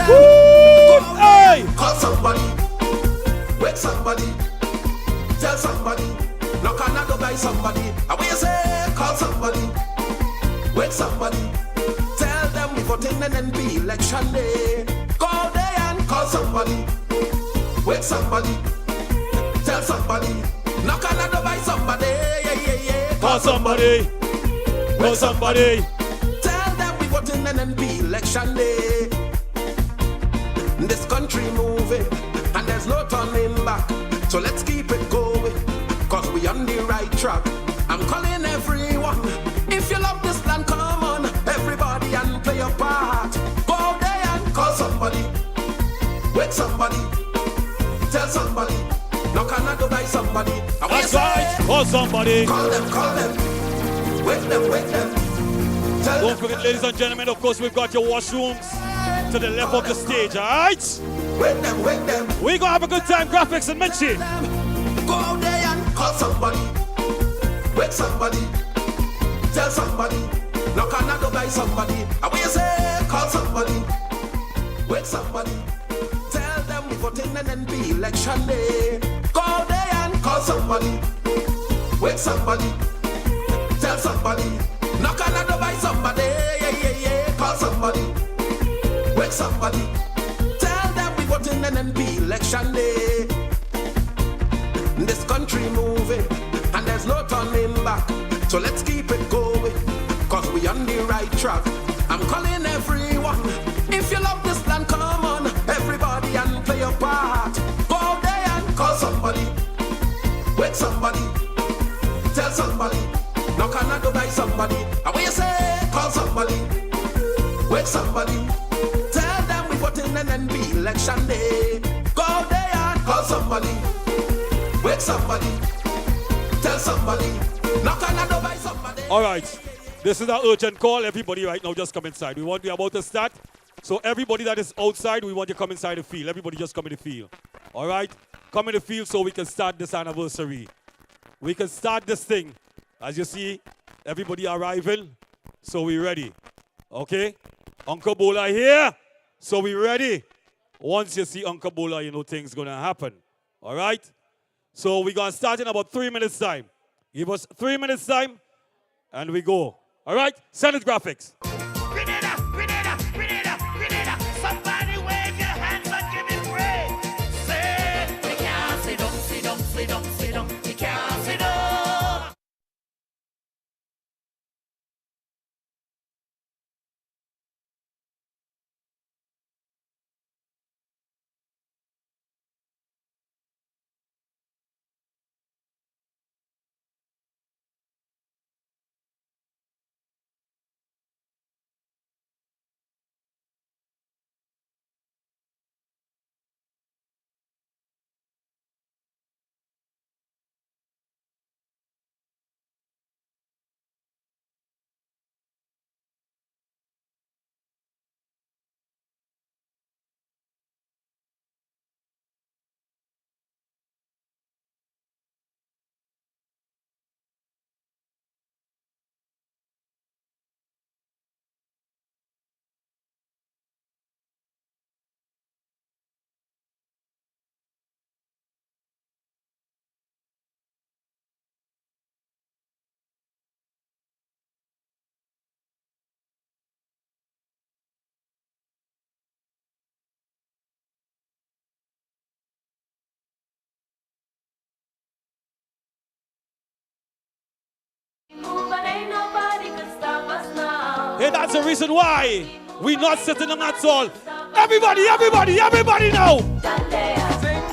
them. Hey! Call somebody, wake somebody, tell somebody, knock on the door by somebody. And when you say, call somebody, wake somebody, tell them we vote in NNP election day. Call day and call somebody, wake somebody, tell somebody, knock on the door by somebody. Yeah, yeah, yeah. Call somebody. Call somebody. Tell them we vote in NNP election day. This country moving, and there's no turning back. So let's keep it going, cause we on the right track. I'm calling everyone, if you love this land, come on, everybody and play your part. Go out there and call somebody, wake somebody, tell somebody, knock on the door by somebody. And That's right, call somebody. Call them, wake them. Tell Don't forget, ladies and gentlemen, of course, we've got your washrooms to the left of the stage, alright? Wake them. We gonna have a good time, graphics and Menchie. Go out there and call somebody, wake somebody, tell somebody, knock on the door by somebody. And when you say, call somebody, wake somebody, tell them we vote in NNP election day. Go out there and call somebody, wake somebody, tell somebody, knock on the door by somebody. Yeah. Call somebody, wake somebody, tell them we vote in NNP election day. This country moving, and there's no turning back. So let's keep it going, cause we on the right track. I'm calling everyone, if you love this land, come on, everybody and play your part. Go out there and call somebody, wake somebody, tell somebody, knock on the door by somebody. And when you say, call somebody, wake somebody, tell them we vote in NNP election day. Go out there and call somebody, wake somebody, tell somebody, knock on the door by somebody. All right, this is our urgent call. Everybody right now just come inside. We are about to start. So everybody that is outside, we want you to come inside the field. Everybody just come in the field. All right? Come in the field so we can start this anniversary. We can start this thing. As you see, everybody arriving. So we ready. Okay? Uncle Bola here. So we ready. Once you see Uncle Bola, you know things going to happen. All right? So we're going to start in about 3 minutes' time. Give us 3 minutes' time, and we go. All right? Send it graphics. Grenada. Somebody wave your hands and give it praise. Say, we can't sit down. We can't sit down. Hey, that's the reason why we not sitting on that all. Everybody now. Sing.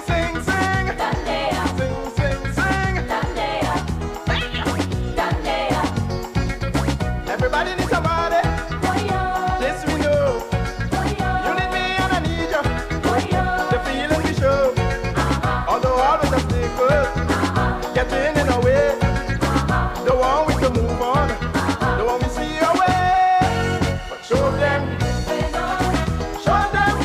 Everybody needs somebody. This we know. You need me and I need you. The feeling we show. Although always a sticker. Getting in our way. Don't want we to move on. Don't want we see our way. But show them. Show them.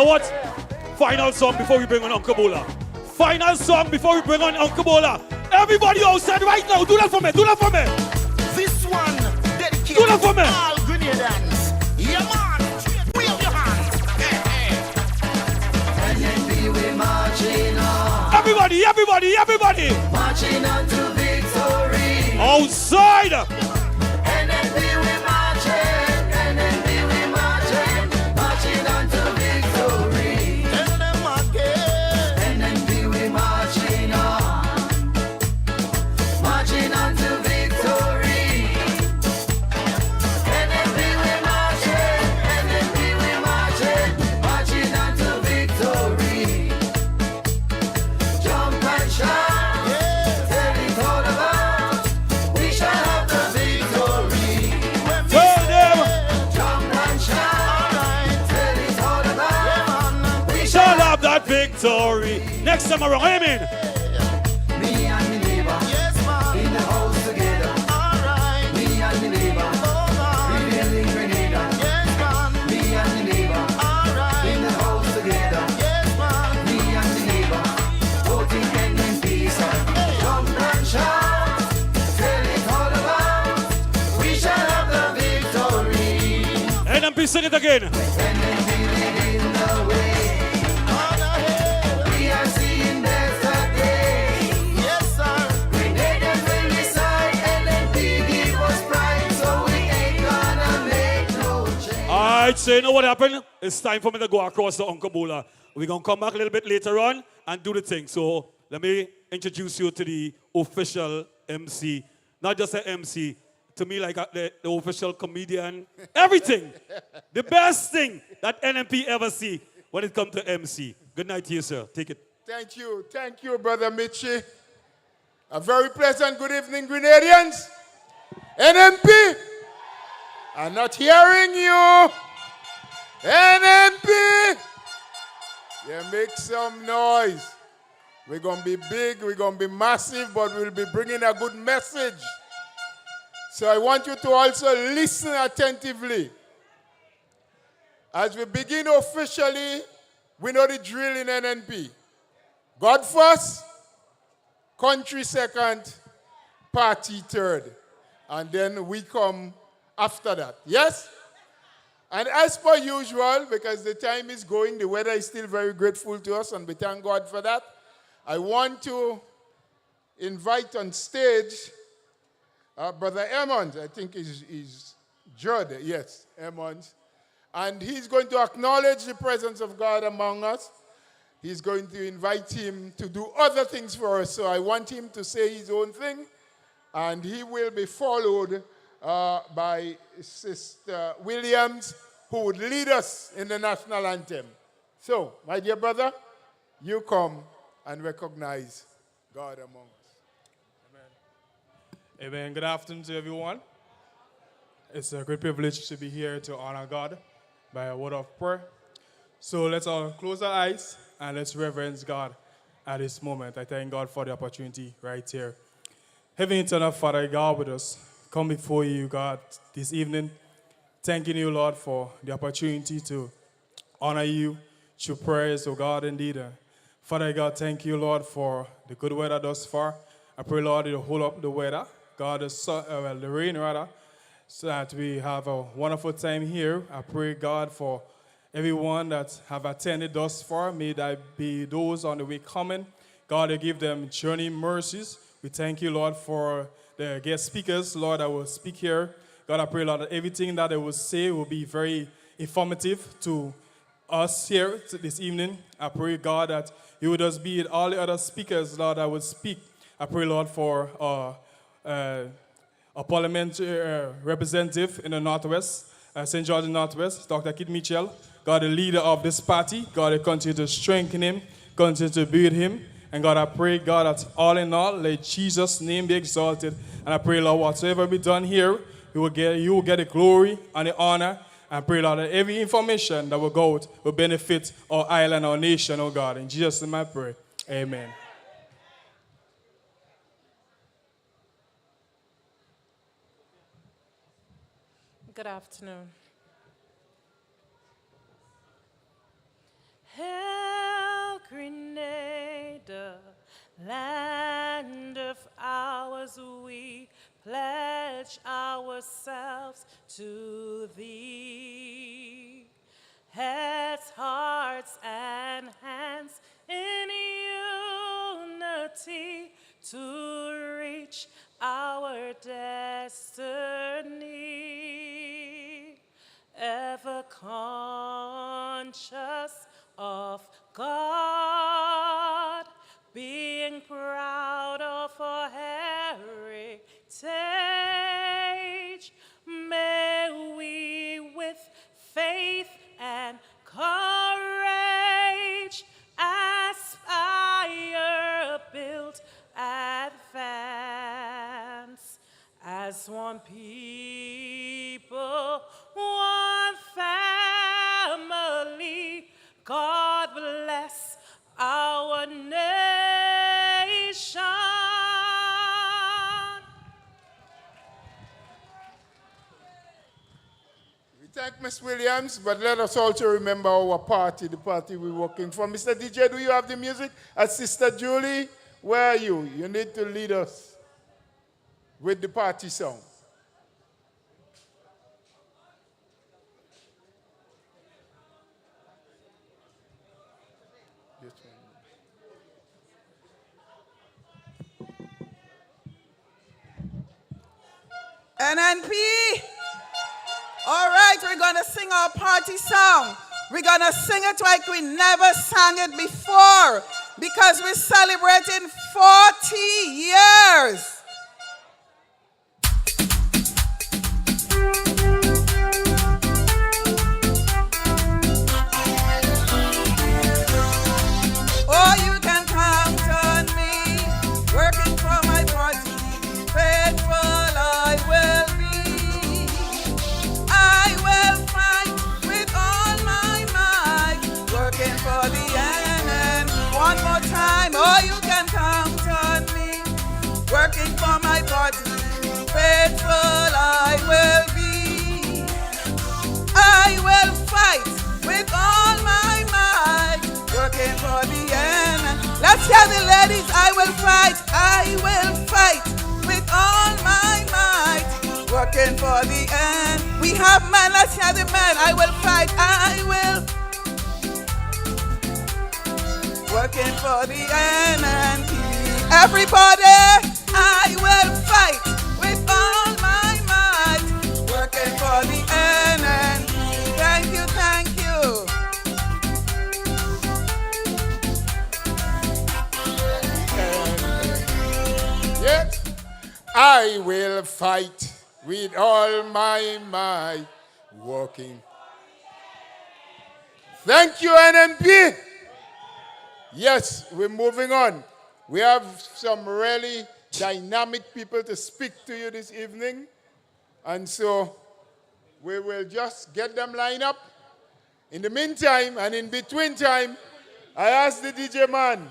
what? Final song before we bring on Uncle Bola. Final song before we bring on Uncle Bola. Everybody outside right now, do that for me, do that for me. This one dedicated Do that for me. to all Grenadians. Yeah, man. Wave your hands. NNP, we marching on. Everybody, everybody, everybody. Marching on to victory. Outside. NNP, we marching. NNP, we marching. Marching on to victory. Tell them again. NNP, we marching on. Marching on to victory. NNP, we marching. NNP, we marching. Marching on to victory. Jump and shout. Tell it all about. We shall have the victory. Tell them. Jump and shout. Tell it all about. We shall Shall have that victory. Next time around, amen. Me and me neighbor. Yes, man. In the house together. All right. Me and me neighbor. Oh, man. Rebuilding Grenada. Yes, man. Me and me neighbor. All right. In the house together. Yes, man. Me and me neighbor. Voting NNP, son. Jump and shout. Tell it all about. We shall have the victory. NNP, sing it again. NNP leading the way. On ahead. We are seeing better days. Yes, sir. Grenadians will decide. NNP give us pride, so we ain't gonna make no change. All right, so you know what happened? It's time for me to go across to Uncle Bola. We're going to come back a little bit later on and do the thing. So let me introduce you to the official MC. Not just an MC, to me like the official comedian. Everything. The best thing that NNP ever see when it comes to MC. Good night to you, sir. Take it. Thank you, Brother Mitchie. A very pleasant good evening, Grenadians. NNP, I'm not hearing you. NNP, you make some noise. We're going to be big, we're going to be massive, but we'll be bringing a good message. So I want you to also listen attentively. As we begin officially, we know the drill in NNP. God first, country second, party third. And then we come after that. Yes? And as per usual, because the time is going, the weather is still very grateful to us, and we thank God for that. I want to invite on stage Brother Emmons. I think is Judd. Yes, Emmons. And he's going to acknowledge the presence of God among us. He's going to invite him to do other things for us. So I want him to say his own thing. And he will be followed by Sister Williams, who would lead us in the national anthem. So, my dear brother, you come and recognize God among us. Amen. Good afternoon to everyone. It's a great privilege to be here to honor God by a word of prayer. So let's all close our eyes and let's reverence God at this moment. I thank God for the opportunity right here. Heavenly Eternal Father, God with us, come before you, God, this evening, thanking you, Lord, for the opportunity to honor you through prayers, oh God, indeed. Father God, thank you, Lord, for the good weather thus far. I pray, Lord, you'll hold up the weather, God, the rain, rather, so that we have a wonderful time here. I pray, God, for everyone that have attended thus far. May that be those on the way coming. God, you give them journey mercies. We thank you, Lord, for the guest speakers, Lord, that will speak here. God, I pray, Lord, that everything that they will say will be very informative to us here this evening. I pray, God, that you would just be with all the other speakers, Lord, that will speak. I pray, Lord, for a parliamentary representative in the Northwest, St. George Northwest, Dr. Kid Mitchell. God, the leader of this party. God, I continue to strengthen him, continue to be with him. And God, I pray, God, that all in all, let Jesus' name be exalted. And I pray, Lord, whatsoever be done here, you will get the glory and the honor. And pray, Lord, that every information that will go out will benefit our island, our nation, oh God. In Jesus' name I pray. Amen. Good afternoon. Hail Grenada, land of ours, we pledge ourselves to thee. Heads, hearts, and hands in unity to reach our destiny. Ever conscious of God, being proud of our heritage, may we with faith and courage aspire, build, advance as one people, one family. God bless our nation. We thank Miss Williams, but let us also remember our party, the party we're working for. Mr. DJ, do you have the music? And Sister Julie, where are you? You need to lead us with the party song. NNP. All right, we're going to sing our party song. We're going to sing it like we never sang it before because we're celebrating 40 years. Oh, you can count on me, working for my party. Faithful I will be. I will fight with all my might, working for the NN. One more time. Oh, you can count on me, working for my party. Faithful I will be. I will fight with all my might, working for the NN. Let's hear the ladies. I will fight with all my might, working for the end. We have men, let's hear the men. I will fight, working for the NNP. Everybody, I will fight with all my might, working for the NNP. Thank you, thank you. Yet I will fight with all my might, working. Thank you, NNP. Yes, we're moving on. We have some really dynamic people to speak to you this evening. And so we will just get them lined up. In the meantime and in between time, I asked the DJ man,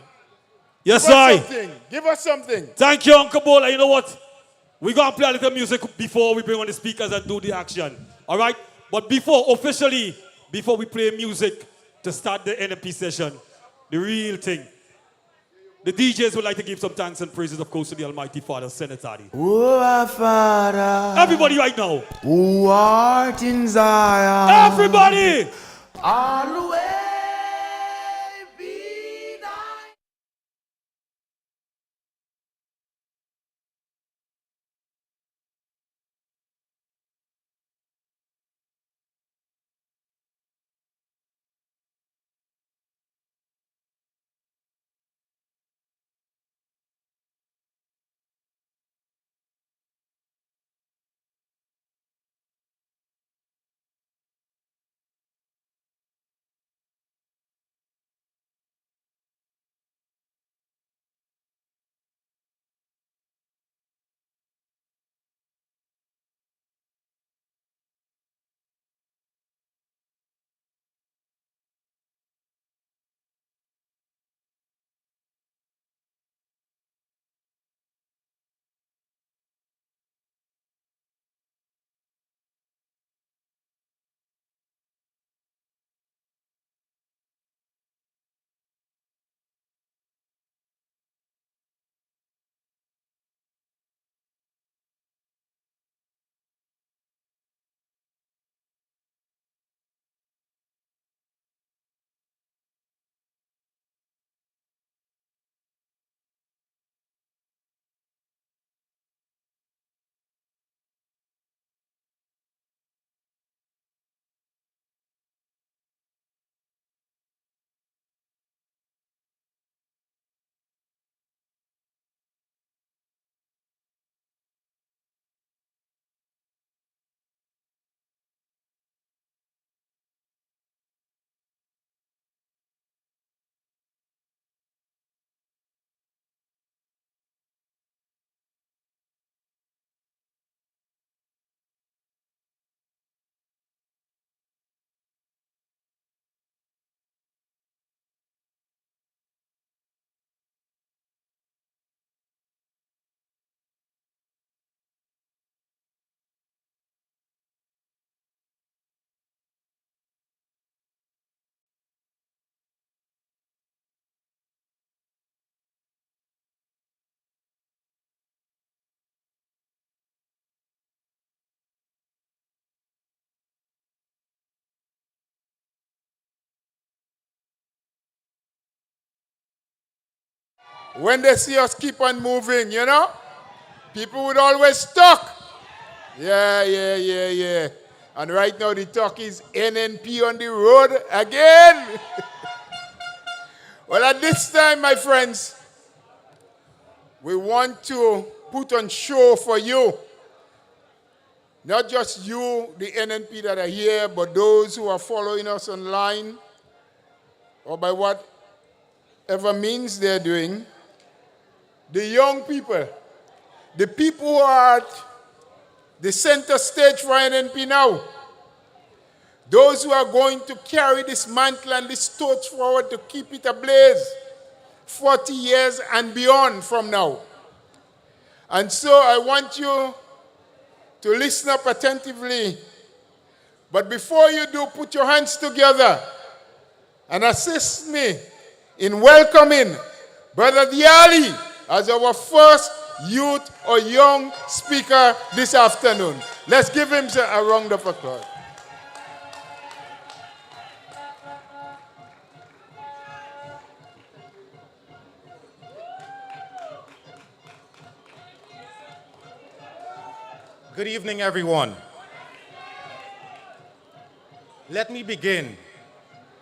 Yes, give us I. something. Give us something. Thank you, Uncle Bola. You know what? We're going to play a little music before we bring on the speakers and do the action. All right? But before we play music to start the NNP session, the real thing, the DJs would like to give some thanks and praises, of course, to the Almighty Father, Senatari. Oh, our Father, Everybody right now. who art in Zion, Everybody. always. when they see us keep on moving, you know, people would always talk. Yeah. And right now the talk is NNP on the road again. Well, at this time, my friends, we want to put on show for you. Not just you, the NNP that are here, but those who are following us online or by whatever means they're doing. The young people, the people who are at the center stage for NNP now, those who are going to carry this mantle and this torch forward to keep it ablaze 40 years and beyond from now. And so I want you to listen up attentively. But before you do, put your hands together and assist me in welcoming Brother Diali as our first youth or young speaker this afternoon. Let's give him a round of applause. Good evening, everyone. Let me begin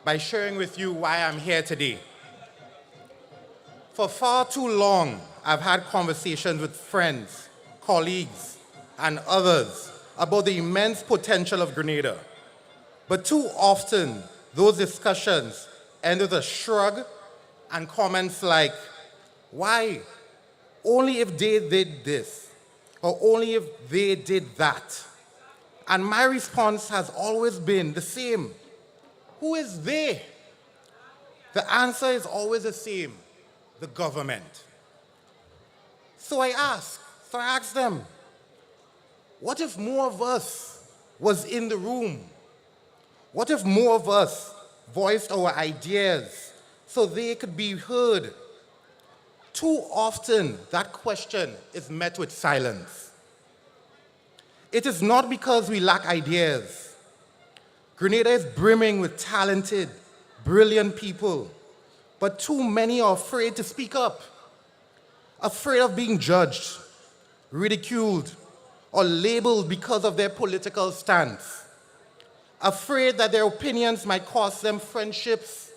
by sharing with you why I'm here today. For far too long, I've had conversations with friends, colleagues, and others about the immense potential of Grenada. But too often, those discussions end with a shrug and comments like, why? Only if they did this, or only if they did that. And my response has always been the same. Who is they? The answer is always the same, the government. So I asked them, what if more of us was in the room? What if more of us voiced our ideas so they could be heard? Too often, that question is met with silence. It is not because we lack ideas. Grenada is brimming with talented, brilliant people, but too many are afraid to speak up, afraid of being judged, ridiculed, or labeled because of their political stance, afraid that their opinions might cost them friendships,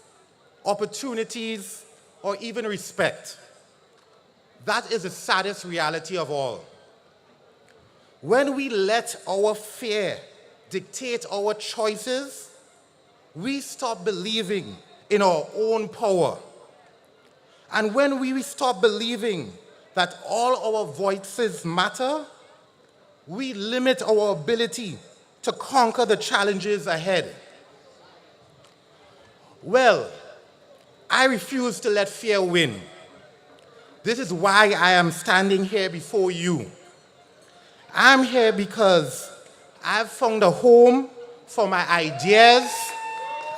opportunities, or even respect. That is the saddest reality of all. When we let our fear dictate our choices, we stop believing in our own power. And when we stop believing that all our voices matter, we limit our ability to conquer the challenges ahead. Well, I refuse to let fear win. This is why I am standing here before you. I'm here because I've found a home for my ideas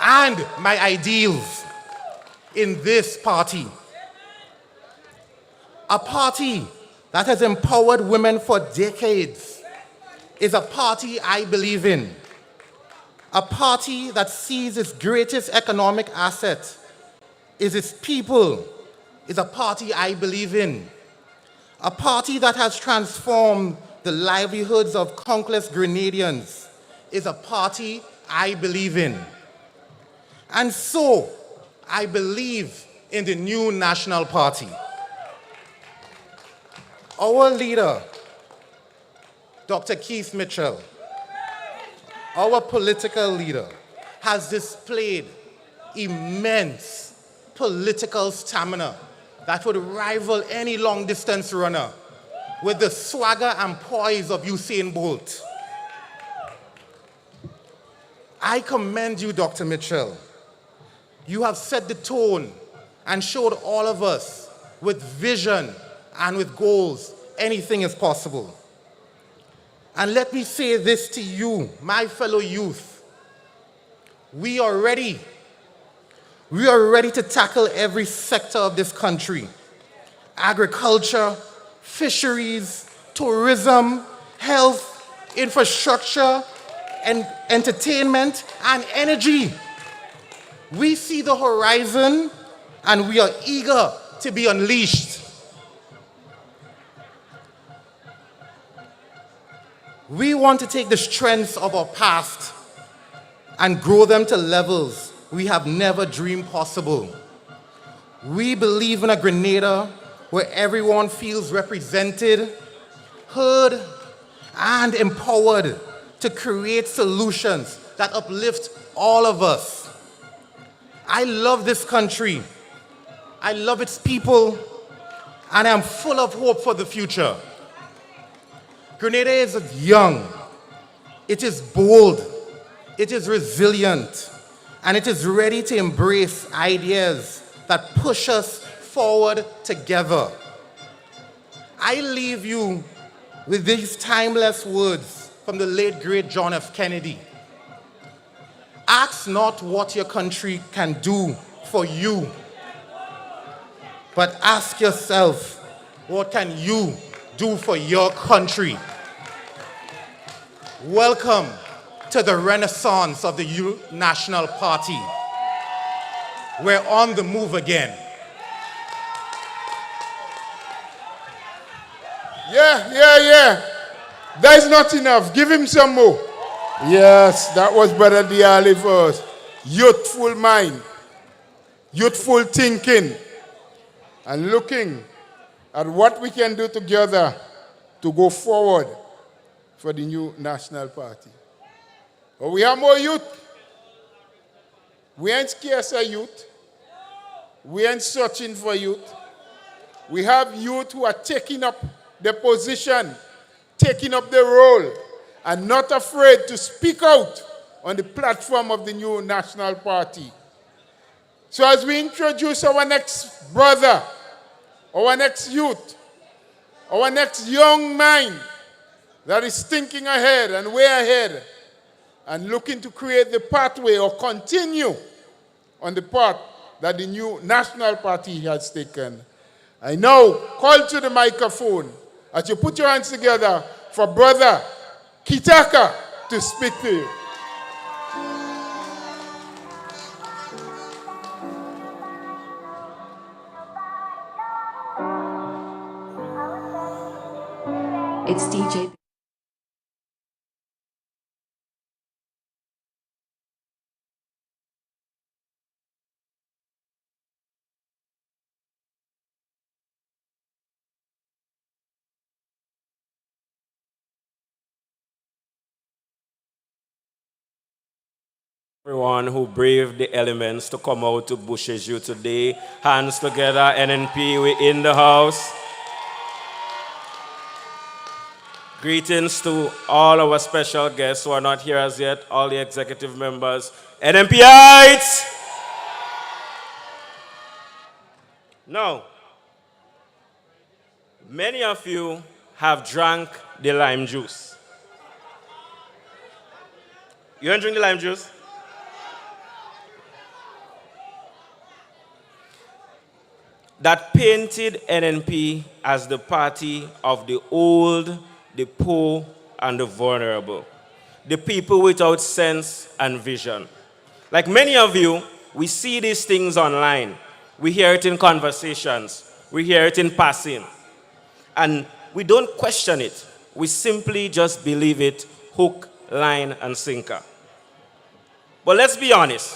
and my ideals in this party. A party that has empowered women for decades is a party I believe in. A party that sees its greatest economic asset is its people is a party I believe in. A party that has transformed the livelihoods of countless Grenadians is a party I believe in. And so, I believe in the new National Party. Our leader, Dr. Keith Mitchell, our political leader, has displayed immense political stamina that would rival any long-distance runner with the swagger and poise of Usain Bolt. I commend you, Dr. Mitchell. You have set the tone and showed all of us with vision and with goals, anything is possible. And let me say this to you, my fellow youth. We are ready. We are ready to tackle every sector of this country. Agriculture, fisheries, tourism, health, infrastructure, and entertainment, and energy. We see the horizon, and we are eager to be unleashed. We want to take the strengths of our past and grow them to levels we have never dreamed possible. We believe in a Grenada where everyone feels represented, heard, and empowered to create solutions that uplift all of us. I love this country. I love its people, and I'm full of hope for the future. Grenada is young, it is bold, it is resilient, and it is ready to embrace ideas that push us forward together. I leave you with these timeless words from the late great John F. Kennedy. Ask not what your country can do for you, but ask yourself, what can you do for your country? Welcome to the renaissance of the National Party. We're on the move again. Yeah. That is not enough. Give him some more. Yes, that was Brother Diali first. Youthful mind, youthful thinking, and looking at what we can do together to go forward for the new National Party. But we have more youth. We ain't scarce of youth. We ain't searching for youth. We have youth who are taking up the position, taking up the role, and not afraid to speak out on the platform of the new National Party. So as we introduce our next brother, our next youth, our next young mind that is thinking ahead and way ahead and looking to create the pathway or continue on the path that the new National Party has taken, I now call to the microphone as you put your hands together for Brother Kitaka to speak to you. It's DJ. Everyone who braved the elements to come out to Beausejour today. Hands together, NNP, we in the house. Greetings to all our special guests who are not here as yet, all the executive members. NNPites! Now, many of you have drank the lime juice. You don't drink the lime juice? That painted NNP as the party of the old, the poor, and the vulnerable. The people without sense and vision. Like many of you, we see these things online. We hear it in conversations. We hear it in passing. And we don't question it. We simply just believe it, hook, line, and sinker. But let's be honest.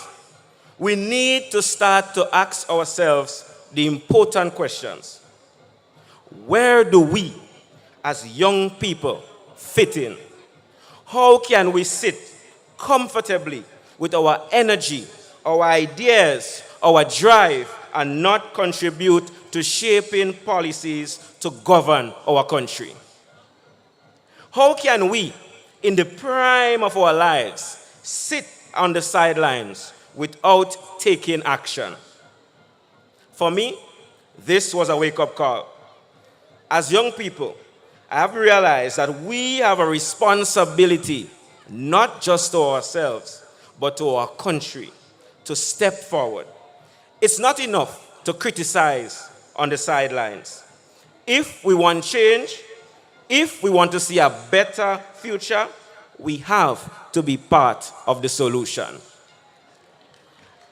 We need to start to ask ourselves the important questions. Where do we, as young people, fit in? How can we sit comfortably with our energy, our ideas, our drive, and not contribute to shaping policies to govern our country? How can we, in the prime of our lives, sit on the sidelines without taking action? For me, this was a wake-up call. As young people, I have realized that we have a responsibility, not just to ourselves, but to our country, to step forward. It's not enough to criticize on the sidelines. If we want change, if we want to see a better future, we have to be part of the solution.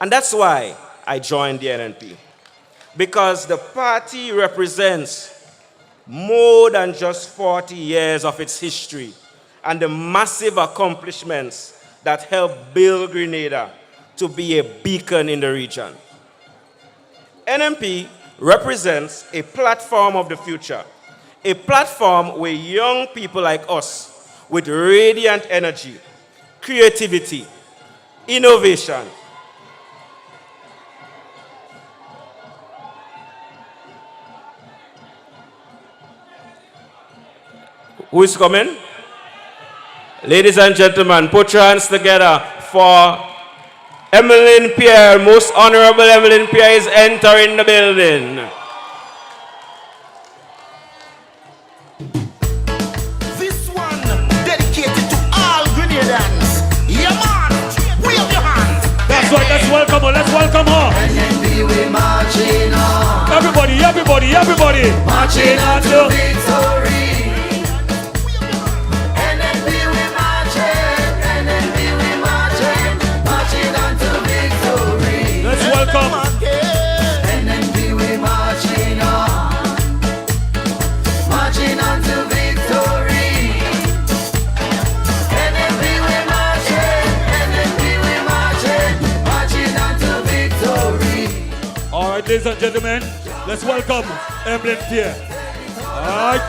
And that's why I joined the NNP. because the party represents more than just 40 years of its history and the massive accomplishments that helped build Grenada to be a beacon in the region. NNP represents a platform of the future, a platform where young people like us with radiant energy, creativity, innovation, who is coming? Ladies and gentlemen, put your hands together for Emilyn Pierre. Most Honorable Emilyn Pierre is entering the building. This one dedicated to all Grenadans. Yeah, man. Wave your hands. That's right, let's welcome her, let's welcome her. NNP we marching on. Everybody. Marching on to victory. NNP we marching, marching on to victory. Let's welcome. NNP we marching on to victory. NNP we marching on to victory. All right, ladies and gentlemen, let's welcome Emilyn Pierre. All right.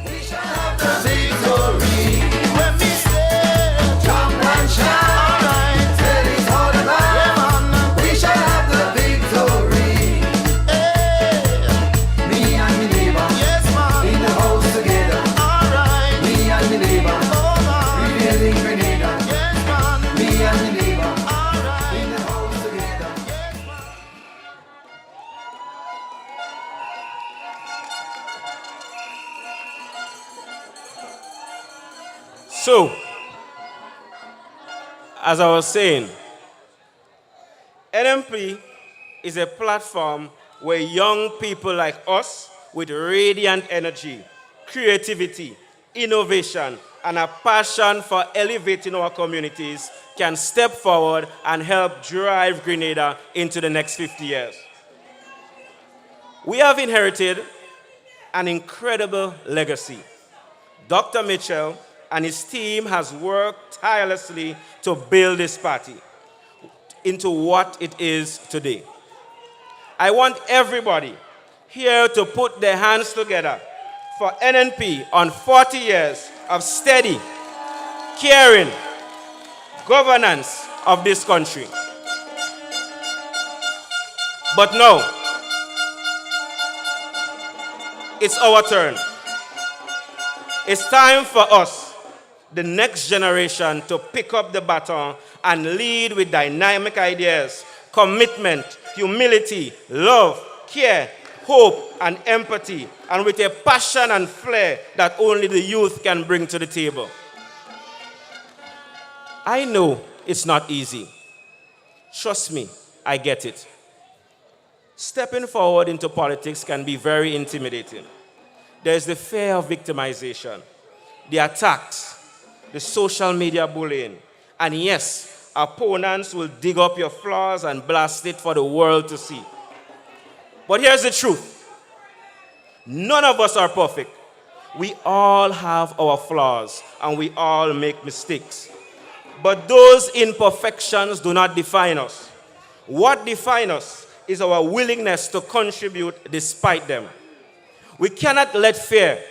We shall have the victory. When we say jump and shout, alright, tell it all about. We shall have the victory. Hey. Me and me neighbor, yes man, in the house together. Alright. Me and me neighbor, oh man, rebuilding Grenada. Yes man. Me and me neighbor, alright, in the house together. Yes man. So, as I was saying, NNP is a platform where young people like us with radiant energy, creativity, innovation, and a passion for elevating our communities can step forward and help drive Grenada into the next 50 years. We have inherited an incredible legacy. Dr. Mitchell and his team has worked tirelessly to build this party into what it is today. I want everybody here to put their hands together for NNP on 40 years of steady, caring governance of this country. But now, it's our turn. It's time for us, the next generation, to pick up the baton and lead with dynamic ideas, commitment, humility, love, care, hope, and empathy, and with a passion and flair that only the youth can bring to the table. I know it's not easy. Trust me, I get it. Stepping forward into politics can be very intimidating. There's the fear of victimization, the attacks, the social media bullying, and yes, opponents will dig up your flaws and blast it for the world to see. But here's the truth. None of us are perfect. We all have our flaws, and we all make mistakes. But those imperfections do not define us. What defines us is our willingness to contribute despite them. We cannot let fear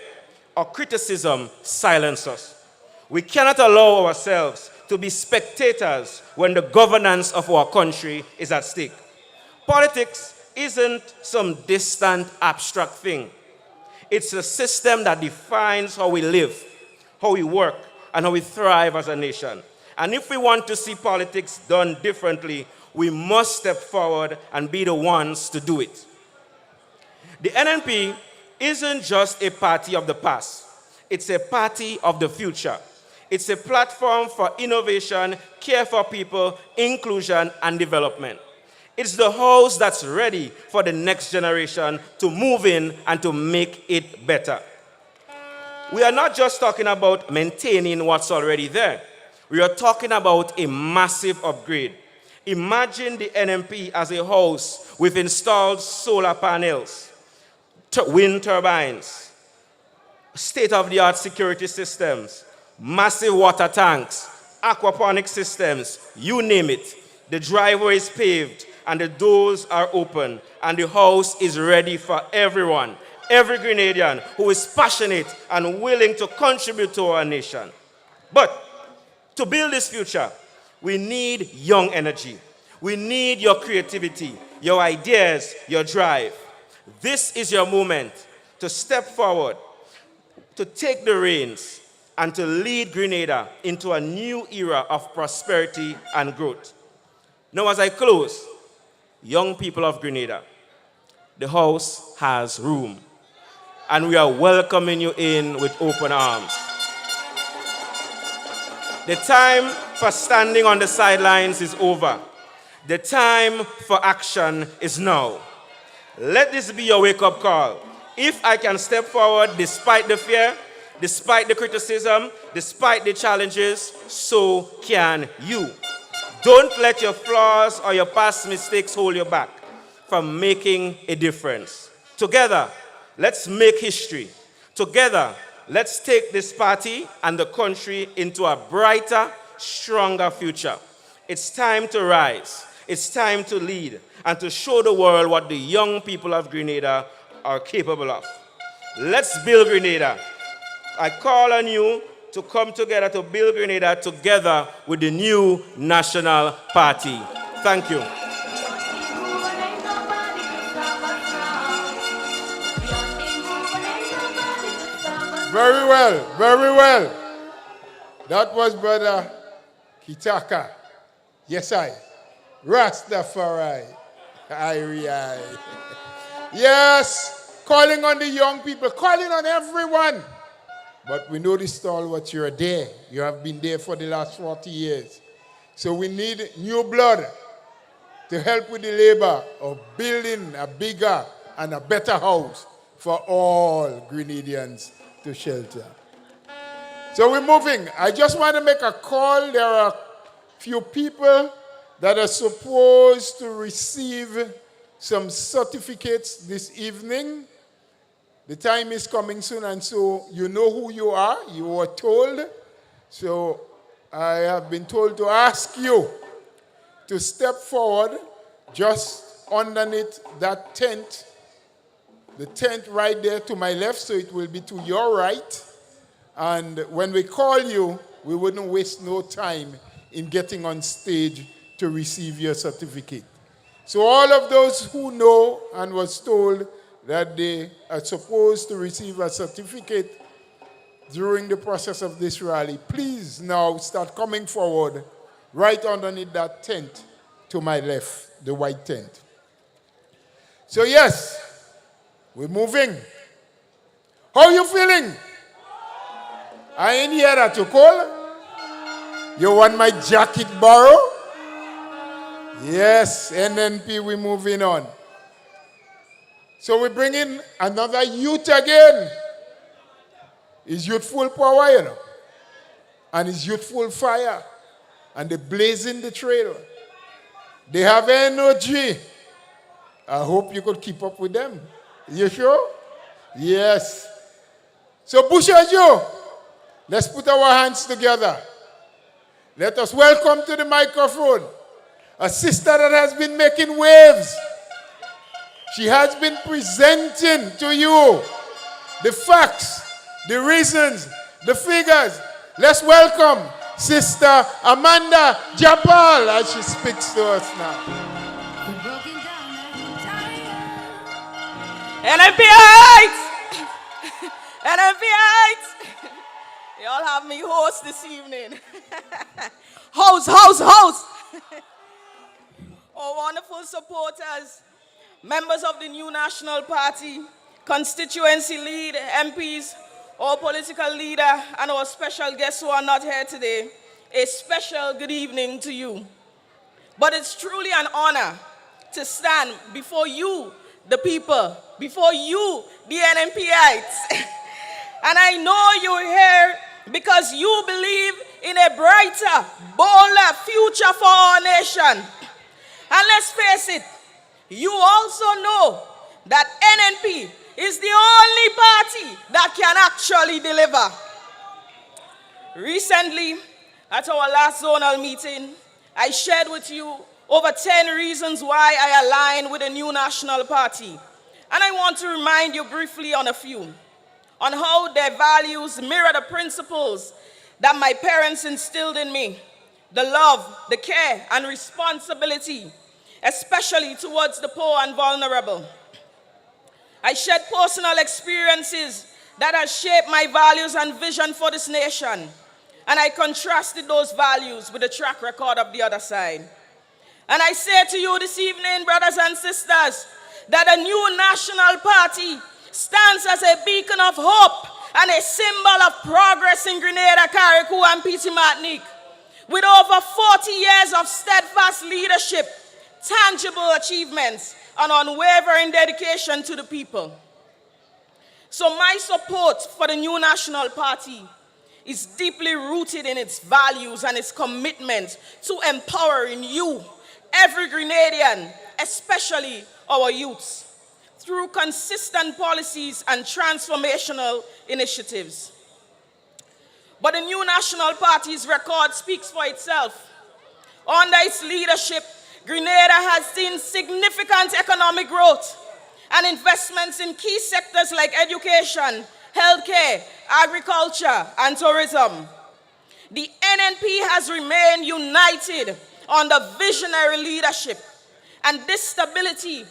or criticism silence us. We cannot allow ourselves to be spectators when the governance of our country is at stake. Politics isn't some distant, abstract thing. It's a system that defines how we live, how we work, and how we thrive as a nation. And if we want to see politics done differently, we must step forward and be the ones to do it. The NNP isn't just a party of the past. It's a party of the future. It's a platform for innovation, care for people, inclusion, and development. It's the house that's ready for the next generation to move in and to make it better. We are not just talking about maintaining what's already there. We are talking about a massive upgrade, Imagine the NNP as a house with installed solar panels, wind turbines, state-of-the-art security systems, massive water tanks, aquaponic systems, you name it. The driveway is paved and the doors are open and the house is ready for everyone, every Grenadian who is passionate and willing to contribute to our nation. But to build this future, we need young energy. We need your creativity, your ideas, your drive. This is your moment to step forward, to take the reins, and to lead Grenada into a new era of prosperity and growth. Now, as I close, young people of Grenada, the house has room, and we are welcoming you in with open arms. The time for standing on the sidelines is over. The time for action is now. Let this be your wake-up call. If I can step forward despite the fear, despite the criticism, despite the challenges, so can you. Don't let your flaws or your past mistakes hold you back from making a difference. Together, let's make history. Together, let's take this party and the country into a brighter, stronger future. It's time to rise. It's time to lead and to show the world what the young people of Grenada are capable of. Let's build Grenada. I call on you to come together to build Grenada together with the new National Party. Thank you. Very well, very well. That was Brother Kitaka. Yes, I. Rastafari. Aye. Yes, calling on the young people, calling on everyone. But we know the stalwarts, you're there. You have been there for the last 40 years. So we need new blood to help with the labor of building a bigger and a better house for all Grenadians to shelter. So we're moving. I just want to make a call. There are a few people that are supposed to receive some certificates this evening. The time is coming soon, and so you know who you are. You were told. So I have been told to ask you to step forward just underneath that tent. The tent right there to my left, so it will be to your right. And when we call you, we wouldn't waste no time in getting on stage to receive your certificate. So all of those who know and was told that they are supposed to receive a certificate during the process of this rally, please now start coming forward right underneath that tent to my left, the white tent. So yes, we're moving. How you feeling? I ain't here at you cold. You want my jacket borrow? Yes, NNP, we're moving on. So we bring in another youth again. It's youthful power, you know. And it's youthful fire. And they blazing the trail. They have energy. I hope you could keep up with them. You sure? Yes. So Beausejour, let's put our hands together. Let us welcome to the microphone a sister that has been making waves. She has been presenting to you the facts, the reasons, the figures. Let's welcome Sister Amanda Japal as she speaks to us now. NNPites! NNPites! Y'all have me host this evening. Host! Our wonderful supporters, members of the new National Party, constituency lead, MPs, our political leader, and our special guests who are not here today, a special good evening to you. But it's truly an honor to stand before you, the people, before you, the NNPites. And I know you're here because you believe in a brighter, bolder future for our nation. And let's face it, you also know that NNP is the only party that can actually deliver. Recently, at our last zonal meeting, I shared with you over 10 reasons why I align with the new national party. And I want to remind you briefly on a few, on how their values mirror the principles that my parents instilled in me, the love, the care, and responsibility, especially towards the poor and vulnerable. I shared personal experiences that have shaped my values and vision for this nation, and I contrasted those values with the track record of the other side. And I say to you this evening, brothers and sisters, that a new national party stands as a beacon of hope and a symbol of progress in Grenada, Carriacou, and Petit Martinique. With over 40 years of steadfast leadership, tangible achievements, and unwavering dedication to the people. So my support for the new national party is deeply rooted in its values and its commitment to empowering you, every Grenadian, especially our youths, through consistent policies and transformational initiatives. But the new national party's record speaks for itself. Under its leadership, Grenada has seen significant economic growth and investments in key sectors like education, healthcare, agriculture, and tourism. The NNP has remained united under visionary leadership, and this stability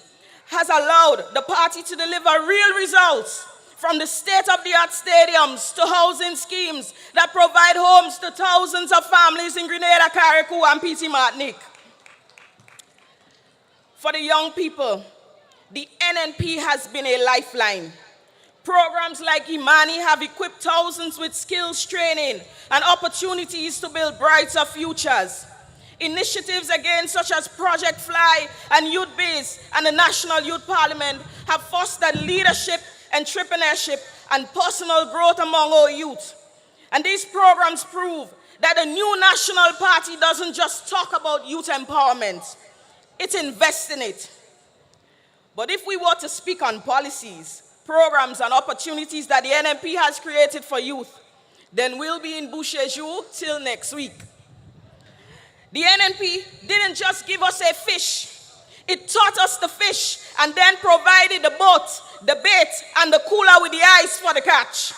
has allowed the party to deliver real results, from the state-of-the-art stadiums to housing schemes that provide homes to thousands of families in Grenada, Carriacou, and Petit Martinique. For the young people, the NNP has been a lifeline. Programs like Imani have equipped thousands with skills training and opportunities to build brighter futures. Initiatives again, such as Project Fly and Youth Biz and the National Youth Parliament, have fostered leadership, entrepreneurship, and personal growth among our youth. And these programs prove that the new national party doesn't just talk about youth empowerment, it invests in it. But if we were to speak on policies, programs, and opportunities that the NNP has created for youth, then we'll be in Beausejour till next week. The NNP didn't just give us a fish. It taught us to fish and then provided the boat, the bait, and the cooler with the ice for the catch.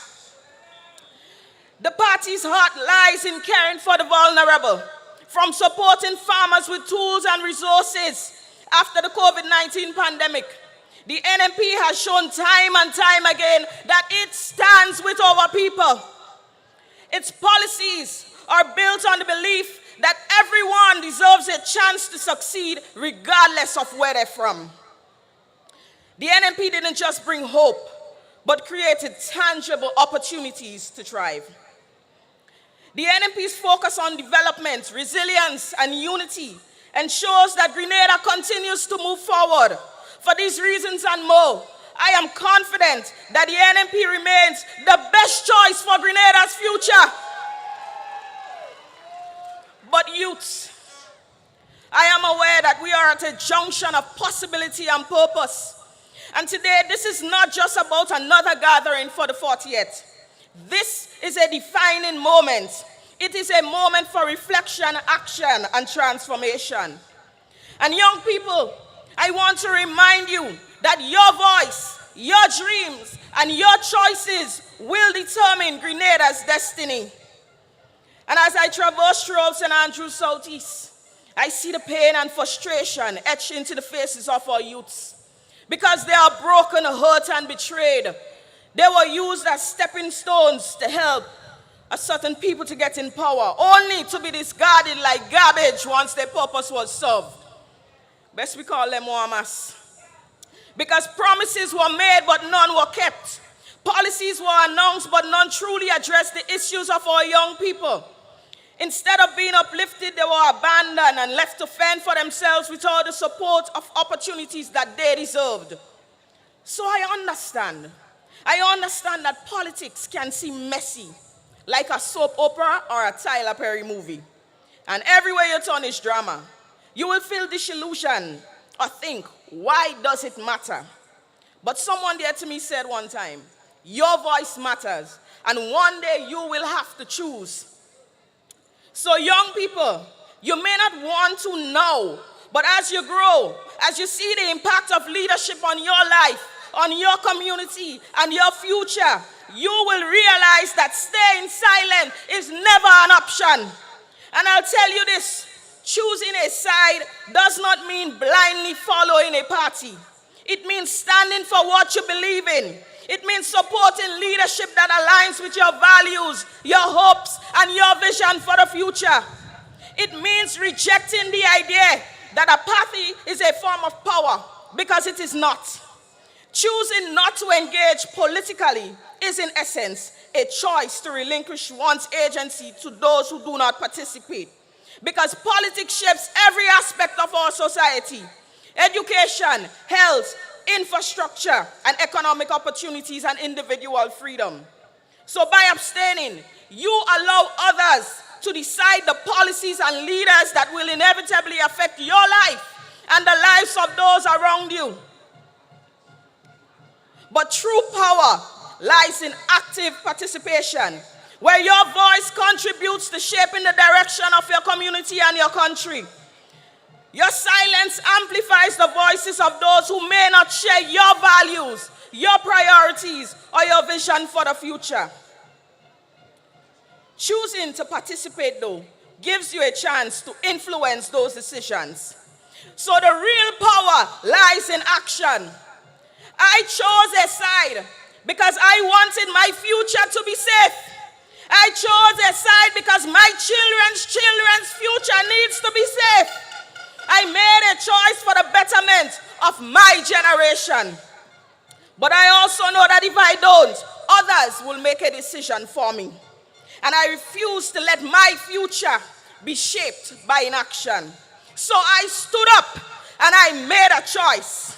The party's heart lies in caring for the vulnerable, from supporting farmers with tools and resources after the COVID-19 pandemic. The NNP has shown time and time again that it stands with our people. Its policies are built on the belief that everyone deserves a chance to succeed regardless of where they're from. The NNP didn't just bring hope, but created tangible opportunities to thrive. The NNP's focus on development, resilience, and unity ensures that Grenada continues to move forward. For these reasons and more, I am confident that the NNP remains the best choice for Grenada's future. But youths, I am aware that we are at a junction of possibility and purpose. And today, this is not just about another gathering for the 40th. This is a defining moment. It is a moment for reflection, action, and transformation. And young people, I want to remind you that your voice, your dreams, and your choices will determine Grenada's destiny. And as I traverse throughout St. Andrews Southeast, I see the pain and frustration etched into the faces of our youths. Because they are broken, hurt, and betrayed. They were used as stepping stones to help a certain people to get in power, only to be discarded like garbage once their purpose was served. Best we call them Wamas. Because promises were made, but none were kept. Policies were announced, but none truly addressed the issues of our young people. Instead of being uplifted, they were abandoned and left to fend for themselves without the support of opportunities that they deserved. So I understand that politics can seem messy, like a soap opera or a Tyler Perry movie. And everywhere you turn is drama. You will feel disillusioned or think, why does it matter? But someone dear to me said one time, your voice matters, and one day you will have to choose. So young people, you may not want to know, but as you grow, as you see the impact of leadership on your life, on your community, and your future, you will realize that staying silent is never an option. And I'll tell you this, choosing a side does not mean blindly following a party. It means standing for what you believe in. It means supporting leadership that aligns with your values, your hopes, and your vision for the future. It means rejecting the idea that apathy is a form of power, because it is not. Choosing not to engage politically is in essence a choice to relinquish one's agency to those who do not participate. Because politics shapes every aspect of our society: education, health, infrastructure, and economic opportunities and individual freedom. So by abstaining, you allow others to decide the policies and leaders that will inevitably affect your life and the lives of those around you. But true power lies in active participation, where your voice contributes to shaping the direction of your community and your country. Your silence amplifies the voices of those who may not share your values, your priorities, or your vision for the future. Choosing to participate, though, gives you a chance to influence those decisions. So the real power lies in action. I chose a side because I wanted my future to be safe. I chose a side because my children's future needs to be safe. I made a choice for the betterment of my generation. But I also know that if I don't, others will make a decision for me. And I refuse to let my future be shaped by inaction. So I stood up and I made a choice.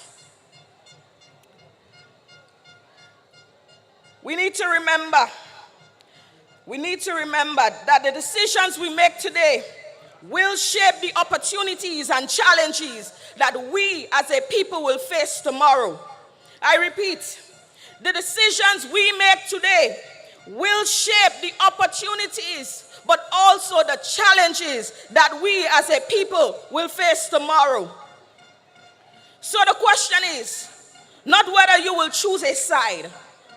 We need to remember that the decisions we make today will shape the opportunities and challenges that we as a people will face tomorrow. I repeat, the decisions we make today will shape the opportunities, but also the challenges that we as a people will face tomorrow. So the question is, not whether you will choose a side,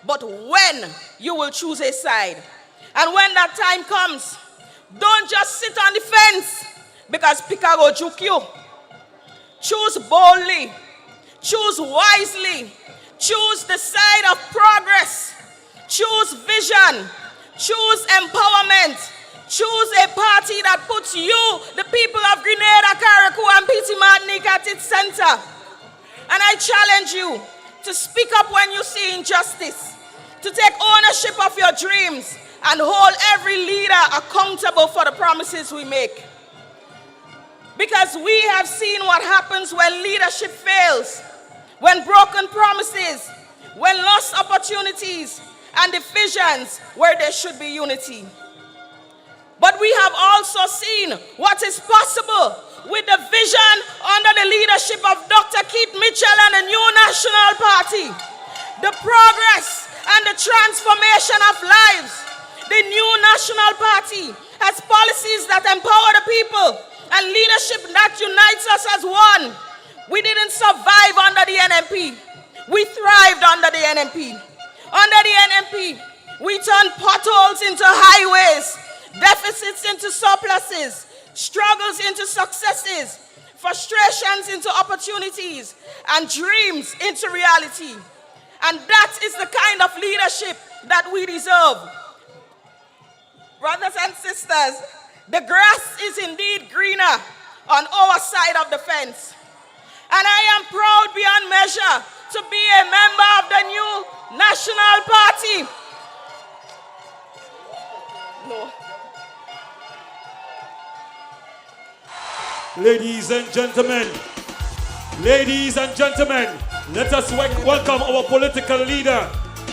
but when you will choose a side. And when that time comes, don't just sit on the fence, because Pika go juke you. Choose boldly, choose wisely, choose the side of progress, choose vision, choose empowerment, choose a party that puts you, the people of Grenada, Carriacou, and Petit Martinique at its center. And I challenge you to speak up when you see injustice, to take ownership of your dreams, and hold every leader accountable for the promises we make. Because we have seen what happens when leadership fails, when broken promises, when lost opportunities, and divisions where there should be unity. But we have also seen what is possible with the vision under the leadership of Dr. Keith Mitchell and the new National Party. The progress and the transformation of lives. The new National Party has policies that empower the people and leadership that unites us as one. We didn't survive under the NNP. We thrived under the NNP. Under the NNP, we turned potholes into highways, deficits into surpluses, struggles into successes, frustrations into opportunities, and dreams into reality. And that is the kind of leadership that we deserve. Brothers and sisters, the grass is indeed greener on our side of the fence. And I am proud beyond measure to be a member of the new National Party. No. Ladies and gentlemen, let us welcome our political leader,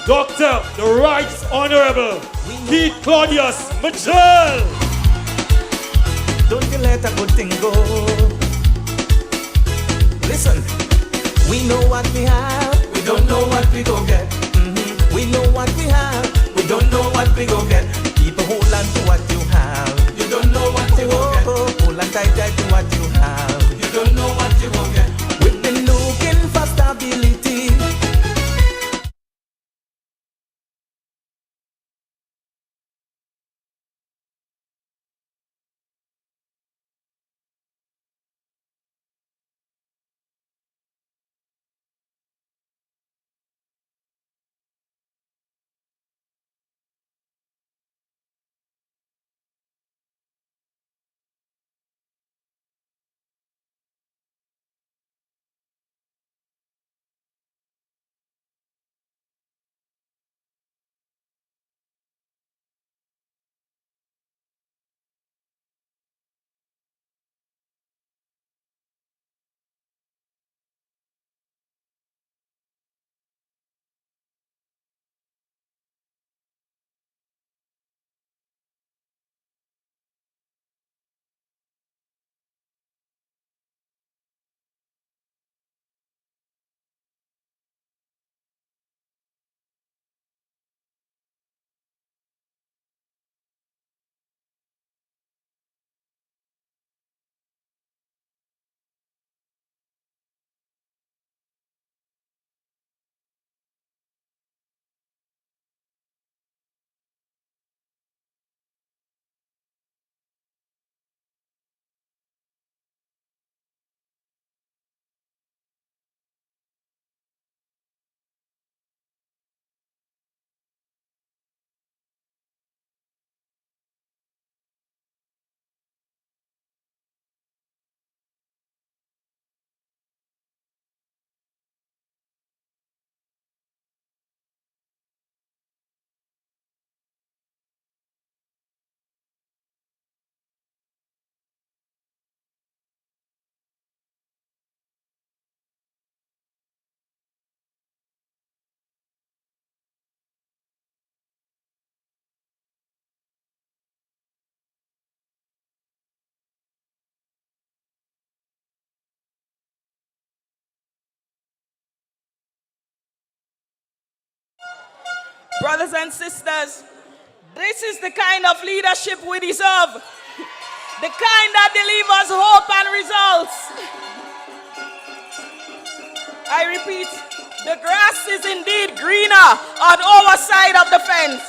Dr. the Right Honorable Keith Claudius Mitchell. Don't you let a good thing go. We know what we have, we don't know what we gon' get. We know what we have, we don't know what we gon' get. People hold on to what you have, you don't know what you gon' get. Hold on tight to what you have, you don't know what you gon' get. We've been looking for stability. Brothers and sisters, this is the kind of leadership we deserve. The kind that delivers hope and results. I repeat, the grass is indeed greener on our side of the fence.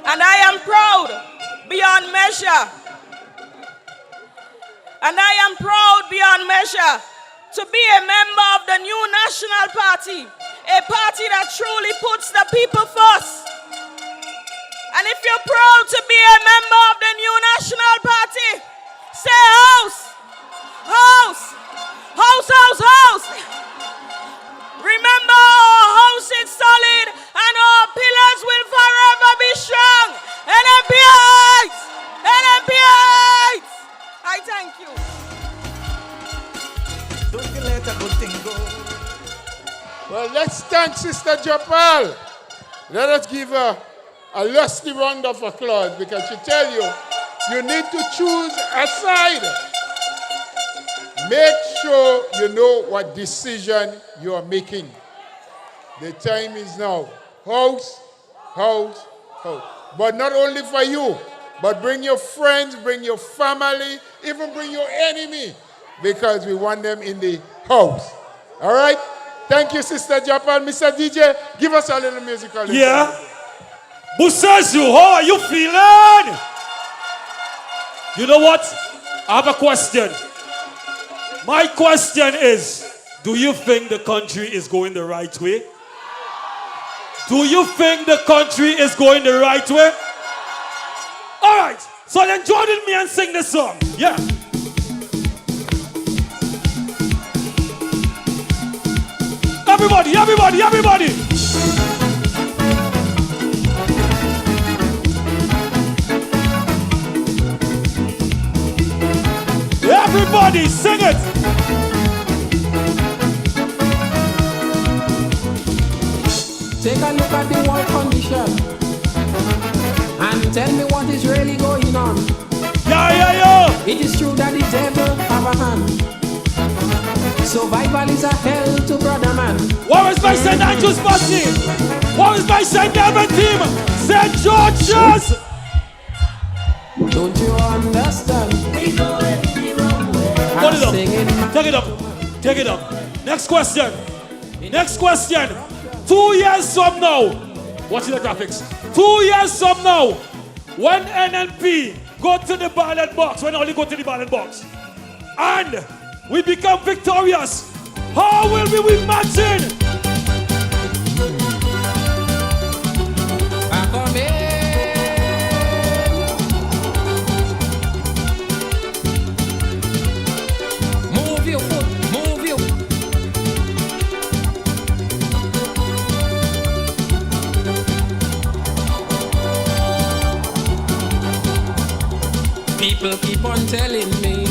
And I am proud beyond measure. And I am proud beyond measure to be a member of the new National Party, a party that truly puts the people first. And if you're proud to be a member of the new National Party, say house, house, house, house, house. Remember, our house is solid and our pillars will forever be strong. NNP heights! NNP heights! I thank you. Don't you let a good thing go. Well, let's thank Sister Japal. Let us give her a lusty round of applause because she tell you, you need to choose a side. Make sure you know what decision you are making. The time is now. House, house, house. But not only for you, but bring your friends, bring your family, even bring your enemy, because we want them in the house. All right? Thank you, Sister Japal. Mr. DJ, give us a little musical. Yeah. Beausejour, how are you feeling? You know what? I have a question. My question is, do you think the country is going the right way? Do you think the country is going the right way? All right. So then join with me and sing this song. Yeah. Everybody, everybody, everybody. Everybody, sing it. Take a look at the world condition and tell me what is really going on. Yeah. It is true that the devil have a hand, Survival is a hell to brother man. Where is my St. Andrew's bus team? Where is my St. Devon team? St. George's! Don't you understand? Put it up. Take it up. Take it up. Next question. Next question. 2 years from now. Watch the graphics. 2 years from now. When NNP go to the ballot box. When only go to the ballot box. And we become victorious. How will we imagine? Move your foot, move your. People keep on telling me,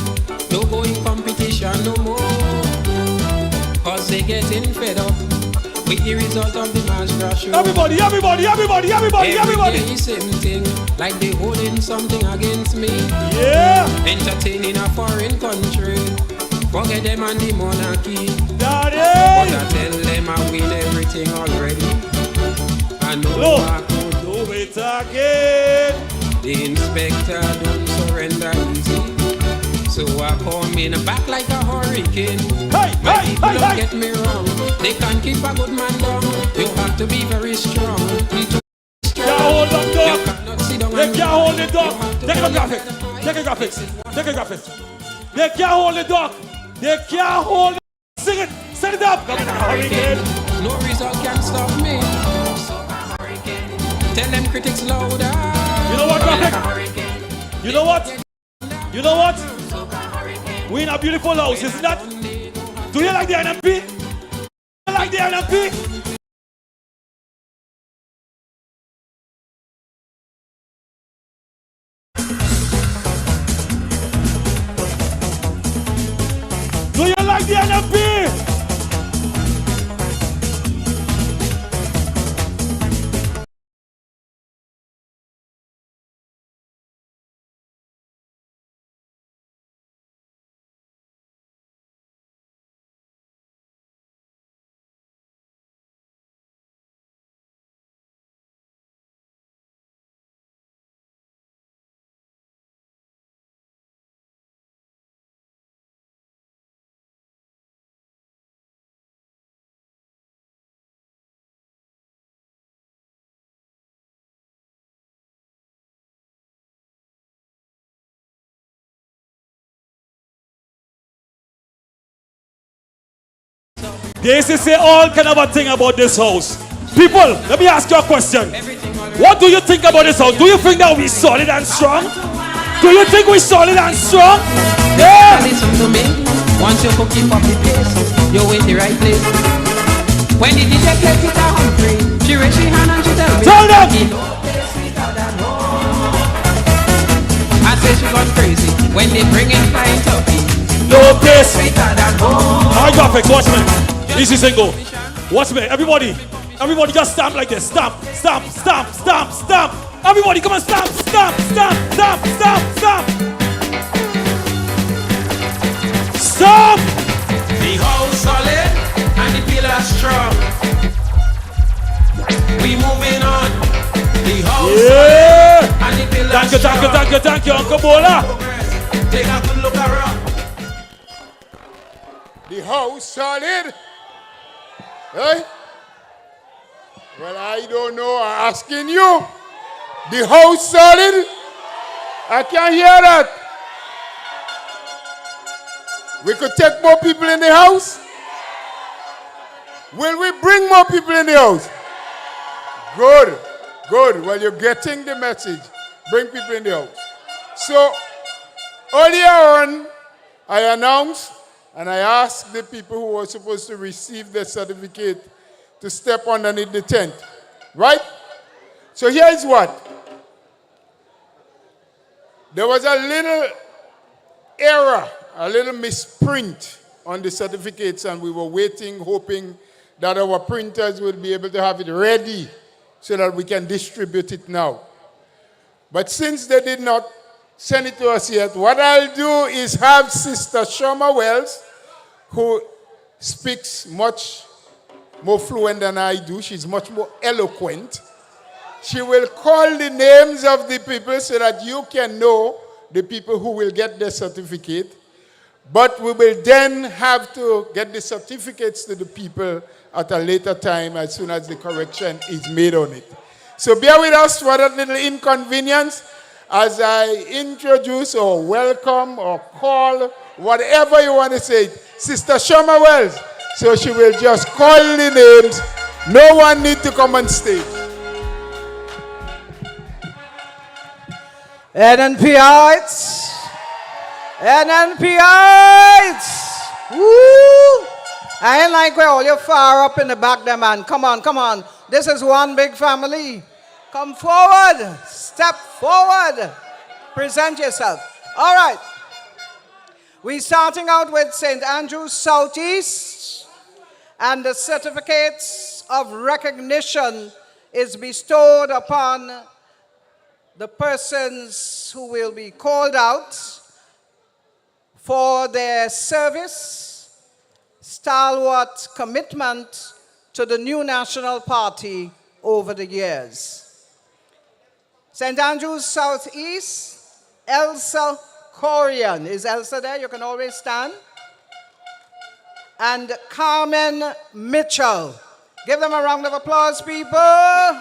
don't go in competition no more. Cause they getting fed up with the result of the mass graduation. Everybody, everybody, everybody, everybody, everybody. Every day same thing, like they holding something against me. Yeah. Entertaining a foreign country. Forget them and the monarchy. Daddy. But I tell them I win everything already. I know I could do it again. The inspector don't surrender easy. So I come in back like a hurricane. Hey, My hey, people hey, don't hey. get me wrong. They can't keep a good man down. You have to be very strong. Can't hold them, dog. You cannot sit down They and can't hold the dog. Take a graphic. Take a graphics. Take a graphics. They can't hold the dog. They can't hold the. Sing it. Set it up. Come in a hurricane. No result can stop me. Tell them critics louder. You know what, graphic? You know what? You know what? We in a beautiful house, isn't that? Do you like the NNP? Do you like the NNP? Do you like the NNP? This is all kind of a thing about this house. People, let me ask you a question. What do you think about this house? Do you think that we're solid and strong? Do you think we're solid and strong? Yeah! Listen to me. Once you cook keep up the pace, you're in the right place. When the DJ play Peter Humphrey, she raise her hand and she tell me, tell them! I say she gone crazy when they bring in flying turkey. No place sweeter than home. Alright, graphics, watch me. Easy single. Watch me. Everybody just stamp like this. Stamp, stamp, stamp, stamp, stamp. Everybody come on, stamp, stamp, stamp, stamp, stamp, stamp. Stamp! The house solid and the pillars strong. We moving on. The house solid and the pillars strong. Thank you, Uncle Bola. Take a good look around. The house solid. Hey? Well, I don't know. I'm asking you. The house solid? I can't hear that. We could take more people in the house? Will we bring more people in the house? Good, good. Well, you're getting the message. Bring people in the house. So, earlier on, I announced and I asked the people who were supposed to receive the certificate to step underneath the tent. Right? So here's what. There was a little error, a little misprint on the certificates, and we were waiting, hoping that our printers will be able to have it ready so that we can distribute it now. But since they did not send it to us yet, what I'll do is have Sister Shoma Wells, who speaks much more fluent than I do. She's much more eloquent. She will call the names of the people so that you can know the people who will get their certificate. But we will then have to get the certificates to the people at a later time as soon as the correction is made on it. So bear with us for that little inconvenience as I introduce or welcome or call, whatever you want to say, Sister Shoma Wells. So she will just call the names. No one need to come on stage. NNPites! NNPites! Woo! I ain't like where all you far up in the back there, man. Come on, come on. This is one big family. Come forward. Step forward. Present yourself. All right. We're starting out with St. Andrew's Southeast, and the certificates of recognition is bestowed upon the persons who will be called out for their service, stalwart commitment to the new national party over the years. St. Andrew's Southeast, Elsa Corian. Is Elsa there? You can always stand. And Carmen Mitchell. Give them a round of applause, people.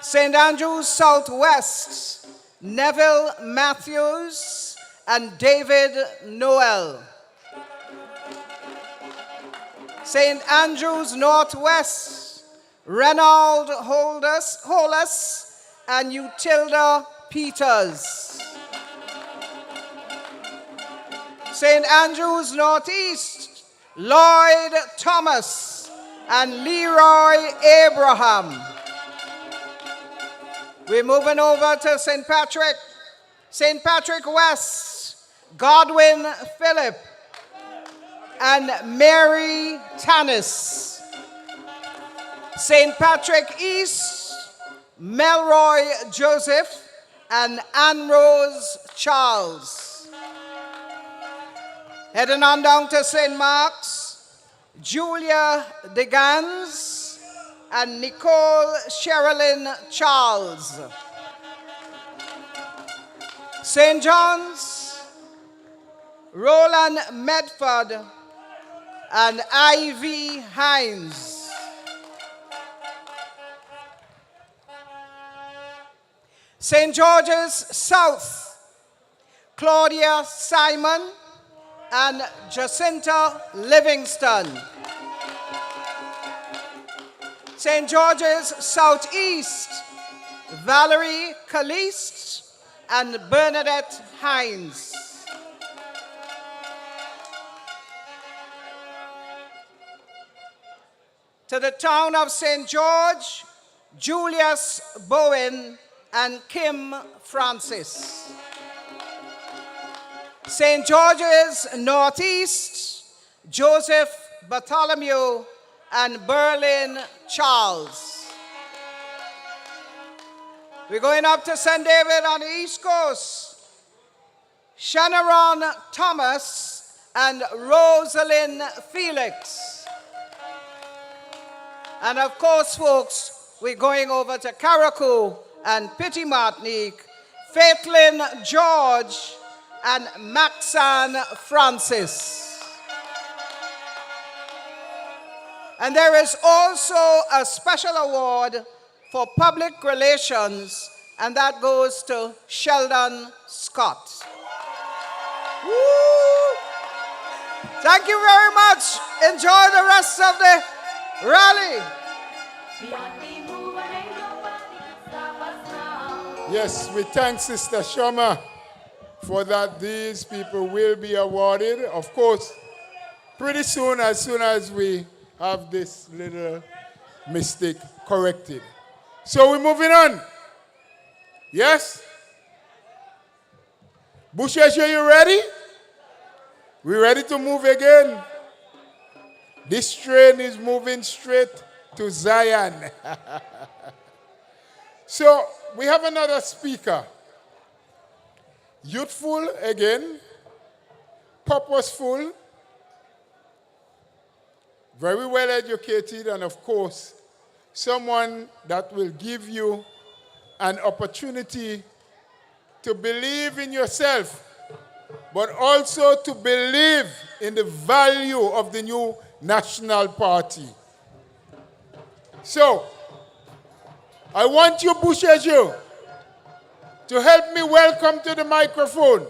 St. Andrew's Southwest, Neville Matthews and David Noel. St. Andrew's Northwest, Reynold Holness and Utilda Peters. St. Andrew's Northeast, Lloyd Thomas and Leroy Abraham. We're moving over to St. Patrick. St. Patrick West, Godwin Phillip and Mary Tannis. St. Patrick East, Melroy Joseph and Anne-Rose Charles. Heading on down to St. Mark's, Julia DeGans and Nicole Sherilyn Charles. St. John's, Roland Medford and Ivy Hines. St. George's South, Claudia Simon and Jacinta Livingston. St. George's Southeast, Valerie Caliste and Bernadette Hines. To the town of St. George, Julius Bowen and Kim Francis. St. George's Northeast, Joseph Bartholomew and Berlin Charles. We're going up to St. David on the East Coast. Shanaron Thomas and Rosalind Felix. And of course, folks, we're going over to Carriacou and Petit Martinique, Faithlin George and Maxan Francis. And there is also a special award for public relations, and that goes to Sheldon Scott. Woo! Thank you very much. Enjoy the rest of the rally. Yes, we thank Sister Shoma for that. These people will be awarded, of course, pretty soon as we have this little mistake corrected. So we're moving on. Yes? Beausejour, you ready? We ready to move again? This train is moving straight to Zion. So we have another speaker. Youthful again, purposeful, very well educated, and of course, someone that will give you an opportunity to believe in yourself, but also to believe in the value of the new national party. So, I want you, Beausejour, to help me welcome to the microphone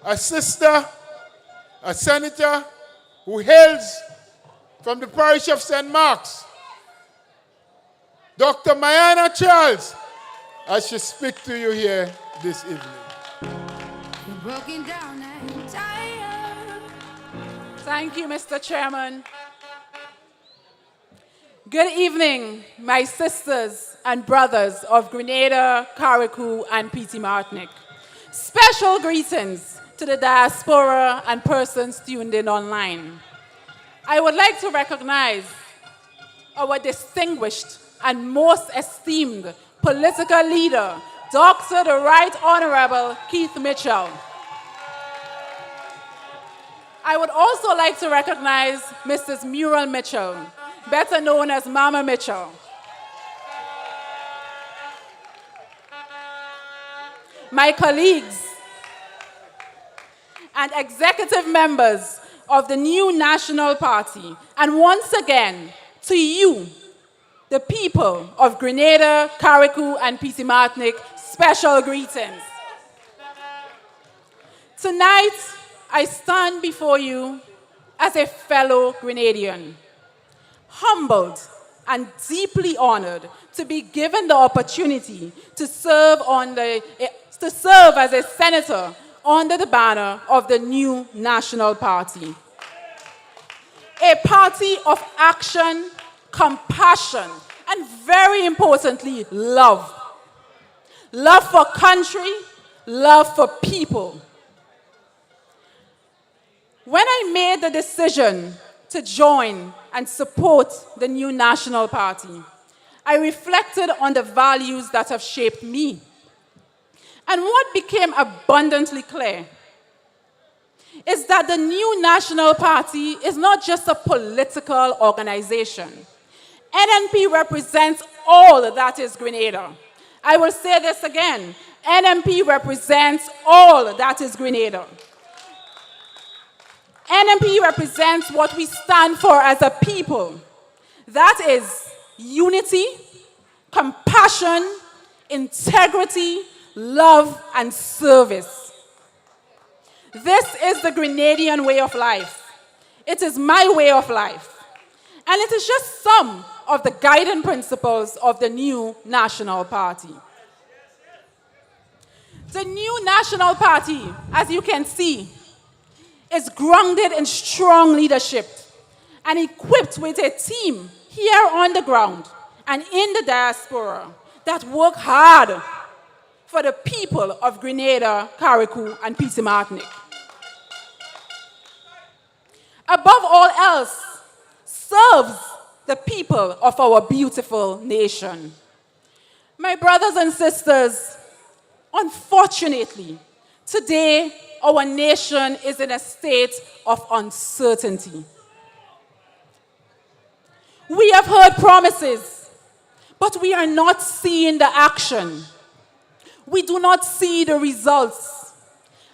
a sister, a senator who hails from the parish of St. Mark's, Dr. Mayana Charles, as she speaks to you here this evening. Broken down and tired. Thank you, Mr. Chairman. Good evening, my sisters and brothers of Grenada, Carriacou, and Petite Martinique. Special greetings to the diaspora and persons tuned in online. I would like to recognize our distinguished and most esteemed political leader, Dr. the Right Honorable Keith Mitchell. I would also like to recognize Mrs. Muriel Mitchell, better known as Mama Mitchell. My colleagues and executive members of the new National Party, and once again, to you, the people of Grenada, Carriacou, and Petite Martinique, special greetings. Tonight, I stand before you as a fellow Grenadian, humbled and deeply honored to be given the opportunity to serve as a senator under the banner of the new National Party. A party of action, compassion, and very importantly, love. Love for country, love for people. When I made the decision to join and support the new National Party, I reflected on the values that have shaped me. And what became abundantly clear is that the new National Party is not just a political organization. NNP represents all that is Grenada. I will say this again. NNP represents all that is Grenada. NNP represents what we stand for as a people. That is unity, compassion, integrity, love, and service. This is the Grenadian way of life. It is my way of life. And it is just some of the guiding principles of the new National Party. The new National Party, as you can see, is grounded in strong leadership and equipped with a team here on the ground and in the diaspora that work hard for the people of Grenada, Carriacou, and Petite Martinique. Above all else, serves the people of our beautiful nation. My brothers and sisters, unfortunately, today our nation is in a state of uncertainty. We have heard promises, but we are not seeing the action. We do not see the results.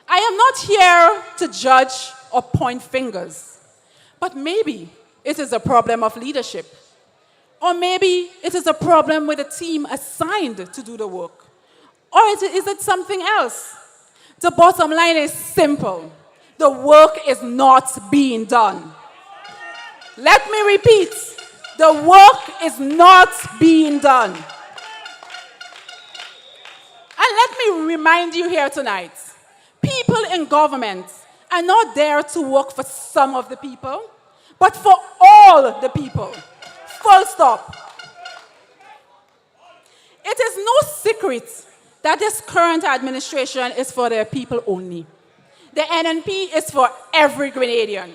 I am not here to judge or point fingers, but maybe it is a problem of leadership. Or maybe it is a problem with a team assigned to do the work. Or is it something else? The bottom line is simple. The work is not being done. Let me repeat. The work is not being done. And let me remind you here tonight, people in government are not there to work for some of the people, but for all the people. Full stop. It is no secret that this current administration is for their people only. The NNP is for every Grenadian.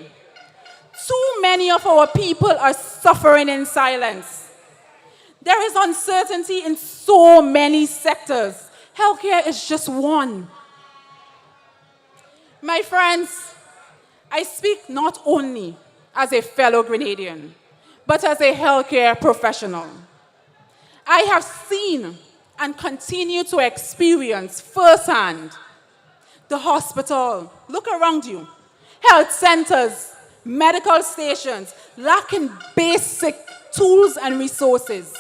Too many of our people are suffering in silence. There is uncertainty in so many sectors. Healthcare is just one. My friends, I speak not only as a fellow Grenadian, but as a healthcare professional. I have seen and continue to experience firsthand the hospital, look around you, health centers, medical stations lacking basic tools and resources,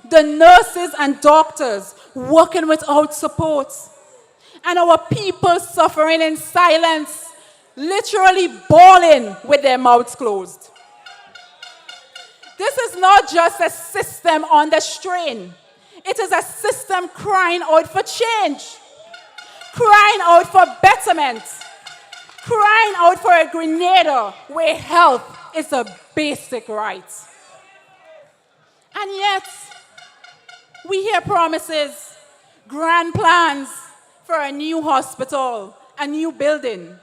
the nurses and doctors working without support, and our people suffering in silence, literally bawling with their mouths closed. This is not just a system under strain. It is a system crying out for change, crying out for betterment, crying out for a Grenada where health is a basic right. And yet, we hear promises, grand plans for a new hospital, a new building,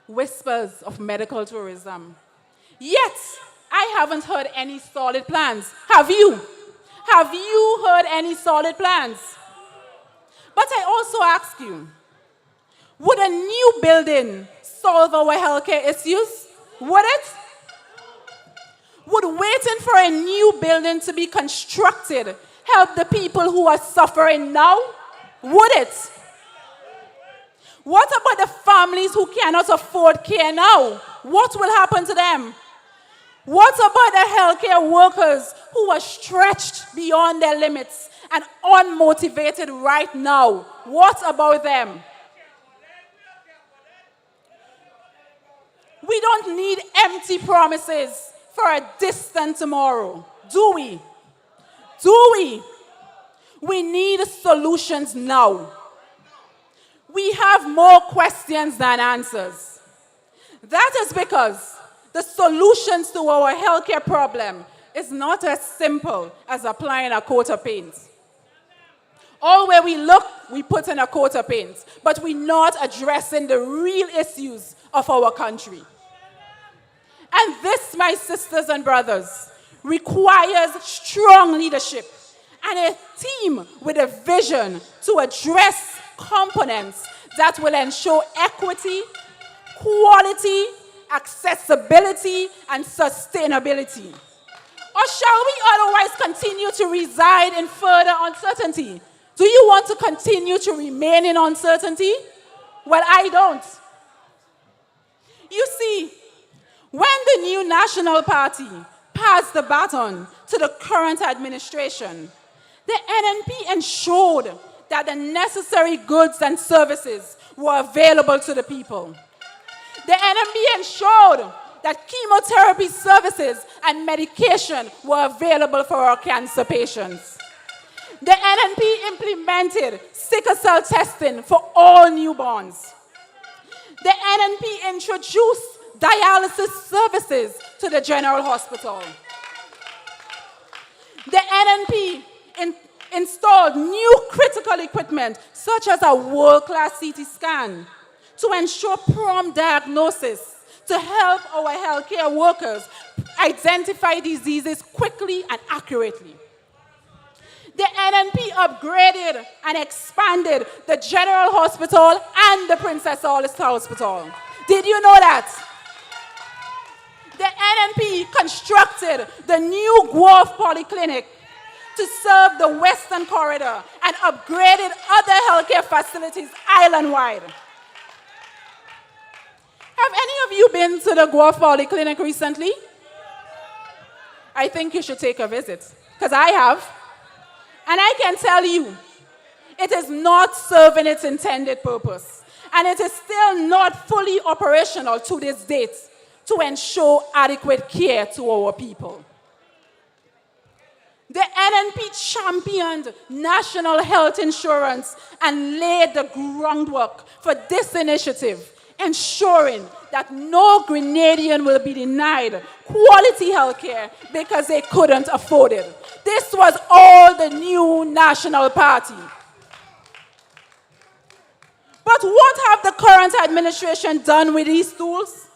whispers of medical tourism. Yet, I haven't heard any solid plans. Have you? Have you heard any solid plans? But I also ask you, would a new building solve our healthcare issues? Would it? Would waiting for a new building to be constructed help the people who are suffering now? Would it? What about the families who cannot afford care now? What will happen to them? What about the healthcare workers who are stretched beyond their limits and unmotivated right now? What about them? We don't need empty promises for a distant tomorrow, do we? Do we? We need solutions now. We have more questions than answers. That is because the solutions to our healthcare problem is not as simple as applying a coat of paint. All where we look, we put in a coat of paint, but we're not addressing the real issues of our country. And this, my sisters and brothers, requires strong leadership and a team with a vision to address components that will ensure equity, quality, accessibility, and sustainability. Or shall we otherwise continue to reside in further uncertainty? Do you want to continue to remain in uncertainty? Well, I don't. You see, when the new National Party passed the baton to the current administration, the NNP ensured that the necessary goods and services were available to the people. The NNP ensured that chemotherapy services and medication were available for our cancer patients. The NNP implemented sickle cell testing for all newborns. The NNP introduced dialysis services to the General Hospital. The NNP installed new critical equipment such as a world-class CT scan to ensure prompt diagnosis to help our healthcare workers identify diseases quickly and accurately. The NNP upgraded and expanded the General Hospital and the Princess Alice Hospital. Did you know that? The NNP constructed the new Guelph Polyclinic to serve the Western Corridor and upgraded other healthcare facilities island-wide. Have any of you been to the Guelph Polyclinic recently? I think you should take a visit, because I have. And I can tell you, it is not serving its intended purpose. And it is still not fully operational to this date to ensure adequate care to our people. The NNP championed national health insurance and laid the groundwork for this initiative, ensuring that no Grenadian will be denied quality health care because they couldn't afford it. This was all the new National Party. But what have the current administration done with these tools?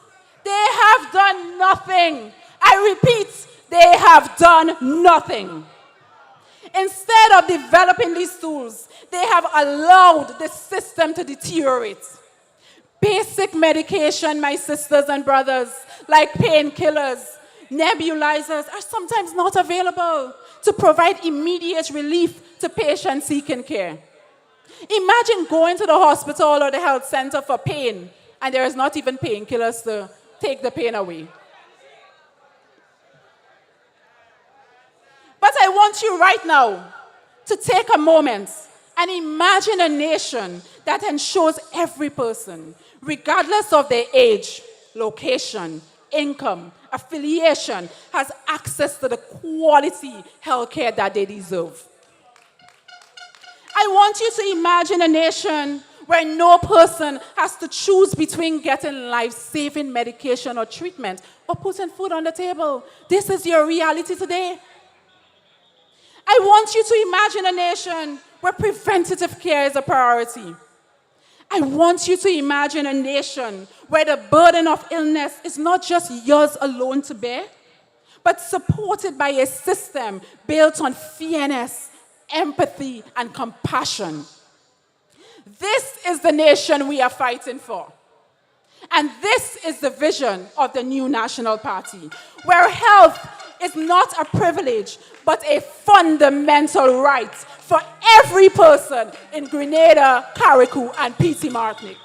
They have done nothing. I repeat, they have done nothing. Instead of developing these tools, they have allowed the system to deteriorate. basic medication, my sisters and brothers, like painkillers, nebulizers, are sometimes not available to provide immediate relief to patients seeking care. Imagine going to the hospital or the health center for pain, and there is not even painkillers to take the pain away. But I want you right now to take a moment and imagine a nation that ensures every person, regardless of their age, location, income, affiliation, has access to the quality healthcare that they deserve. I want you to imagine a nation where no person has to choose between getting life-saving medication or treatment or putting food on the table. This is your reality today. I want you to imagine a nation where preventative care is a priority. I want you to imagine a nation where the burden of illness is not just yours alone to bear, but supported by a system built on fairness, empathy, and compassion. This is the nation we are fighting for. And this is the vision of the new National Party, where health is not a privilege, but a fundamental right for every person in Grenada, Carriacou, and P.T. Martinique.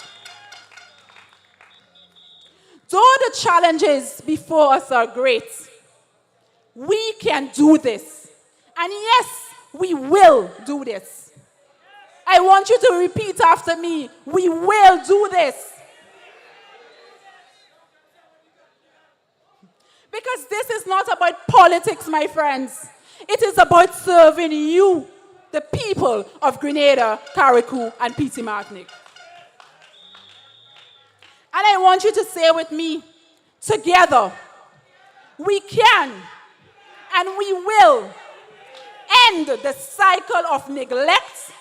Though the challenges before us are great, we can do this. And yes, we will do this. I want you to repeat after me, we will do this. Because this is not about politics, my friends. It is about serving you, the people of Grenada, Carriacou, and P.T. Martinique. And I want you to say with me, together, we can and we will end the cycle of neglect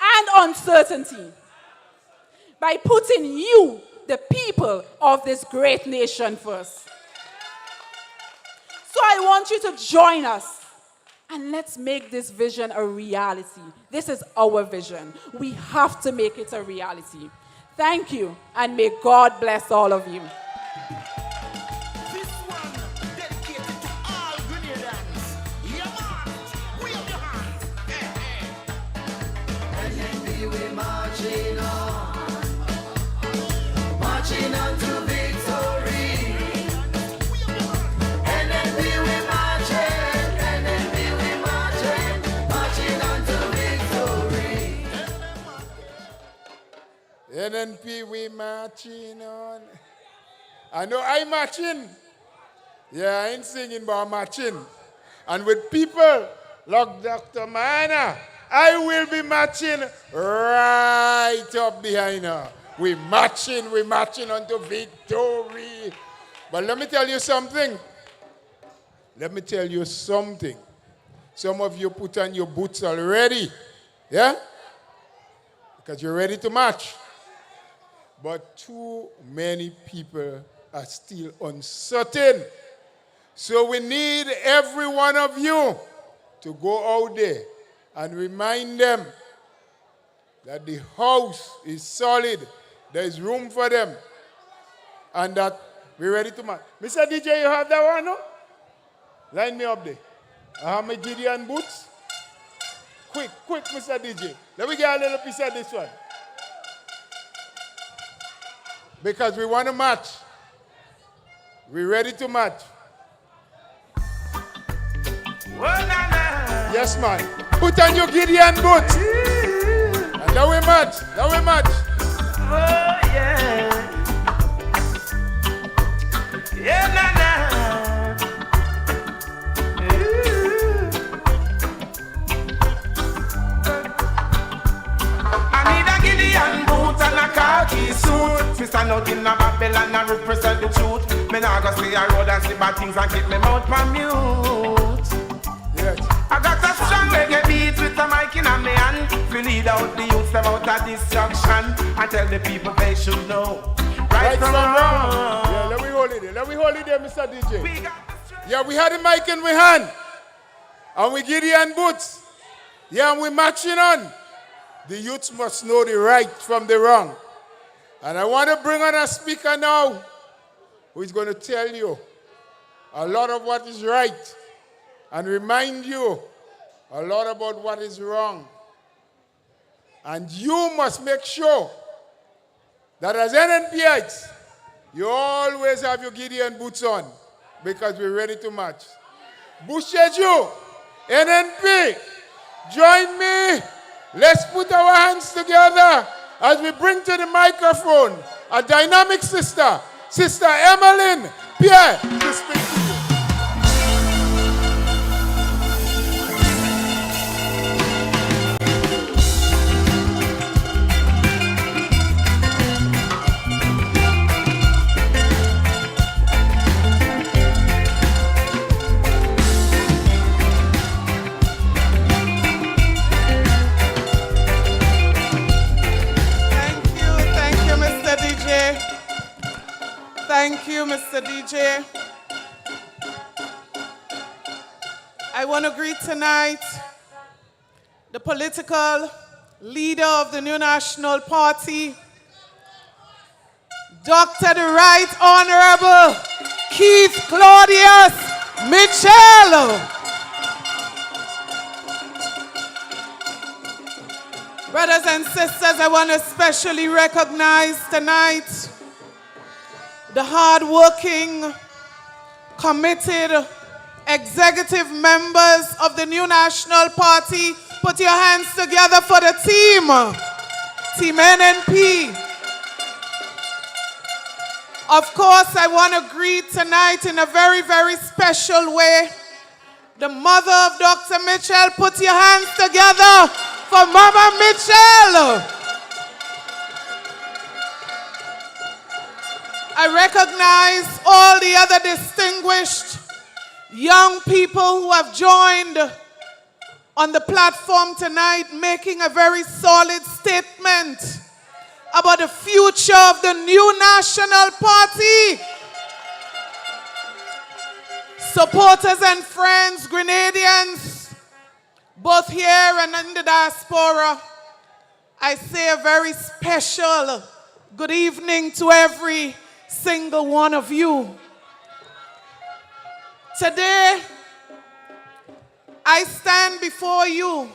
and uncertainty by putting you, the people of this great nation, first. So I want you to join us and let's make this vision a reality. This is our vision. We have to make it a reality. Thank you, and may God bless all of you. This one dedicated to all Grenadians. Yeah, man. Wave your hands. NNP, we marching on. Marching on to victory. NNP, we marching. NNP, we marching. Marching on to victory. NNP, we marching on. I know I'm marching. Yeah, I ain't singing, but I'm marching. And with people like Dr. Mana, I will be marching right up behind her. We marching unto victory. But let me tell you something. Some of you put on your boots already. Yeah? Because you're ready to march. But too many people are still uncertain. So we need every one of you to go out there and remind them that the house is solid, there is room for them, and that we're ready to march. Mr. DJ, you have that one, no? Line me up there. I have my Gideon boots. Quick, Mr. DJ. Let me get a little piece of this one. Because we want to march. We're ready to march. Yes, man. Put on your Gideon boots. And now we march. Oh, yeah. Yeah, na. I need a Gideon boot and a khaki suit. Me stand out in a Babylon and represent the truth. Me nah go stay a road and see bad things and keep me mouth on mute. Yes. I got a strong reggae beat with a mic in my hand. To lead out the youths them out of destruction and tell the people they should know right from wrong. Yeah, let me hold it there, Mr. DJ. Yeah, we had the mic in my hand. And we Gideon boots. Yeah, and we marching on. The youths must know the right from the wrong. And I want to bring on a speaker now who is going to tell you a lot of what is right and remind you a lot about what is wrong. And you must make sure that as NNPites, you always have your Gideon boots on because we're ready to march. Beausejour, NNP, join me. Let's put our hands together as we bring to the microphone a dynamic sister, Sister Emilyn Pierre, to speak to you. Thank you, Mr. DJ. I want to greet tonight the political leader of the New National Party, Dr. the Right Honorable Keith Claudius Mitchell. Brothers and sisters, I want to especially recognize tonight the hard-working, committed executive members of the New National Party. Put your hands together for the team, Team NNP. Of course, I want to greet tonight in a very, very special way the mother of Dr. Mitchell. Put your hands together for Mama Mitchell. I recognize all the other distinguished young people who have joined on the platform tonight, making a very solid statement about the future of the New National Party. Supporters and friends, Grenadians, both here and in the diaspora, I say a very special good evening to every single one of you. Today, I stand before you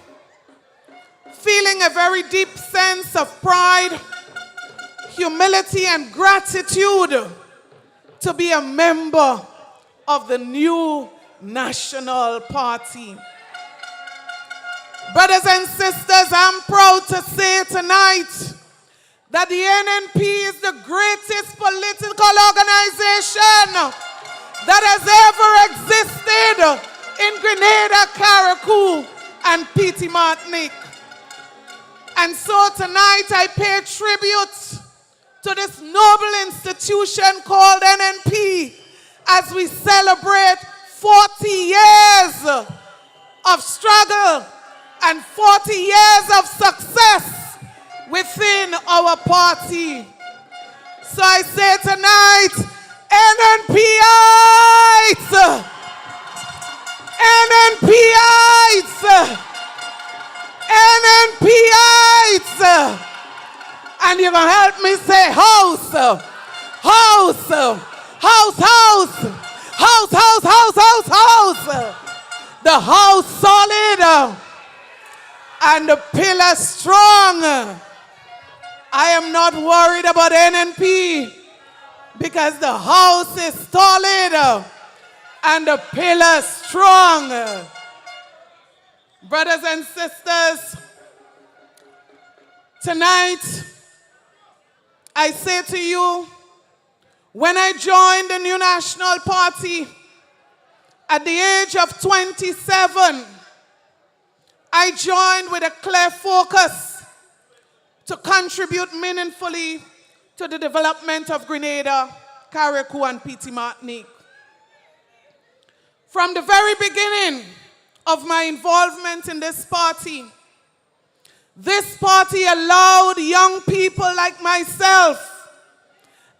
feeling a very deep sense of pride, humility, and gratitude to be a member of the New National Party. Brothers and sisters, I'm proud to say tonight that the NNP is the greatest political organization that has ever existed in Grenada, Carriacou, and Petite Martinique. And so tonight I pay tribute to this noble institution called NNP as we celebrate 40 years of struggle and 40 years of success within our party. So I say tonight, NNPites! NNPites! NNPites! And you're going to help me say house! House! House, house! House, house, house, house, house! The house solid and the pillar strong. I am not worried about NNP because the house is solid and the pillar strong. Brothers and sisters, tonight I say to you, when I joined the New National Party at the age of 27, I joined with a clear focus to contribute meaningfully to the development of Grenada, Carriacou, and Petite Martinique. From the very beginning of my involvement in this party allowed young people like myself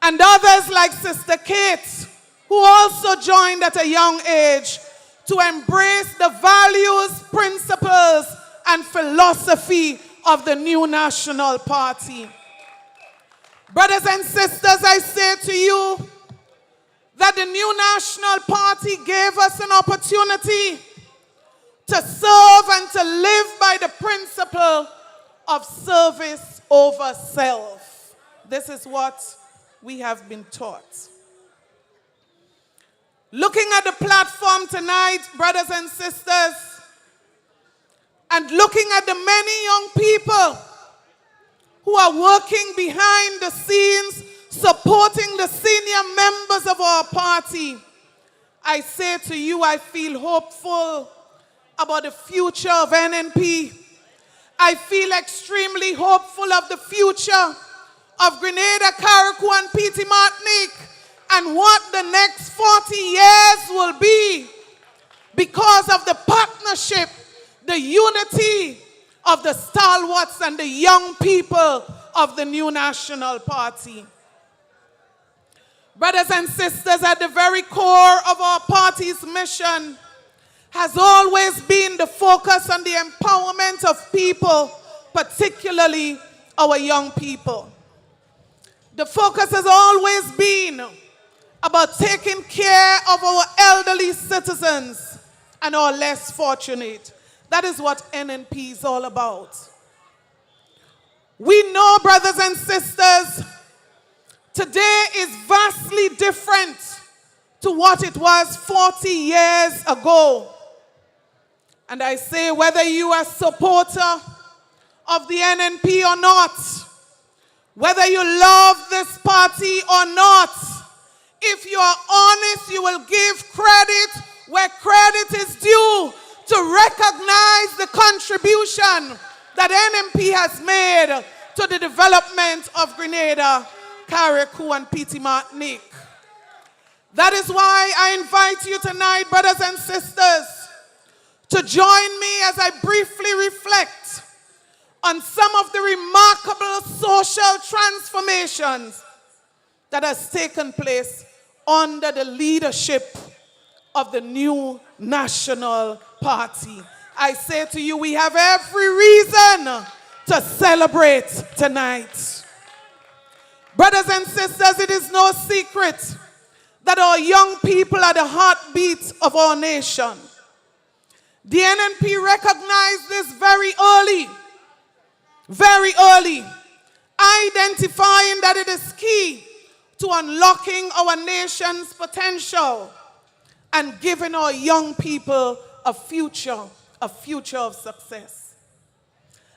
and others like Sister Kate, who also joined at a young age, to embrace the values, principles, and philosophy of the New National Party. Brothers and sisters, I say to you that the new National Party gave us an opportunity to serve and to live by the principle of service over self. This is what we have been taught. Looking at the platform tonight, brothers and sisters, and looking at the many young people who are working behind the scenes, supporting the senior members of our party, I say to you, I feel hopeful about the future of NNP. I feel extremely hopeful of the future of Grenada, Carriacou, and Petite Martinique, and what the next 40 years will be because of the partnership, the unity of the stalwarts and the young people of the new National Party. Brothers and sisters, at the very core of our party's mission has always been the focus on the empowerment of people, particularly our young people. The focus has always been about taking care of our elderly citizens and our less fortunate. That is what NNP is all about. We know, brothers and sisters, today is vastly different to what it was 40 years ago. And I say, whether you are a supporter of the NNP or not, whether you love this party or not, if you are honest, you will give credit where credit is due to recognize the contribution that NNP has made to the development of Grenada, Carriacou, and Petite Martinique. That is why I invite you tonight, brothers and sisters, to join me as I briefly reflect on some of the remarkable social transformations that has taken place under the leadership of the new National Party. I say to you, we have every reason to celebrate tonight. Brothers and sisters, it is no secret that our young people are the heartbeat of our nation. The NNP recognized this very early, identifying that it is key to unlocking our nation's potential and giving our young people a future of success.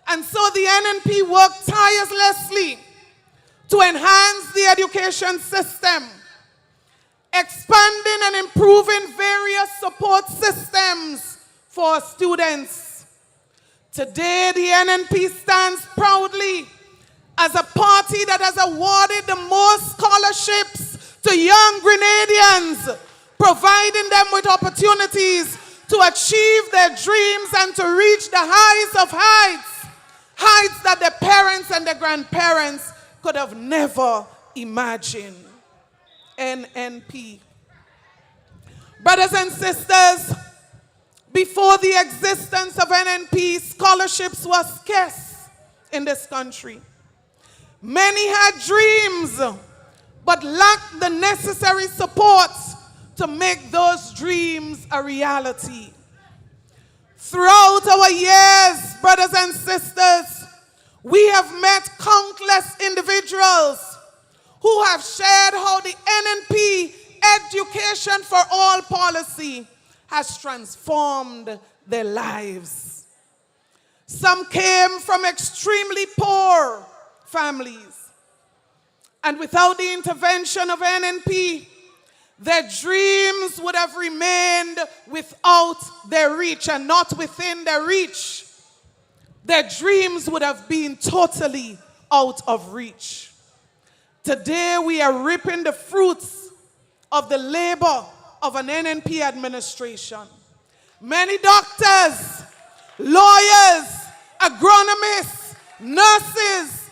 And so the NNP worked tirelessly to enhance the education system, expanding and improving various support systems for students. Today, the NNP stands proudly as a party that has awarded the most scholarships to young Grenadians, providing them with opportunities to achieve their dreams and to reach the highest of heights that their parents and their grandparents could have never imagined. NNP. Brothers and sisters, before the existence of NNP, scholarships were scarce in this country. Many had dreams, but lacked the necessary support to make those dreams a reality. Throughout our years, brothers and sisters, we have met countless individuals who have shared how the NNP Education for All policy has transformed their lives. Some came from extremely poor families, and without the intervention of NNP, their dreams would have remained without their reach and not within their reach. Their dreams would have been totally out of reach. Today we are reaping the fruits of the labor of an NNP administration. Many doctors, lawyers, agronomists, nurses,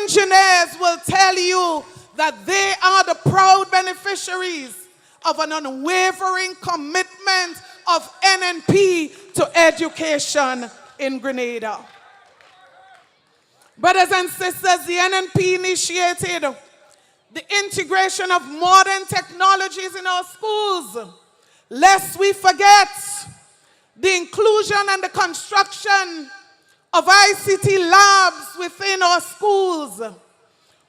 engineers will tell you that they are the proud beneficiaries of an unwavering commitment of NNP to education in Grenada. Brothers and sisters, the NNP initiated the integration of modern technologies in our schools. Lest we forget the inclusion and the construction of ICT labs within our schools.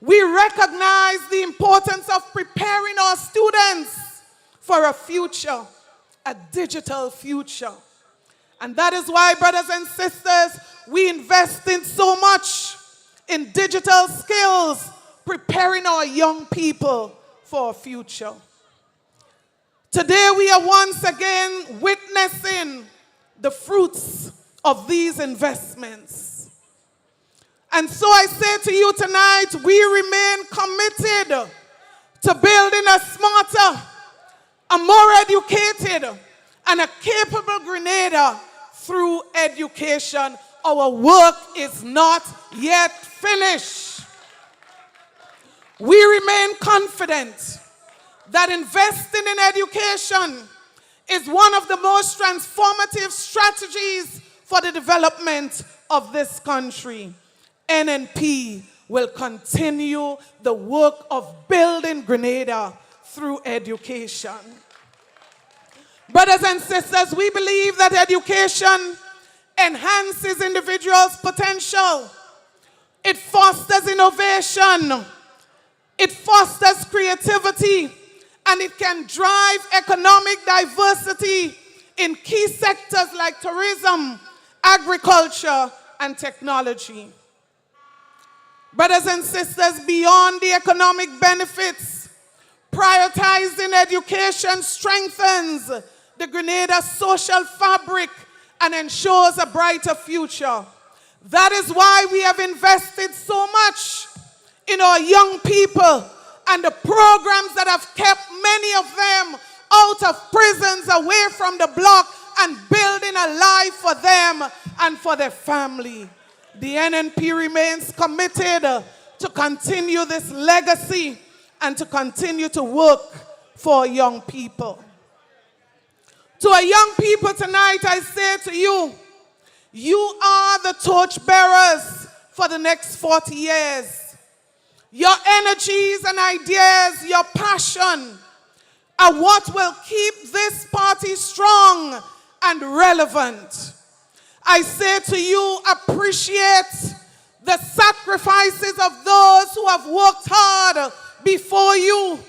We recognize the importance of preparing our students for a future, a digital future. And that is why, brothers and sisters, we invest in so much in digital skills, preparing our young people for a future. Today we are once again witnessing the fruits of these investments. And so I say to you tonight, we remain committed to building a smarter, a more educated, and a capable Grenada through education. Our work is not yet finished. We remain confident that investing in education is one of the most transformative strategies for the development of this country. NNP will continue the work of building Grenada through education. Brothers and sisters, we believe that education enhances individuals' potential. It fosters innovation. It fosters creativity. And it can drive economic diversity in key sectors like tourism, agriculture, and technology. Brothers and sisters, beyond the economic benefits, prioritizing education strengthens the Grenada social fabric and ensures a brighter future. That is why we have invested so much in our young people and the programs that have kept many of them out of prisons, away from the block, and building a life for them and for their family. The NNP remains committed to continue this legacy and to continue to work for young people. To our young people tonight, I say to you, you are the torch bearers for the next 40 years. Your energies and ideas, your passion are what will keep this party strong and relevant. I say to you, appreciate the sacrifices of those who have worked hard before you.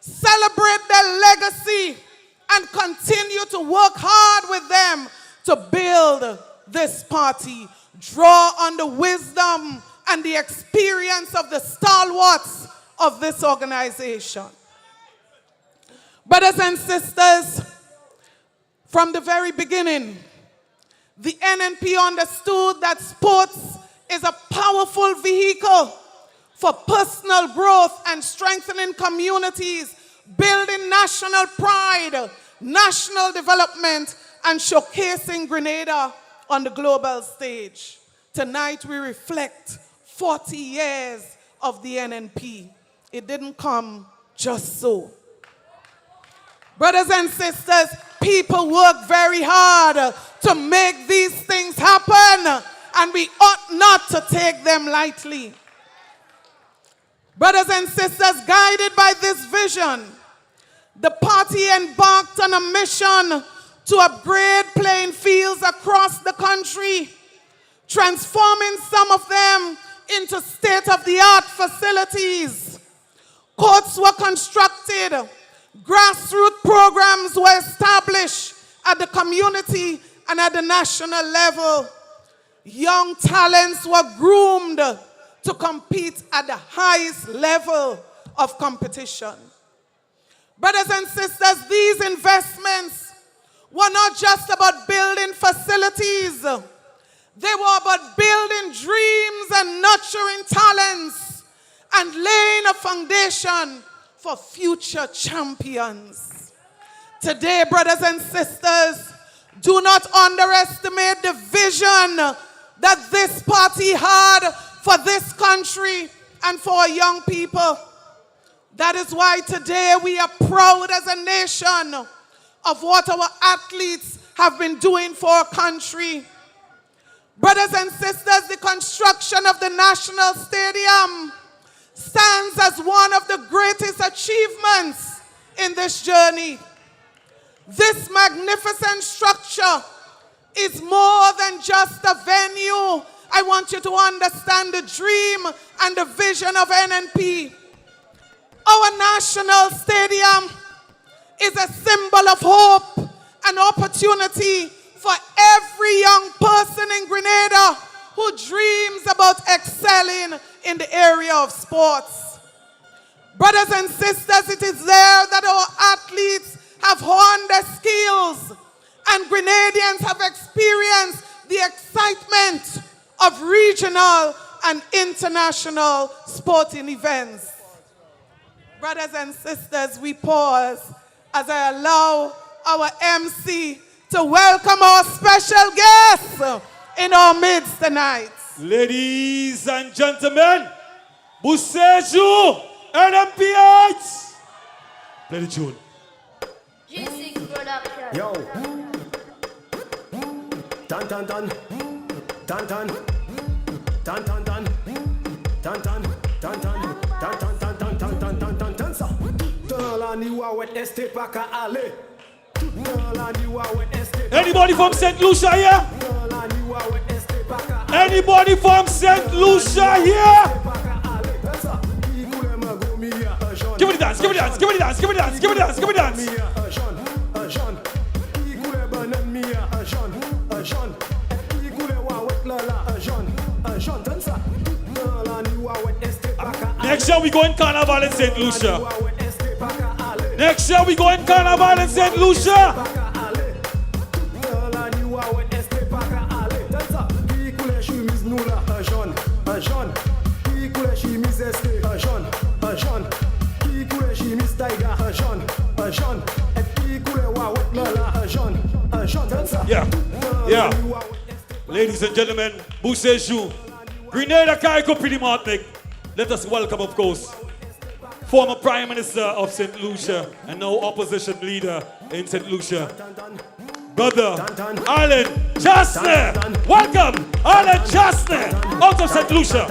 Celebrate their legacy and continue to work hard with them to build this party. Draw on the wisdom and the experience of the stalwarts of this organization. Brothers and sisters, from the very beginning, the NNP understood that sports is a powerful vehicle for personal growth and strengthening communities, building national pride, national development, and showcasing Grenada on the global stage. Tonight we reflect 40 years of the NNP. It didn't come just so. Brothers and sisters, people work very hard to make these things happen, and we ought not to take them lightly. Brothers and sisters, guided by this vision, the party embarked on a mission to upgrade playing fields across the country, transforming some of them into state-of-the-art facilities. Courts were constructed, grassroots programs were established at the community and at the national level. Young talents were groomed to compete at the highest level of competition. Brothers and sisters, these investments were not just about building facilities. They were about building dreams and nurturing talents and laying a foundation for future champions. Today, brothers and sisters, do not underestimate the vision that this party had for this country and for our young people. That is why today we are proud as a nation of what our athletes have been doing for our country. Brothers and sisters, the construction of the National Stadium stands as one of the greatest achievements in this journey. This magnificent structure is more than just a venue. I want you to understand the dream and the vision of NNP. Our national stadium is a symbol of hope and opportunity for every young person in Grenada who dreams about excelling in the area of sports. Brothers and sisters, it is there that our athletes have honed their skills and Grenadians have experienced the excitement of regional and international sporting events. Brothers and sisters, we pause as I allow our MC to welcome our special guests in our midst tonight. Ladies and gentlemen, Beausejour, NNP. Play the tune. G6 production. Yo. Dun dun dun. Dun dun. Dun dun dun. Dun dun. Dun dun. Dun dun dun dun dun dun dun dun dun sa. Dans la nuit où est pas qu'à aller. Dans la nuit où est. Anybody from St. Lucia here? Dans la nuit où est pas qu'à. Anybody from St. Lucia here? Give me the dance, give me the dance, give me the dance, give me the dance, give me the dance, give me the dance. Next year we go in Carnival in St. Lucia. Next year we go in Carnival in St. Lucia. Yeah, yeah. Ladies and gentlemen, Beausejour, Grenada Carrico Pretty Martinic. Let us welcome, of course, former Prime Minister of St. Lucia and now opposition leader in St. Lucia, Brother Emilyn Chastanet. Welcome, Emilyn Chastanet, out of St. Lucia.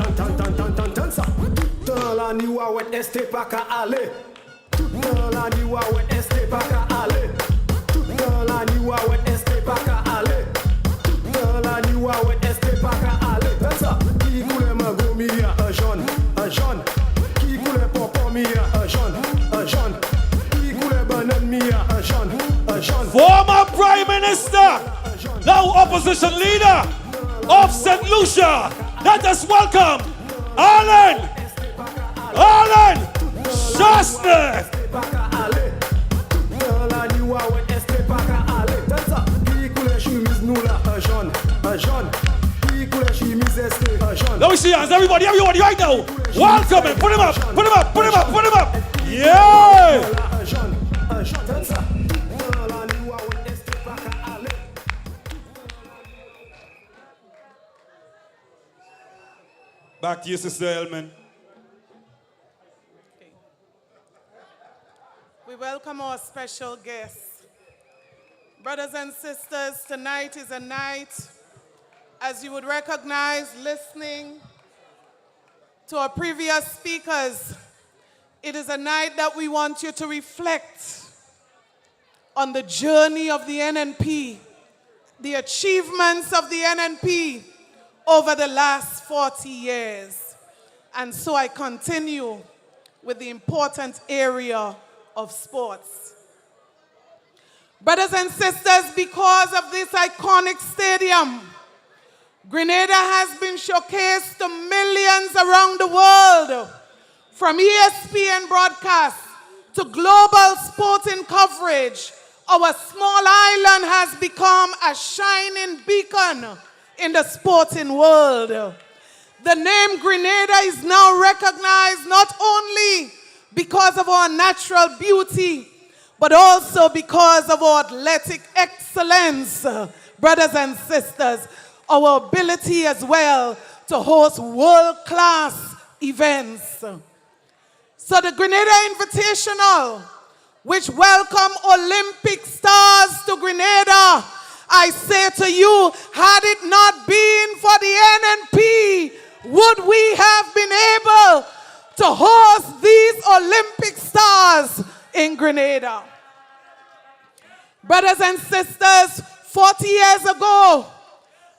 Dans la nuit où est pas qu'à aller. Dans la nuit où est pas qu'à aller. Dans la nuit où est pas qu'à aller. Dans la nuit où est pas qu'à aller. That's ça. Qui coule ma gomia, un jaune. Qui coule papa mia, un jaune. Qui coule banane mia, un jaune. Former Prime Minister, now opposition leader of St. Lucia. Let us welcome Emilyn Chastanet. Let me see hands, everybody right now. Welcome him, put him up. Yeah. Back to you, Sister Emilyn. We welcome our special guests. Brothers and sisters, tonight is a night, as you would recognize listening to our previous speakers, it is a night that we want you to reflect on the journey of the NNP, the achievements of the NNP over the last 40 years. And so I continue with the important area of sports. Brothers and sisters, because of this iconic stadium, Grenada has been showcased to millions around the world, from ESPN broadcasts to global sporting coverage. Our small island has become a shining beacon in the sporting world. The name Grenada is now recognized not only because of our natural beauty, but also because of our athletic excellence, brothers and sisters, our ability as well to host world-class events. So the Grenada Invitational, which welcome Olympic stars to Grenada, I say to you, had it not been for the NNP, would we have been able to host these Olympic stars in Grenada? Brothers and sisters, 40 years ago,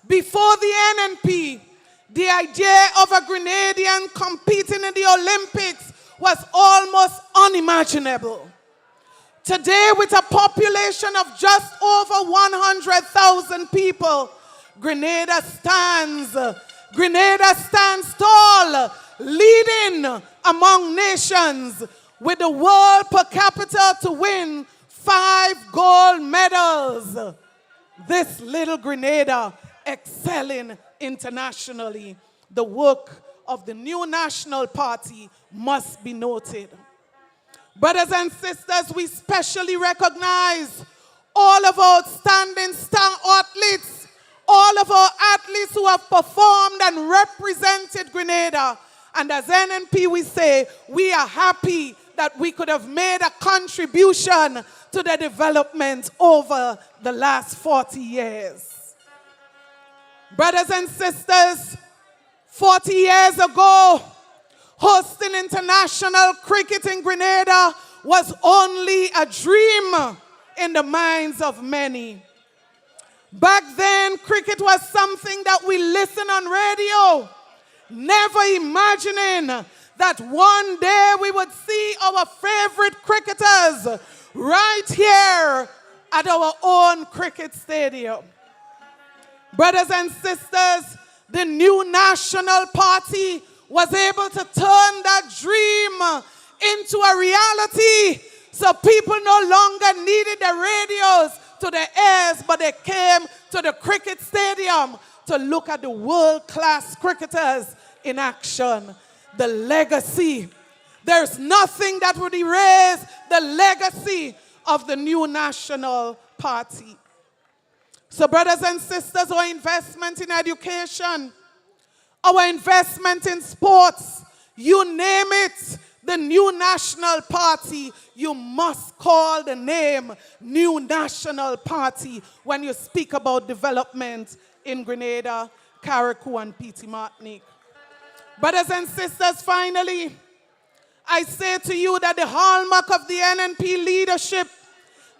before the NNP, the idea of a Grenadian competing in the Olympics was almost unimaginable. Today, with a population of just over 100,000 people, Grenada stands tall, leading among nations, with the world per capita to win 5 gold medals. This little Grenada excelling internationally. The work of the new National Party must be noted. Brothers and sisters, we specially recognize all of our outstanding star athletes, all of our athletes who have performed and represented Grenada. And as NNP, we say, we are happy that we could have made a contribution to the development over the last 40 years. Brothers and sisters, 40 years ago, hosting international cricket in Grenada was only a dream in the minds of many. Back then, cricket was something that we listened on radio, never imagining that one day we would see our favorite cricketers right here at our own cricket stadium. Brothers and sisters, the new National Party was able to turn that dream into a reality. So people no longer needed the radios to their ears, but they came to the cricket stadium to look at the world-class cricketers in action. The legacy. There's nothing that would erase the legacy of the new National Party. So brothers and sisters, our investment in education, our investment in sports, you name it, the new National Party, you must call the name New National Party when you speak about development in Grenada, Carriacou, and Petite Martinique. Brothers and sisters, finally, I say to you that the hallmark of the NNP leadership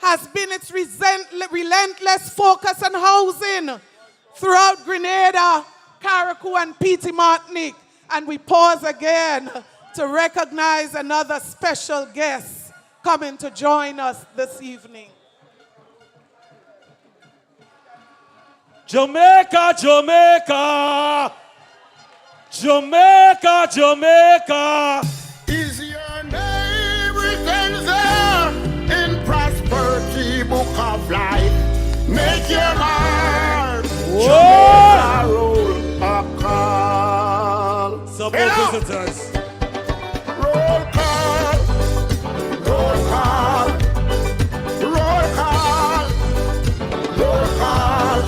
has been its relentless focus on housing throughout Grenada, Carriacou, and Petite Martinique. And we pause again to recognize another special guest coming to join us this evening. Jamaica, Jamaica, Jamaica, Jamaica. Is your name written there in prosperity book of life? Make your mark. Jamaica roll a call. Some more visitors. Roll call. Roll call. Roll call. Roll call.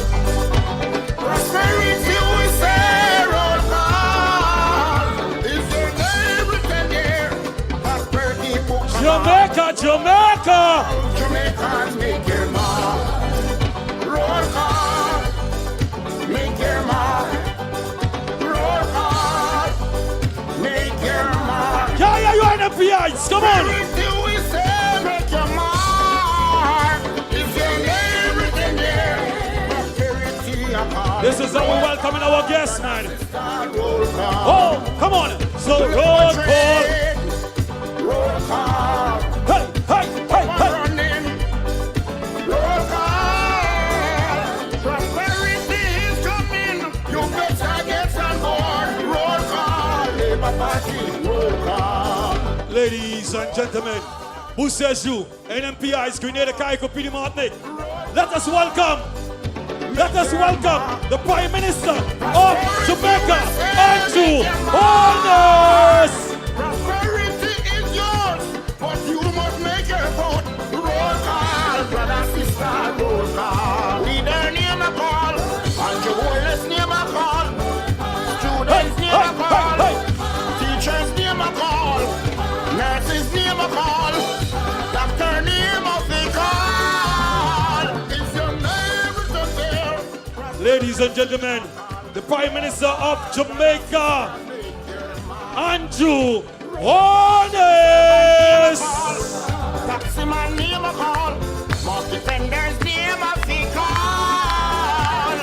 Prosperity we say roll call. Is your name written there? Prosperity book of Jamaica, Jamaica. Jamaicans make your mark. Roll call. Make your mark. Roll call. Make your mark. Yeah, you are the PIs. Come on. Do we say make your mark? Is your name written there? Prosperity upon. This is how we welcome our guests, man. Roll call. Oh, come on. So roll call. Roll call. Hey, hey, hey, hey. Running. Roll call. Prosperity is coming. You better get on board. Roll call. Labour Party. Roll call. Ladies and gentlemen, Beausejour, NNP, Grenada, Carriacou, Petite Martinique. Let us welcome the Prime Minister of Jamaica, Andrew Holness. Prosperity is yours, but you must make your vote. Roll call, brother, sister, roll call. We their name a call, and Joel's name a call. Students name a call, teachers name a call, nurses name a call, doctor name of the call. Is your name written Ladies and gentlemen, the Prime Minister of Jamaica, Andrew Holness. Taximan name a call, most defenders name a fee call.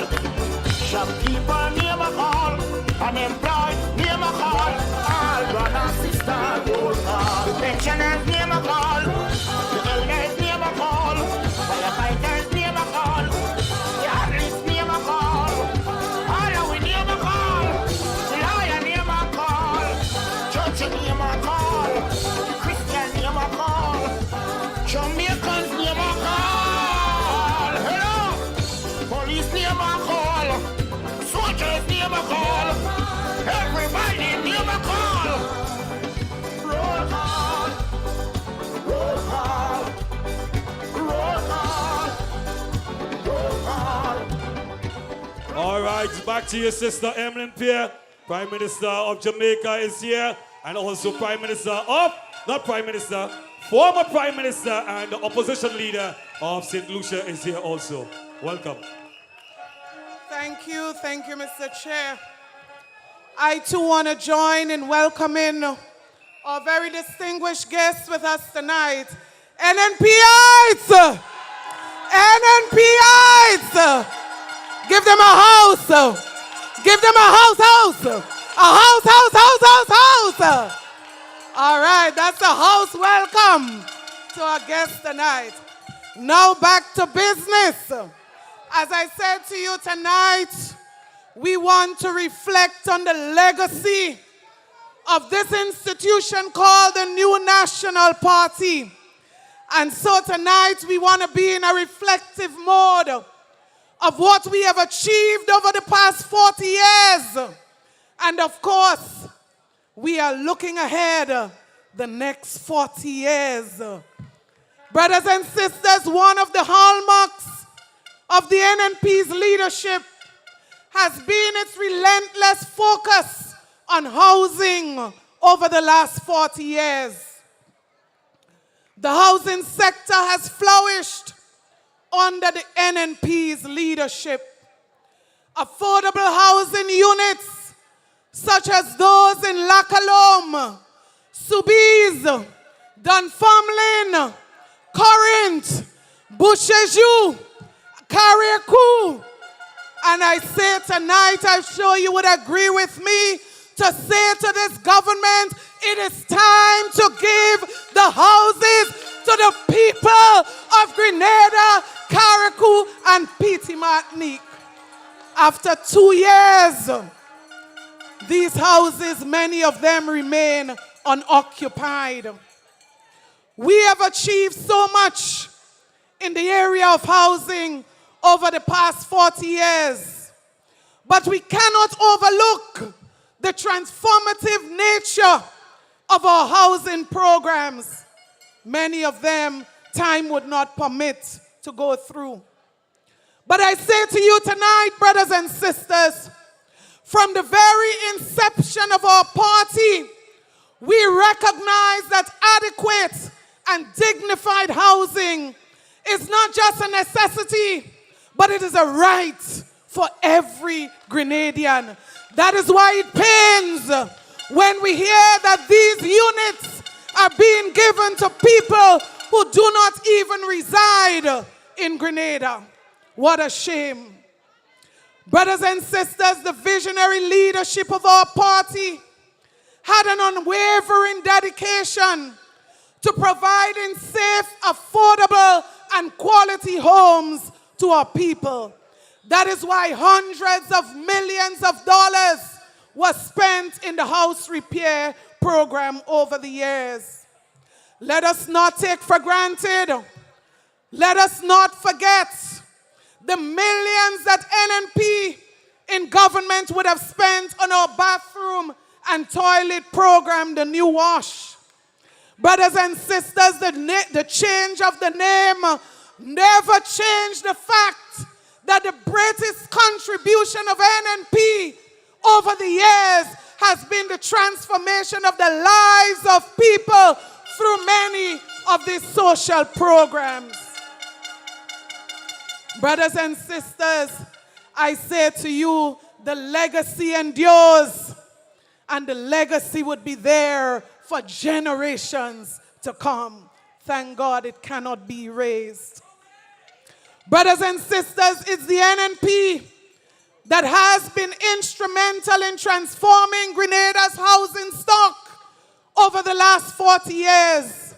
Shopkeeper name a call, unemployed name a call. All brother, sister, roll call. The pensioners name a call, the elders name a call, firefighters name a call, the athletes name a call, all of we name a call, the lawyer name a call, church name a call, the Christian name a call, Jamaicans name a call. Hello, police name a call, soldiers name a call, everybody name a call. Roll call, roll call, roll call, roll call. All right, back to your sister, Emilyn Pierre. Prime Minister of Jamaica is here, and also Prime Minister of, not Prime Minister, former Prime Minister and the opposition leader of St. Lucia is here also. Welcome. Thank you, Mr. Chair. I too want to join in welcoming our very distinguished guests with us tonight. NNPites! NNPites! Give them a house! Give them a house! A house! All right, that's a house welcome to our guests tonight. Now back to business. As I said to you tonight, we want to reflect on the legacy of this institution called the New National Party. And so tonight we want to be in a reflective mode of what we have achieved over the past 40 years. And of course, we are looking ahead the next 40 years. Brothers and sisters, one of the hallmarks of the NNP's leadership has been its relentless focus on housing over the last 40 years. The housing sector has flourished under the NNP's leadership. Affordable housing units such as those in Lakalom, Soubise, Dunfermline, Corinth, Beausejour, Carriacou. And I say tonight, I'm sure you would agree with me, to say to this government, it is time to give the houses to the people of Grenada, Carriacou, and Petite Martinique. After 2 years, these houses, many of them remain unoccupied. We have achieved so much in the area of housing over the past 40 years, but we cannot overlook the transformative nature of our housing programs. Many of them time would not permit to go through. But I say to you tonight, brothers and sisters, from the very inception of our party, we recognize that adequate and dignified housing is not just a necessity, but it is a right for every Grenadian. That is why it pains when we hear that these units are being given to people who do not even reside in Grenada. What a shame. Brothers and sisters, the visionary leadership of our party had an unwavering dedication to providing safe, affordable, and quality homes to our people. That is why hundreds of millions of dollars was spent in the house repair program over the years. Let us not take for granted, let us not forget the millions that NNP in government would have spent on our bathroom and toilet program, the New Wash. Brothers and sisters, the change of the name never changed the fact that the greatest contribution of NNP over the years has been the transformation of the lives of people through many of these social programs. Brothers and sisters, I say to you, the legacy endures, and the legacy would be there for generations to come. Thank God it cannot be erased. Brothers and sisters, it's the NNP that has been instrumental in transforming Grenada's housing stock over the last 40 years.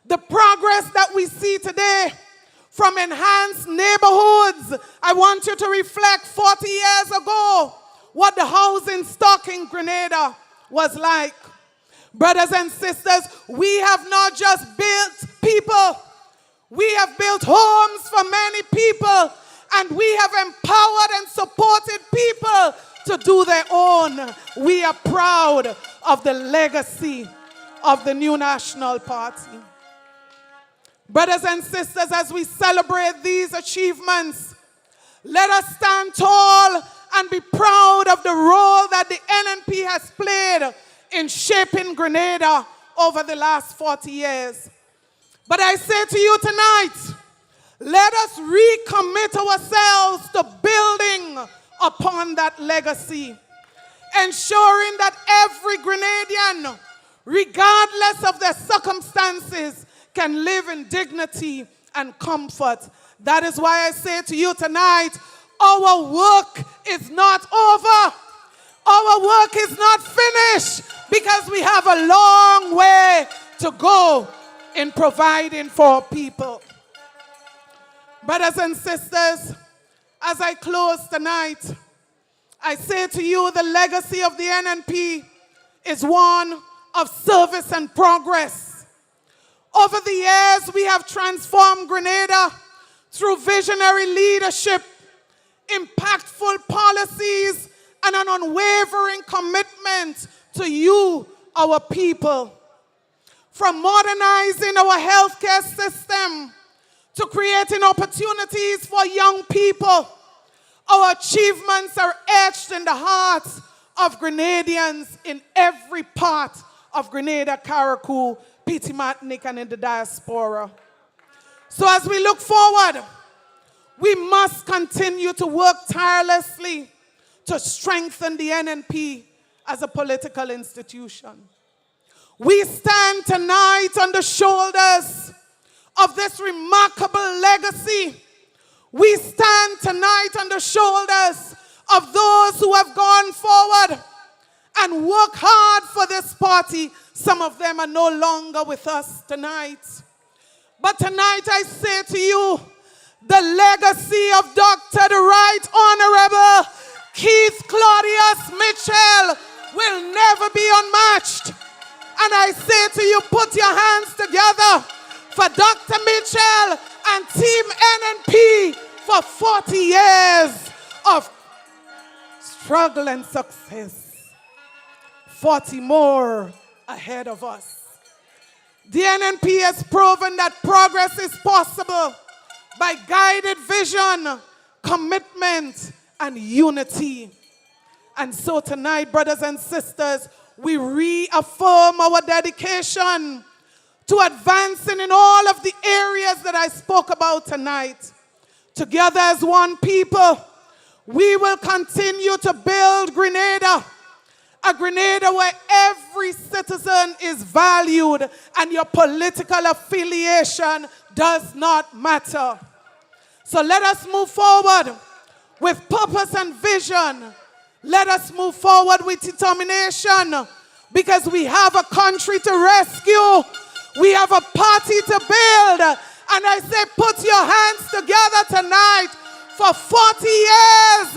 The progress that we see today from enhanced neighborhoods, I want you to reflect 40 years ago what the housing stock in Grenada was like. Brothers and sisters, we have not just built people, we have built homes for many people, and we have empowered and supported people to do their own. We are proud of the legacy of the new National Party. Brothers and sisters, as we celebrate these achievements, let us stand tall and be proud of the role that the NNP has played in shaping Grenada over the last 40 years. But I say to you tonight, let us recommit ourselves to building upon that legacy, ensuring that every Grenadian, regardless of their circumstances, can live in dignity and comfort. That is why I say to you tonight, our work is not over. Our work is not finished because we have a long way to go in providing for people. Brothers and sisters, as I close tonight, I say to you the legacy of the NNP is one of service and progress. Over the years, we have transformed Grenada through visionary leadership, impactful policies, and an unwavering commitment to you, our people. From modernizing our healthcare system to creating opportunities for young people, our achievements are etched in the hearts of Grenadians in every part of Grenada, Carriacou, Petit Martinique, and in the diaspora. So as we look forward, we must continue to work tirelessly to strengthen the NNP as a political institution. We stand tonight on the shoulders of this remarkable legacy. We stand tonight on the shoulders of those who have gone forward and worked hard for this party. Some of them are no longer with us tonight. But tonight I say to you, the legacy of Dr. the Right Honorable Keith Claudius Mitchell will never be unmatched. And I say to you, put your hands together for Dr. Mitchell and Team NNP for 40 years of struggle and success. 40 more ahead of us. The NNP has proven that progress is possible by guided vision, commitment, and unity. And so tonight, brothers and sisters, we reaffirm our dedication to advancing in all of the areas that I spoke about tonight. Together as one people, we will continue to build Grenada, a Grenada where every citizen is valued and your political affiliation does not matter. So let us move forward with purpose and vision. Let us move forward with determination because we have a country to rescue. We have a party to build. And I say, put your hands together tonight for 40 years.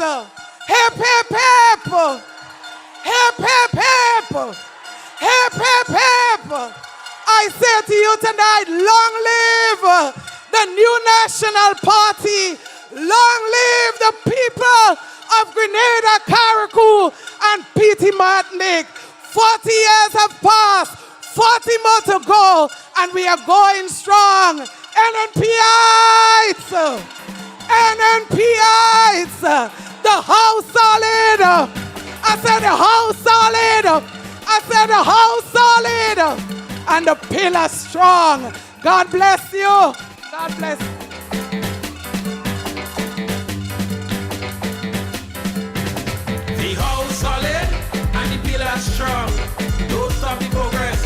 Hip, hip, hip. Hip, hip, hip. Hip, hip, hip. I say to you tonight, long live the new National Party. Long live the people of Grenada, Carriacou, and Petit Martinique. 40 years have passed, 40 more to go, and we are going strong. NNPites! NNPites! The house solid! I said the house solid! I said the house solid! And the pillar strong. God bless you. God bless you. strong. Don't stop the progress.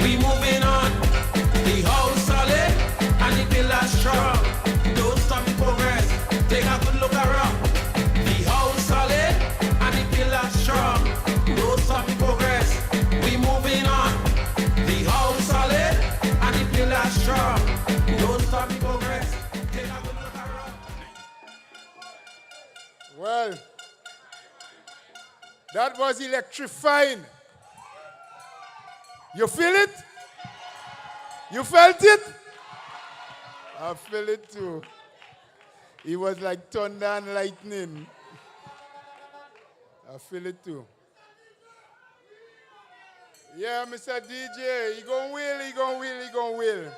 We moving on. The house solid and the pillar strong. Don't stop the progress. Take a good look around. The house solid and the pillar strong. Don't stop the progress. We moving on. The house solid and the pillar strong. Don't stop the progress. Take a good look around. Well, that was electrifying. You feel it? You felt it? I feel it too. It was like thunder and lightning. I feel it too. Yeah, Mr. DJ, he gon' will.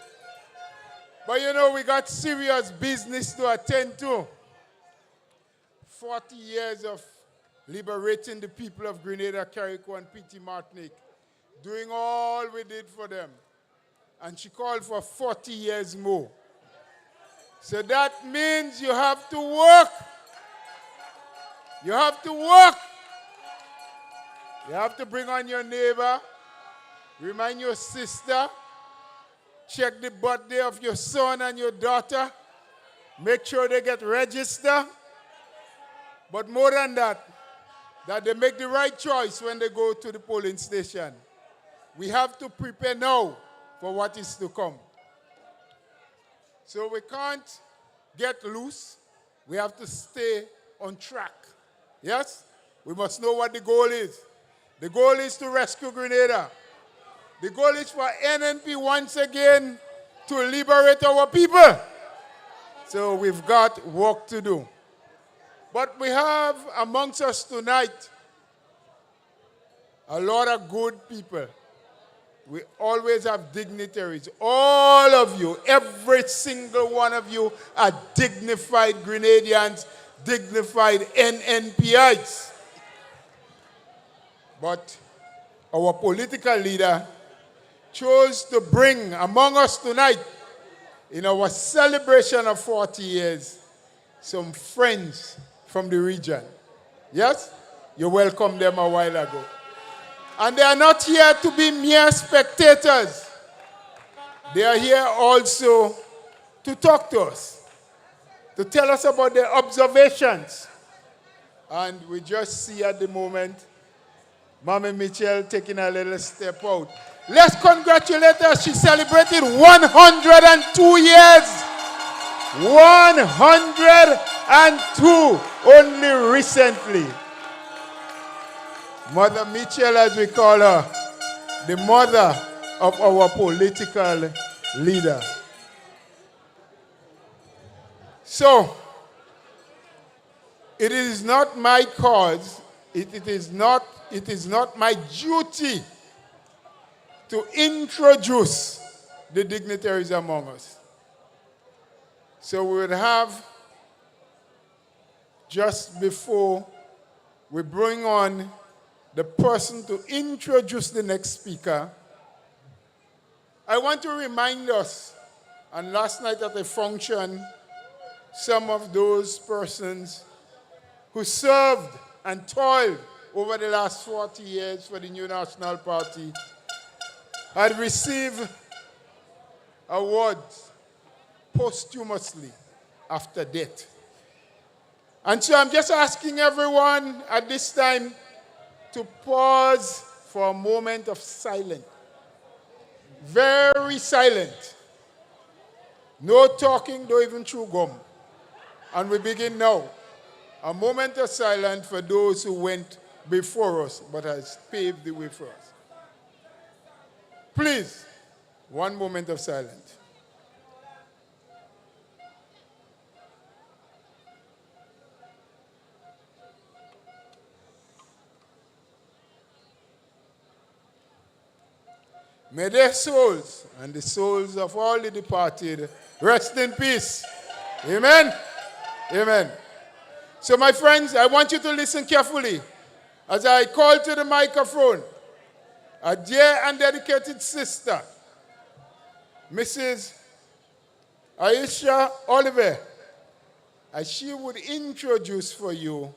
But you know, we got serious business to attend to. 40 years of liberating the people of Grenada, Carriacou, and Petit Martinique, doing all we did for them. And she called for 40 years more. So that means you have to work. You have to work. You have to bring on your neighbor, remind your sister, check the birthday of your son and your daughter, make sure they get registered. But more than that they make the right choice when they go to the polling station. We have to prepare now for what is to come. So we can't get loose. We have to stay on track. Yes? We must know what the goal is. The goal is to rescue Grenada. The goal is for NNP once again to liberate our people. So we've got work to do. But we have amongst us tonight a lot of good people. We always have dignitaries. All of you, every single one of you are dignified Grenadians, dignified NNPites. But our political leader chose to bring among us tonight, in our celebration of 40 years, some friends from the region. Yes? You welcomed them a while ago. And they are not here to be mere spectators. They are here also to talk to us, to tell us about their observations. And we just see at the moment Mommy Mitchell taking a little step out. Let's congratulate her. She celebrated 102 years. 102 only recently. Mother Mitchell, as we call her, the mother of our political leader. So, it is not my cause, it is not my duty to introduce the dignitaries among us. So we would have, just before we bring on the person to introduce the next speaker, I want to remind us, and last night at a function, some of those persons who served and toiled over the last 40 years for the New National Party had received awards posthumously after death. And so I'm just asking everyone at this time to pause for a moment of silence. Very silent. No talking, don't even chew gum. And we begin now. A moment of silence for those who went before us but has paved the way for us. Please, one moment of silence. May their souls and the souls of all the departed rest in peace. Amen? Amen. So my friends, I want you to listen carefully as I call to the microphone a dear and dedicated sister, Mrs. Aisha Oliver, as she would introduce for you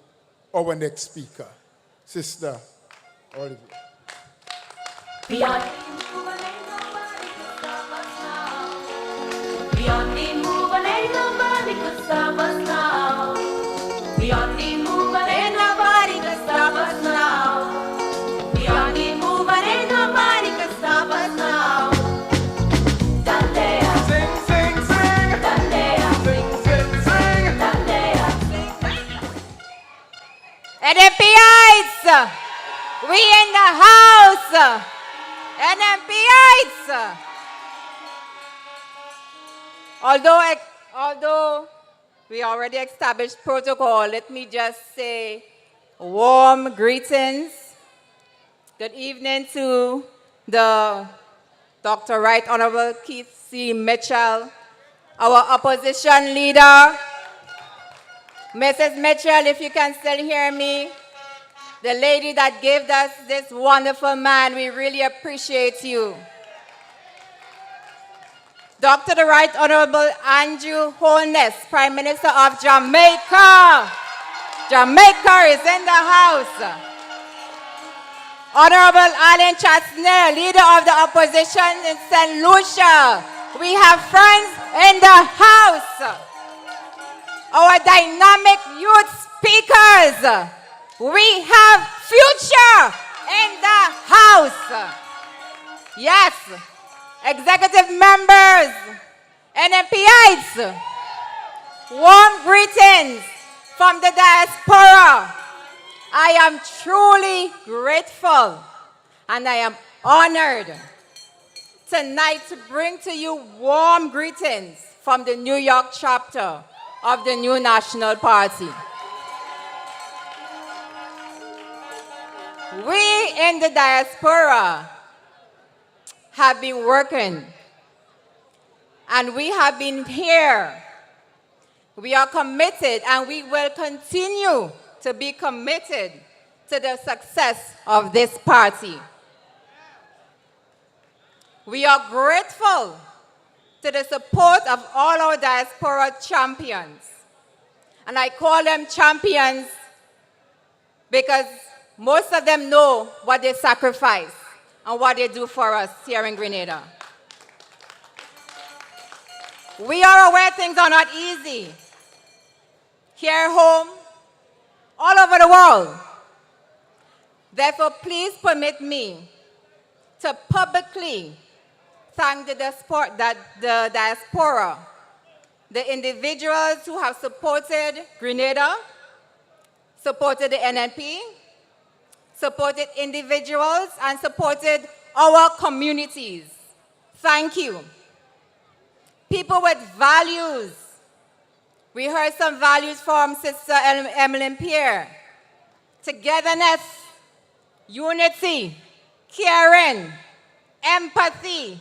our next speaker, Sister Oliver. We on the move and ain't nobody can stop us now. We on the move and ain't nobody can stop us now. We on the move and ain't nobody can stop us now. We on the move and ain't nobody can stop us now. Dandea, sing, sing, sing. Dandea, sing, sing, sing. Dandea, sing, sing. NNPites, we in the house. NNPites. Although we already established protocol, let me just say warm greetings. Good evening to the Dr. Right Honorable Keith C. Mitchell, our opposition leader. Mrs. Mitchell, if you can still hear me, the lady that gave us this wonderful man, we really appreciate you. Dr. the Right Honorable Andrew Holness, Prime Minister of Jamaica. Jamaica is in the house. Honorable Alan Chastanet, leader of the opposition in St. Lucia. We have friends in the house. Our dynamic youth speakers. We have future in the house. Yes. Executive members, NNPites, warm greetings from the diaspora. I am truly grateful and I am honored tonight to bring to you warm greetings from the New York chapter of the New National Party. We in the diaspora have been working and we have been here. We are committed and we will continue to be committed to the success of this party. We are grateful to the support of all our diaspora champions. And I call them champions because most of them know what they sacrifice and what they do for us here in Grenada. We are aware things are not easy. Here home, all over the world. Therefore, please permit me to publicly thank the diaspora, the individuals who have supported Grenada, supported the NNP, supported individuals, and supported our communities. Thank you. People with values. We heard some values from Sister Emilyn Pierre. Togetherness, unity, caring, empathy,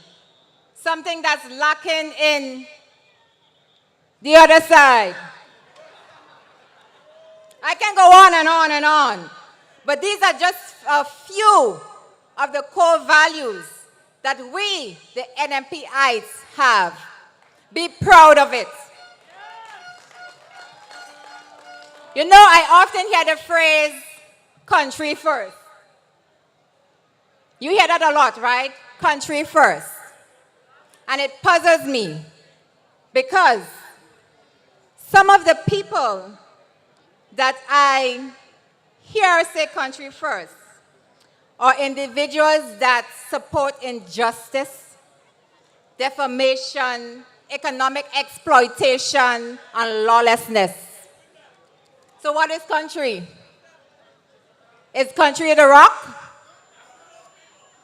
something that's lacking in the other side. I can go on and on and on. But these are just a few of the core values that we, the NNPites, have. Be proud of it. You know, I often hear the phrase, country first. You hear that a lot, right? Country first. And it puzzles me because some of the people that I hear say country first are individuals that support injustice, defamation, economic exploitation, and lawlessness. So what is country? Is country the rock?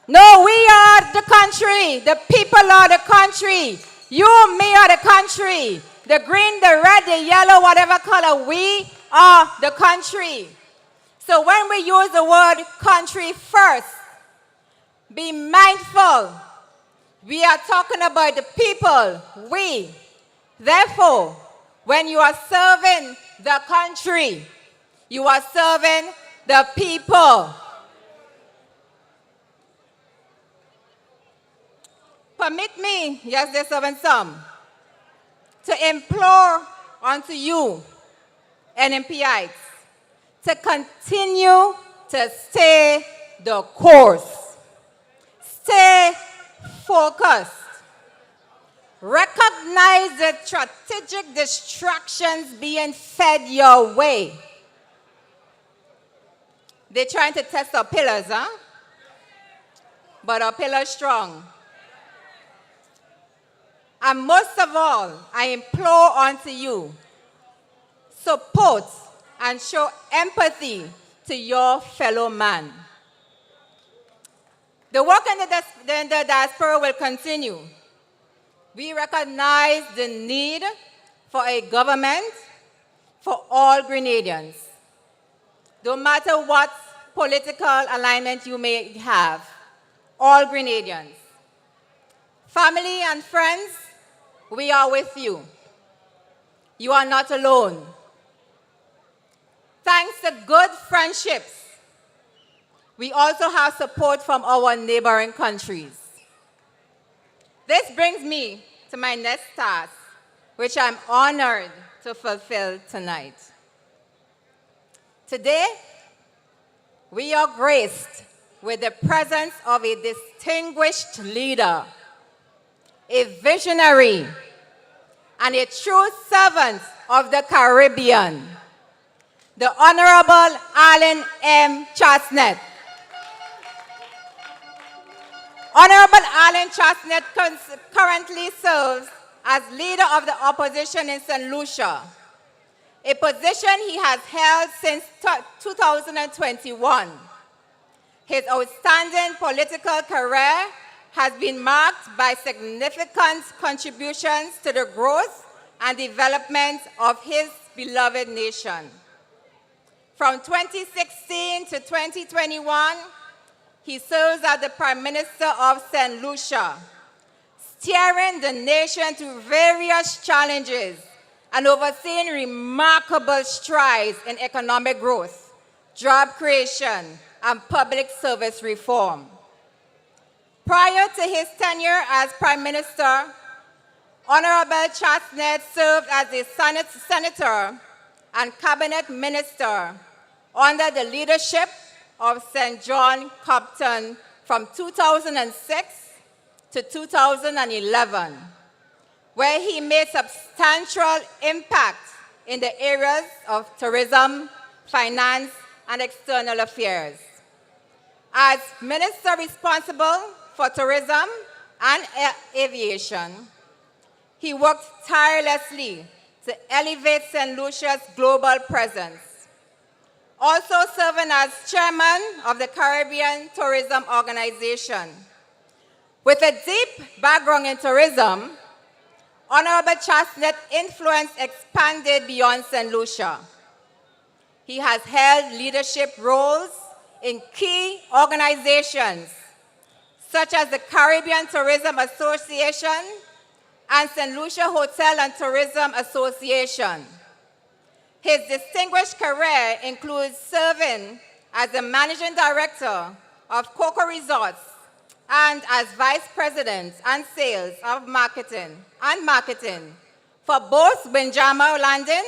No, we are the country. The people are the country. You, me are the country. The green, the red, the yellow, whatever color, we are the country. So when we use the word country first, be mindful. We are talking about the people, we. Therefore, when you are serving the country, you are serving the people. Permit me, yes, they're serving some, to implore unto you, NNPites, to continue to stay the course. focused. Recognize the strategic distractions being fed your way. They're trying to test our pillars, huh? But our pillars strong. And most of all, I implore unto you, support and show empathy to your fellow man. The work in the diaspora will continue. We recognize the need for a government for all Grenadians. No matter what political alignment you may have, all Grenadians. Family and friends, we are with you. You are not alone. Thanks to good friendships, we also have support from our neighboring countries. This brings me to my next task, which I'm honored to fulfill tonight. Today, we are graced with the presence of a distinguished leader, a visionary, and a true servant of the Caribbean, the Honorable Emilyn M. Chastanet. Honorable Emilyn Chastanet currently serves as leader of the opposition in St. Lucia, a position he has held since 2021. His outstanding political career has been marked by significant contributions to the growth and development of his beloved nation. From 2016 to 2021, he serves as the Prime Minister of St. Lucia, steering the nation through various challenges and overseeing remarkable strides in economic growth, job creation, and public service reform. Prior to his tenure as Prime Minister, Honorable Chastanet served as a senator and cabinet minister under the leadership of St. John Compton from 2006 to 2011, where he made substantial impact in the areas of tourism, finance, and external affairs. As minister responsible for tourism and aviation, he worked tirelessly to elevate St. Lucia's global presence. Also serving as chairman of the Caribbean Tourism Organization. With a deep background in tourism, Honorable Chastanet influence expanded beyond St. Lucia. He has held leadership roles in key organizations such as the Caribbean Tourism Association and St. Lucia Hotel and Tourism Association. His distinguished career includes serving as the managing director of Coco Resorts and as vice president and sales of marketing for both Windjammer London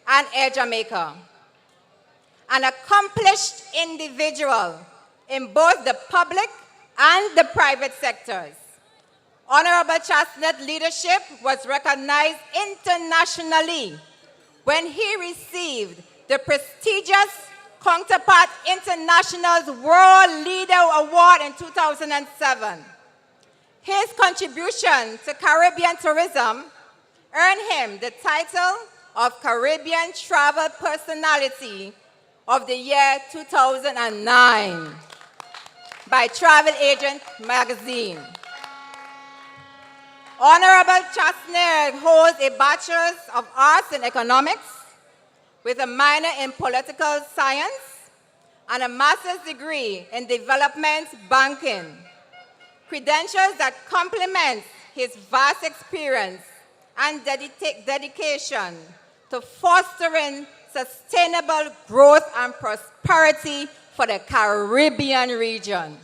and Air Jamaica. An accomplished individual in both the public and the private sectors. Honorable Chastanet leadership was recognized internationally when he received the prestigious Counterpart International's World Leader Award in 2007. His contribution to Caribbean tourism earned him the title of Caribbean Travel Personality of the year 2009 by Travel Agent magazine. Honorable Chastanet holds a Bachelor's of Arts in Economics with a minor in Political Science and a Master's degree in Development Banking, credentials that complement his vast experience and dedication to fostering sustainable growth and prosperity for the Caribbean region.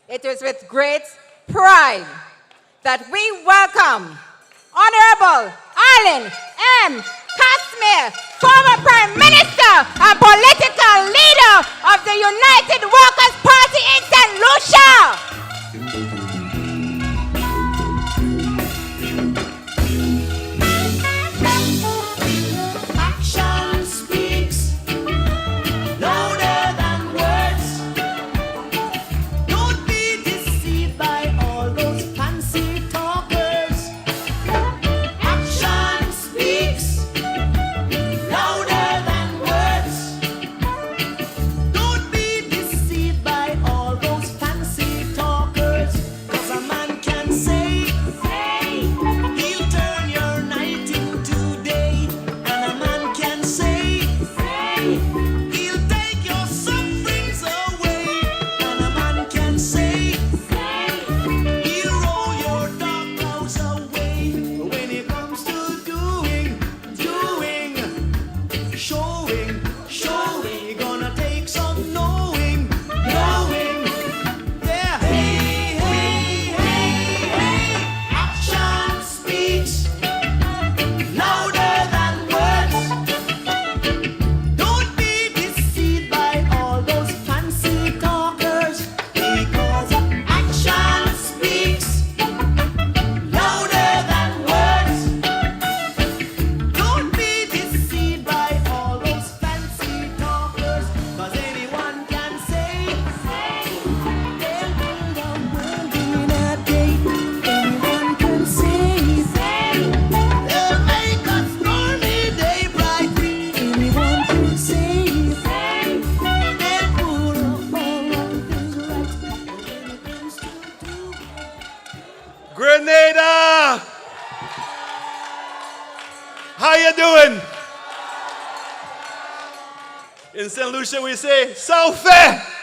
It is with great pride that we welcome Honorable Emilyn M. Chastanet, former Prime Minister and political leader of the United Workers' Party in St. Lucia. Grenada! How you doing? In St. Lucia we say, Saufe!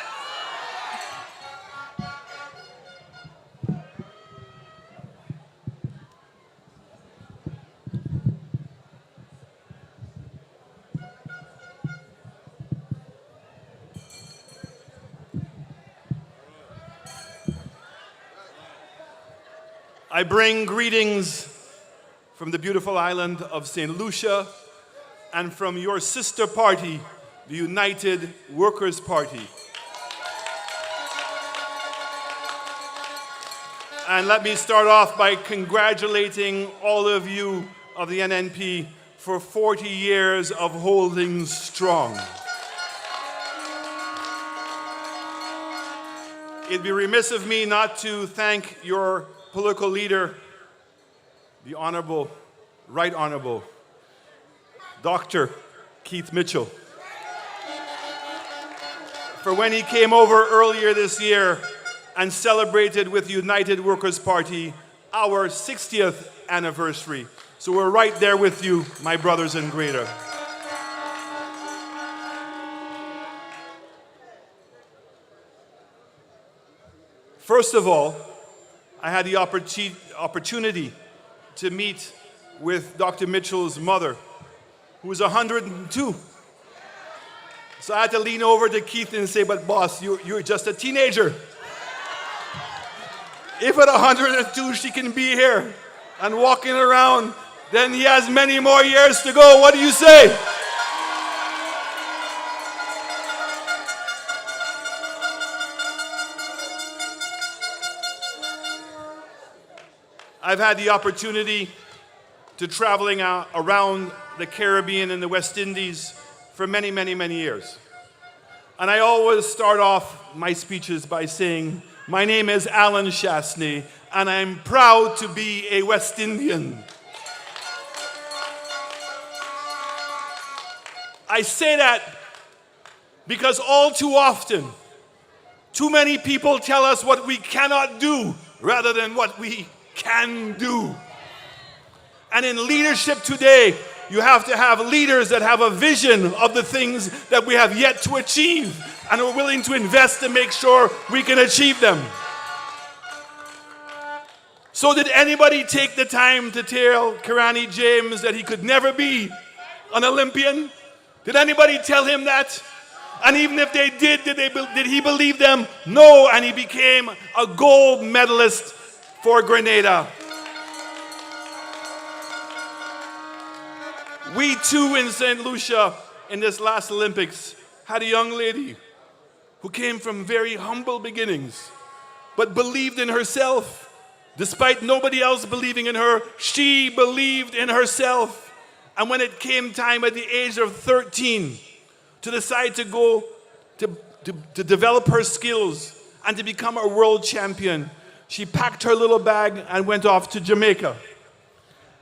I bring greetings from the beautiful island of St. Lucia and from your sister party, the United Workers' Party. And let me start off by congratulating all of you of the NNP for 40 years of holding strong. It'd be remiss of me not to thank your political leader, the Honorable, Right Honorable, Dr. Keith Mitchell, for when he came over earlier this year and celebrated with the United Workers' Party our 60th anniversary. So we're right there with you, my brothers in Greater. First of all, I had the opportunity to meet with Dr. Mitchell's mother, who was 102. So I had to lean over to Keith and say, but boss, you're just a teenager. If at 102 she can be here and walking around, then he has many more years to go. What do you say? I've had the opportunity to traveling around the Caribbean and the West Indies for many, many, many years. And I always start off my speeches by saying, my name is Alan Chastanet, and I'm proud to be a West Indian. I say that because all too often, too many people tell us what we cannot do rather than what we can do. And in leadership today, you have to have leaders that have a vision of the things that we have yet to achieve and are willing to invest to make sure we can achieve them. So did anybody take the time to tell Kirani James that he could never be an Olympian? Did anybody tell him that? And even if they did he believe them? No, and he became a gold medalist for Grenada. We too in St. Lucia in this last Olympics had a young lady who came from very humble beginnings but believed in herself. Despite nobody else believing in her, she believed in herself. And when it came time at the age of 13 to decide to go to develop her skills and to become a world champion, she packed her little bag and went off to Jamaica.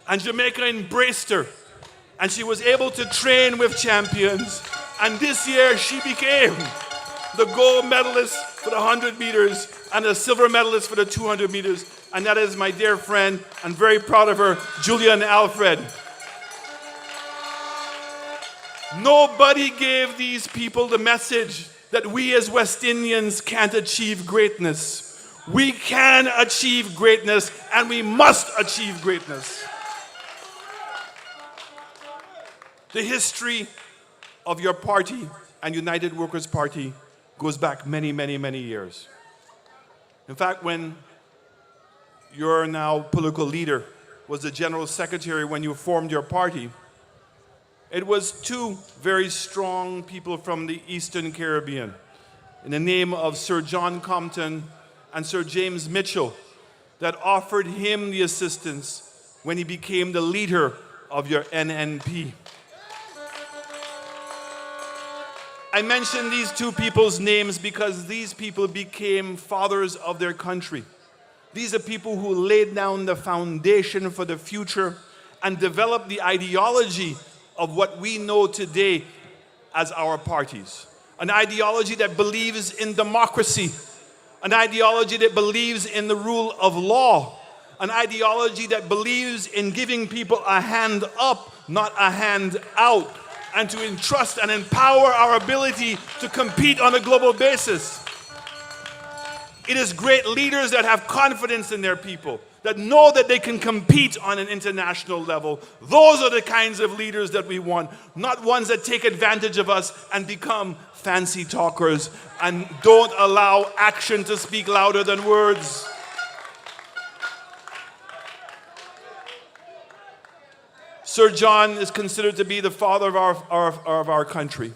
And Jamaica embraced her. And she was able to train with champions. And this year she became the gold medalist for the 100 meters and the silver medalist for the 200 meters. And that is my dear friend, I'm very proud of her, Julian Alfred. Nobody gave these people the message that we as West Indians can't achieve greatness. We can achieve greatness, and we must achieve greatness. The history of your party and United Workers' Party goes back many, many, many years. In fact, when your now political leader was the general secretary when you formed your party, it was two very strong people from the Eastern Caribbean in the name of Sir John Compton and Sir James Mitchell that offered him the assistance when he became the leader of your NNP. I mention these two people's names because these people became fathers of their country. These are people who laid down the foundation for the future and developed the ideology of what we know today as our parties. An ideology that believes in democracy, an ideology that believes in the rule of law, an ideology that believes in giving people a hand up, not a hand out, and to entrust and empower our ability to compete on a global basis. It is great leaders that have confidence in their people, that know that they can compete on an international level. Those are the kinds of leaders that we want, not ones that take advantage of us and become fancy talkers and don't allow action to speak louder than words. Sir John is considered to be the father of our country.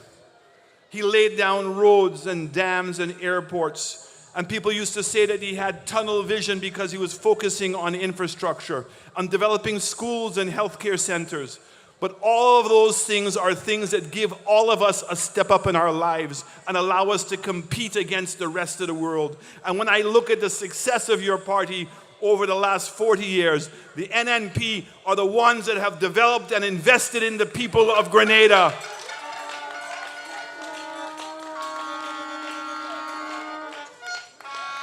He laid down roads and dams and airports. And people used to say that he had tunnel vision because he was focusing on infrastructure, on developing schools and healthcare centers. But all of those things are things that give all of us a step up in our lives and allow us to compete against the rest of the world. And when I look at the success of your party over the last 40 years, the NNP are the ones that have developed and invested in the people of Grenada.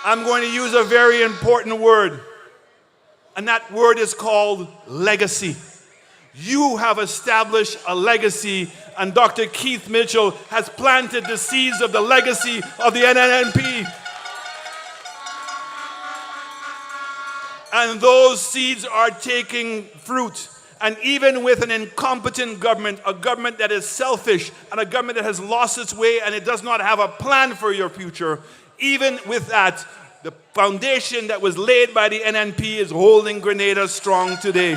I'm going to use a very important word, and that word is called legacy. You have established a legacy, and Dr. Keith Mitchell has planted the seeds of the legacy of the NNP. And those seeds are taking fruit. And even with an incompetent government, a government that is selfish, and a government that has lost its way and it does not have a plan for your future, even with that, the foundation that was laid by the NNP is holding Grenada strong today.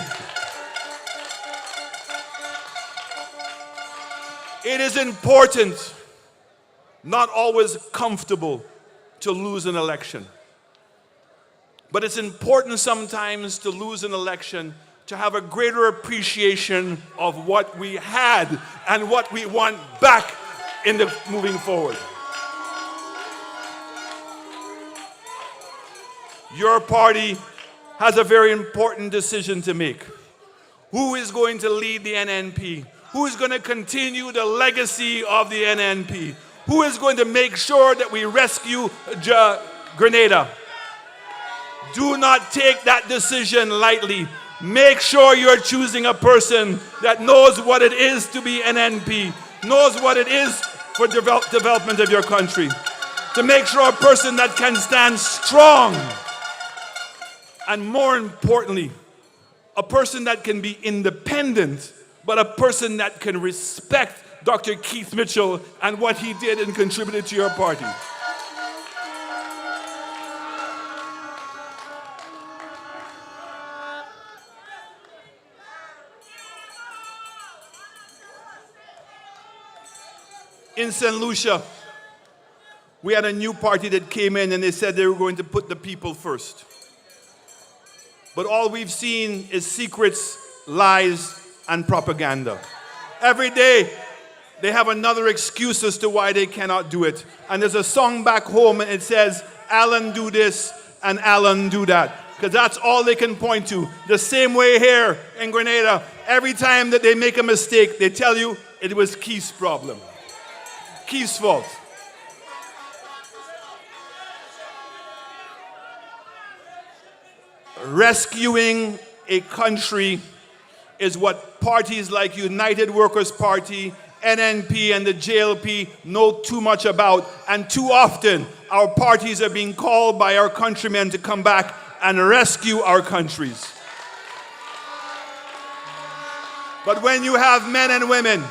It is important, not always comfortable, to lose an election. But it's important sometimes to lose an election to have a greater appreciation of what we had and what we want back in the moving forward. Your party has a very important decision to make. Who is going to lead the NNP? Who is going to continue the legacy of the NNP? Who is going to make sure that we rescue Grenada? Do not take that decision lightly. Make sure you're choosing a person that knows what it is to be NNP, knows what it is for development of your country. To make sure a person that can stand strong. And more importantly, a person that can be independent, but a person that can respect Dr. Keith Mitchell and what he did and contributed to your party. In St. Lucia, we had a new party that came in and they said they were going to put the people first. But all we've seen is secrets, lies, and propaganda. Every day, they have another excuse as to why they cannot do it. And there's a song back home and it says, Alan do this and Alan do that. Because that's all they can point to. The same way here in Grenada, every time that they make a mistake, they tell you it was Keith's problem. Keith's fault. Rescuing a country is what parties like United Workers' Party, NNP, and the JLP know too much about. And too often, our parties are being called by our countrymen to come back and rescue our countries. But when you have men and women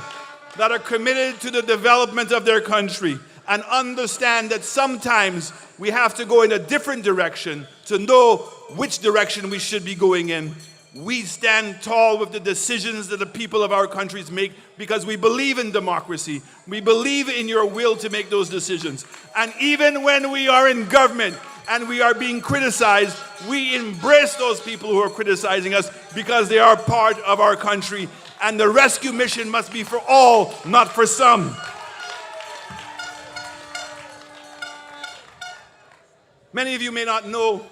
that are committed to the development of their country and understand that sometimes we have to go in a different direction to know which direction we should be going in, we stand tall with the decisions that the people of our countries make because we believe in democracy. We believe in your will to make those decisions. And even when we are in government and we are being criticized, we embrace those people who are criticizing us because they are part of our country. And the rescue mission must be for all, not for some. Many of you may not know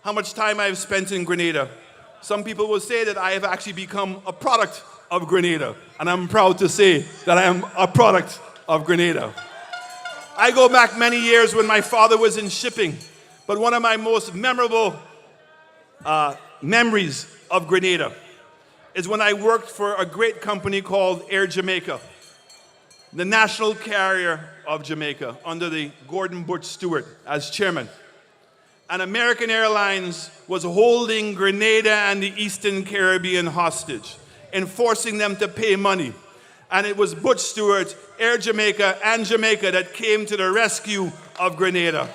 how much time I've spent in Grenada. Some people will say that I have actually become a product of Grenada, and I'm proud to say that I am a product of Grenada. I go back many years when my father was in shipping, but one of my most memorable memories of Grenada is when I worked for a great company called Air Jamaica, the national carrier of Jamaica, under the Gordon Butch Stewart as chairman. And American Airlines was holding Grenada and the Eastern Caribbean hostage, enforcing them to pay money. And it was Butch Stewart, Air Jamaica, and Jamaica that came to the rescue of Grenada.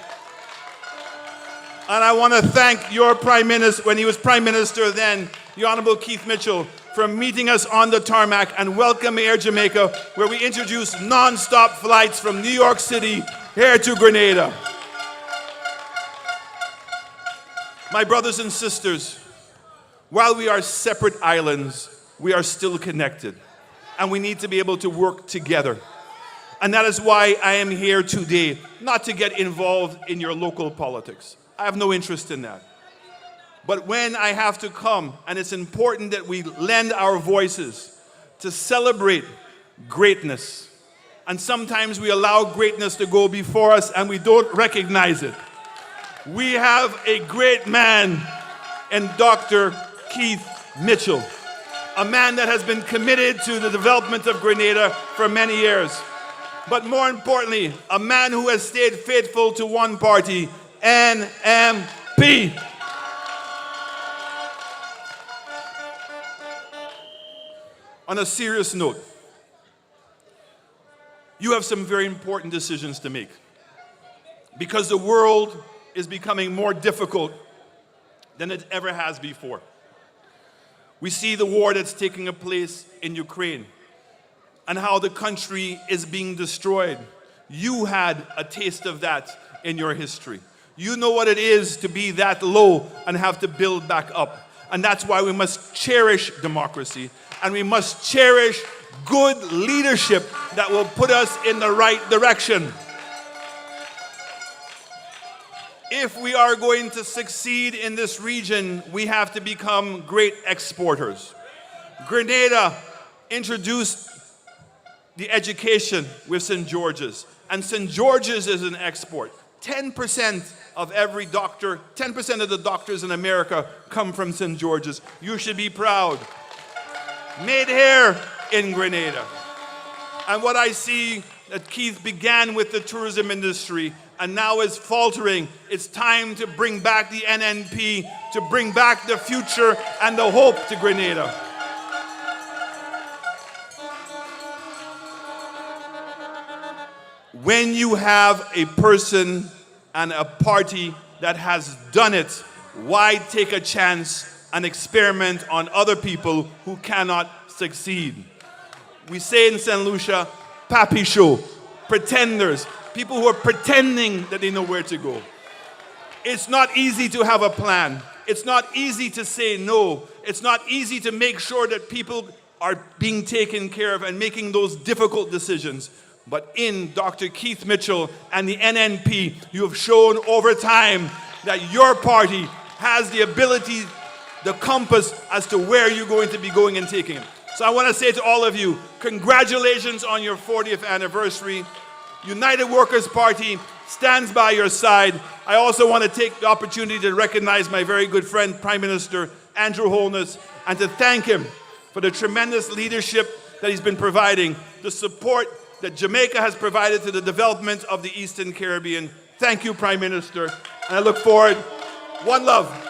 And I want to thank your Prime Minister, when he was Prime Minister then, the Honorable Keith Mitchell, for meeting us on the tarmac and welcoming Air Jamaica, where we introduced non-stop flights from New York City here to Grenada. My brothers and sisters, while we are separate islands, we are still connected, and we need to be able to work together. And that is why I am here today, not to get involved in your local politics. I have no interest in that. But when I have to come, and it's important that we lend our voices to celebrate greatness. And sometimes we allow greatness to go before us and we don't recognize it. We have a great man in Dr. Keith Mitchell, a man that has been committed to the development of Grenada for many years. But more importantly, a man who has stayed faithful to one party, NNP. On a serious note, you have some very important decisions to make, because the world is becoming more difficult than it ever has before. We see the war that's taking place in Ukraine and how the country is being destroyed. You had a taste of that in your history. You know what it is to be that low and have to build back up. And that's why we must cherish democracy, and we must cherish good leadership that will put us in the right direction. If we are going to succeed in this region, we have to become great exporters. Grenada introduced the education with St. George's, and St. George's is an export. 10% of every doctor, 10% of the doctors in America come from St. George's. You should be proud. Made here in Grenada. And what I see that Keith began with the tourism industry and now is faltering, it's time to bring back the NNP, to bring back the future and the hope to Grenada. When you have a person and a party that has done it, why take a chance and experiment on other people who cannot succeed? We say in St. Lucia, papi show, pretenders, people who are pretending that they know where to go. It's not easy to have a plan. It's not easy to say no. It's not easy to make sure that people are being taken care of and making those difficult decisions. But in Dr. Keith Mitchell and the NNP, you have shown over time that your party has the ability, the compass as to where you're going to be going and taking it. So I want to say to all of you, congratulations on your 40th anniversary. United Workers' Party stands by your side. I also want to take the opportunity to recognize my very good friend, Prime Minister Andrew Holness, and to thank him for the tremendous leadership that he's been providing, the support that Jamaica has provided to the development of the Eastern Caribbean. Thank you, Prime Minister, and I look forward. One love.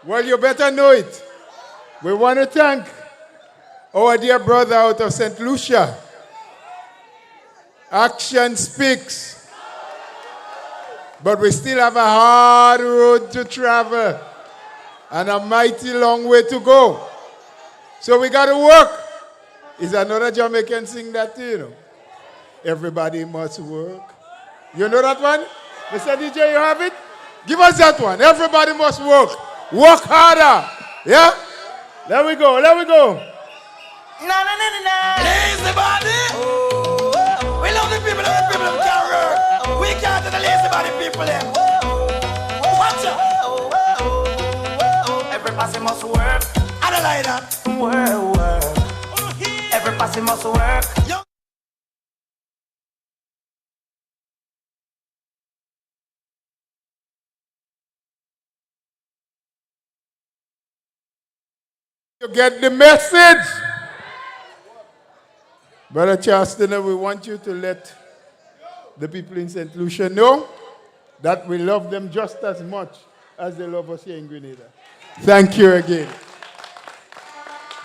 Well, you better know it. We want to thank our dear brother out of St. Lucia. Action speaks. But we still have a hard road to travel and a mighty long way to go. So we got to work. Is another Jamaican sing that too, you know? Everybody must work. You know that one? Mr. DJ, you have it? Give us that one. Everybody must work. Work harder. Yeah? There we go, there we go. Lazy body. We love the people who can work. We can't do the lazy body people them. Watch out. Every person must work. I don't like that. Work. Every person must work. You get the message. Brother Chastanet, we want you to let the people in St. Lucia know that we love them just as much as they love us here in Grenada. Thank you again.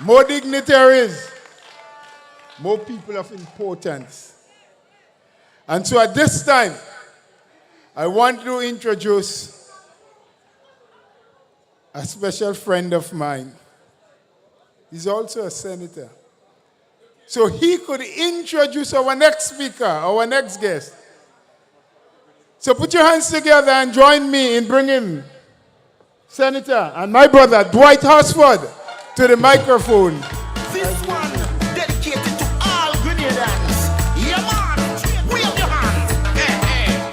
More dignitaries, more people of importance. And so at this time, I want to introduce a special friend of mine. He's also a senator. So he could introduce our next speaker, our next guest. So put your hands together and join me in bringing Senator and my brother, Dwight Horsford, to the microphone. This one dedicated to all Grenadans. Yeah, man. Wave your hands. Hey, hey.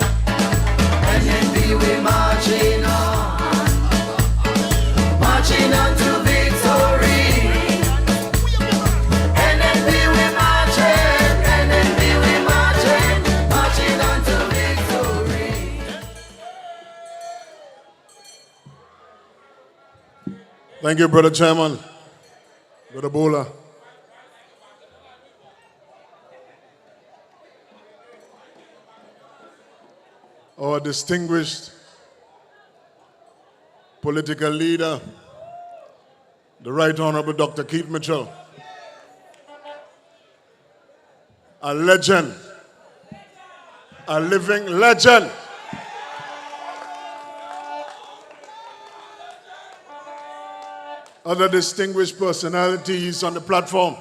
NNP, we marching on. Marching on to victory. Thank you, Brother Chairman, Brother Bola. Our distinguished political leader, the Right Honorable Dr. Keith Mitchell, a legend, a living legend. Other distinguished personalities on the platform.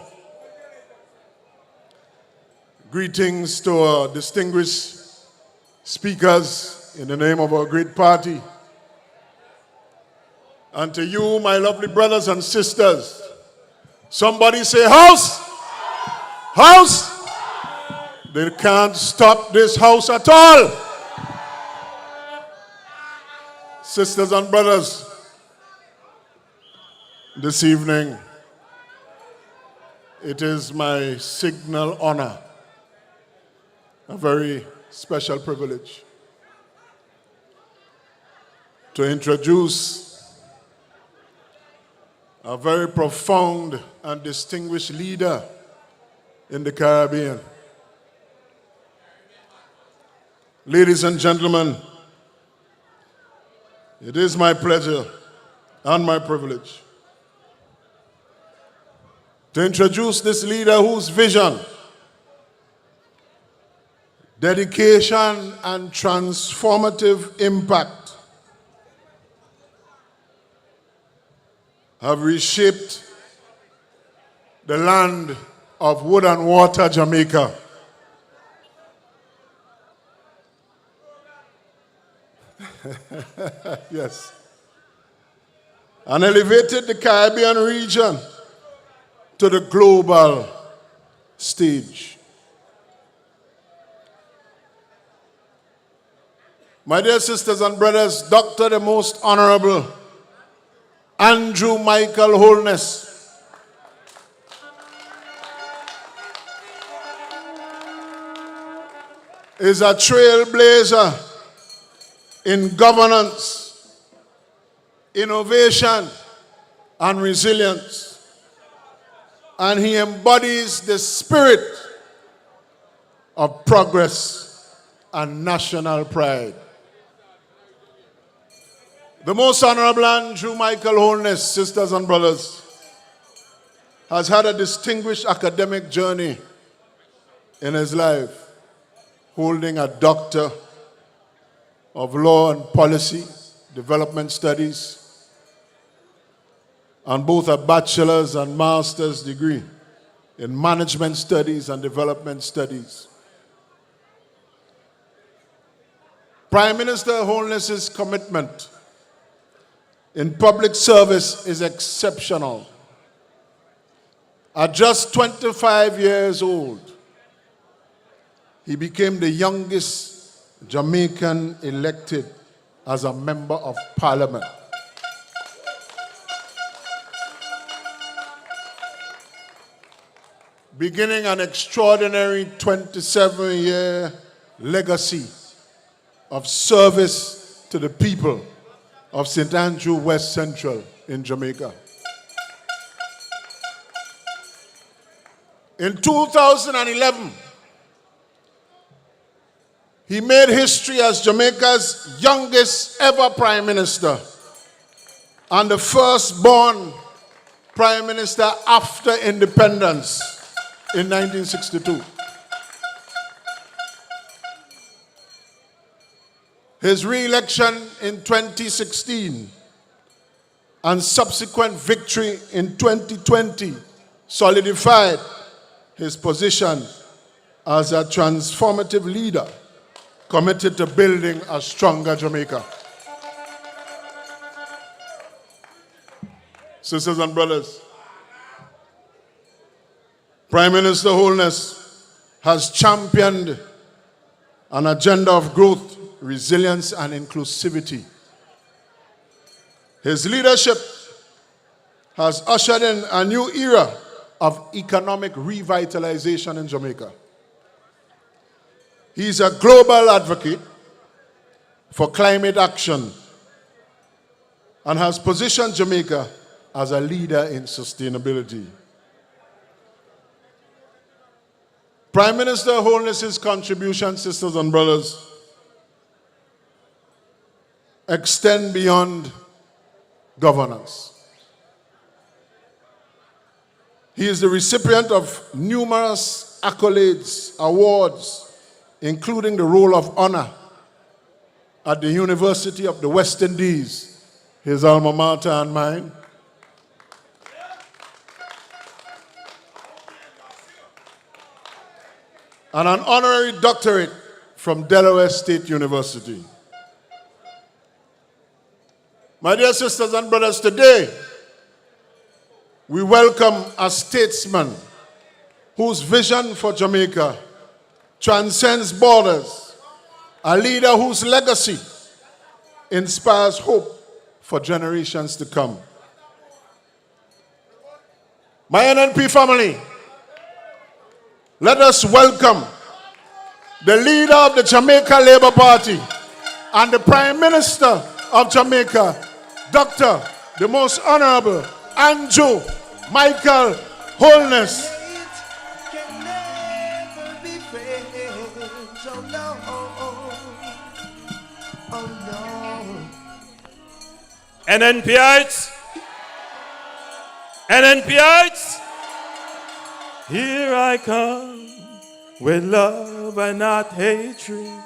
Greetings to our distinguished speakers in the name of our great party. And to you, my lovely brothers and sisters. Somebody say house! House! They can't stop this house at all. Sisters and brothers, this evening, it is my signal honor, a very special privilege, to introduce a very profound and distinguished leader in the Caribbean. Ladies and gentlemen, it is my pleasure and my privilege to introduce this leader whose vision, dedication, and transformative impact have reshaped the land of wood and water, Jamaica. Yes. And elevated the Caribbean region to the global stage. My dear sisters and brothers, Dr. the Most Honorable Andrew Michael Holness is a trailblazer in governance, innovation, and resilience. And he embodies the spirit of progress and national pride. The Most Honorable Andrew Michael Holness, sisters and brothers, has had a distinguished academic journey in his life, holding a Doctor of Law and Policy, Development Studies, and both a bachelor's and master's degree in Management Studies and Development Studies. Prime Minister Holness's commitment in public service is exceptional. At just 25 years old, he became the youngest Jamaican elected as a member of parliament. Beginning an extraordinary 27-year legacy of service to the people of St. Andrew West Central in Jamaica. In 2011, he made history as Jamaica's youngest ever prime minister and the first-born prime minister after independence in 1962. His re-election in 2016 and subsequent victory in 2020 solidified his position as a transformative leader committed to building a stronger Jamaica. Sisters and brothers, Prime Minister Holness has championed an agenda of growth, resilience, and inclusivity. His leadership has ushered in a new era of economic revitalization in Jamaica. He's a global advocate for climate action and has positioned Jamaica as a leader in sustainability. Prime Minister Holness's contribution, sisters and brothers, extend beyond governance. He is the recipient of numerous accolades, awards, including the Roll of Honor at the University of the West Indies, his alma mater and mine. And an honorary doctorate from Delaware State University. My dear sisters and brothers, today we welcome a statesman whose vision for Jamaica transcends borders, a leader whose legacy inspires hope for generations to come. My NNP family, let us welcome the leader of the Jamaica Labour Party and the Prime Minister of Jamaica, Dr. the Most Honorable Andrew Michael Holness. NNPites, NNPites, here I come with love and not hatred. Here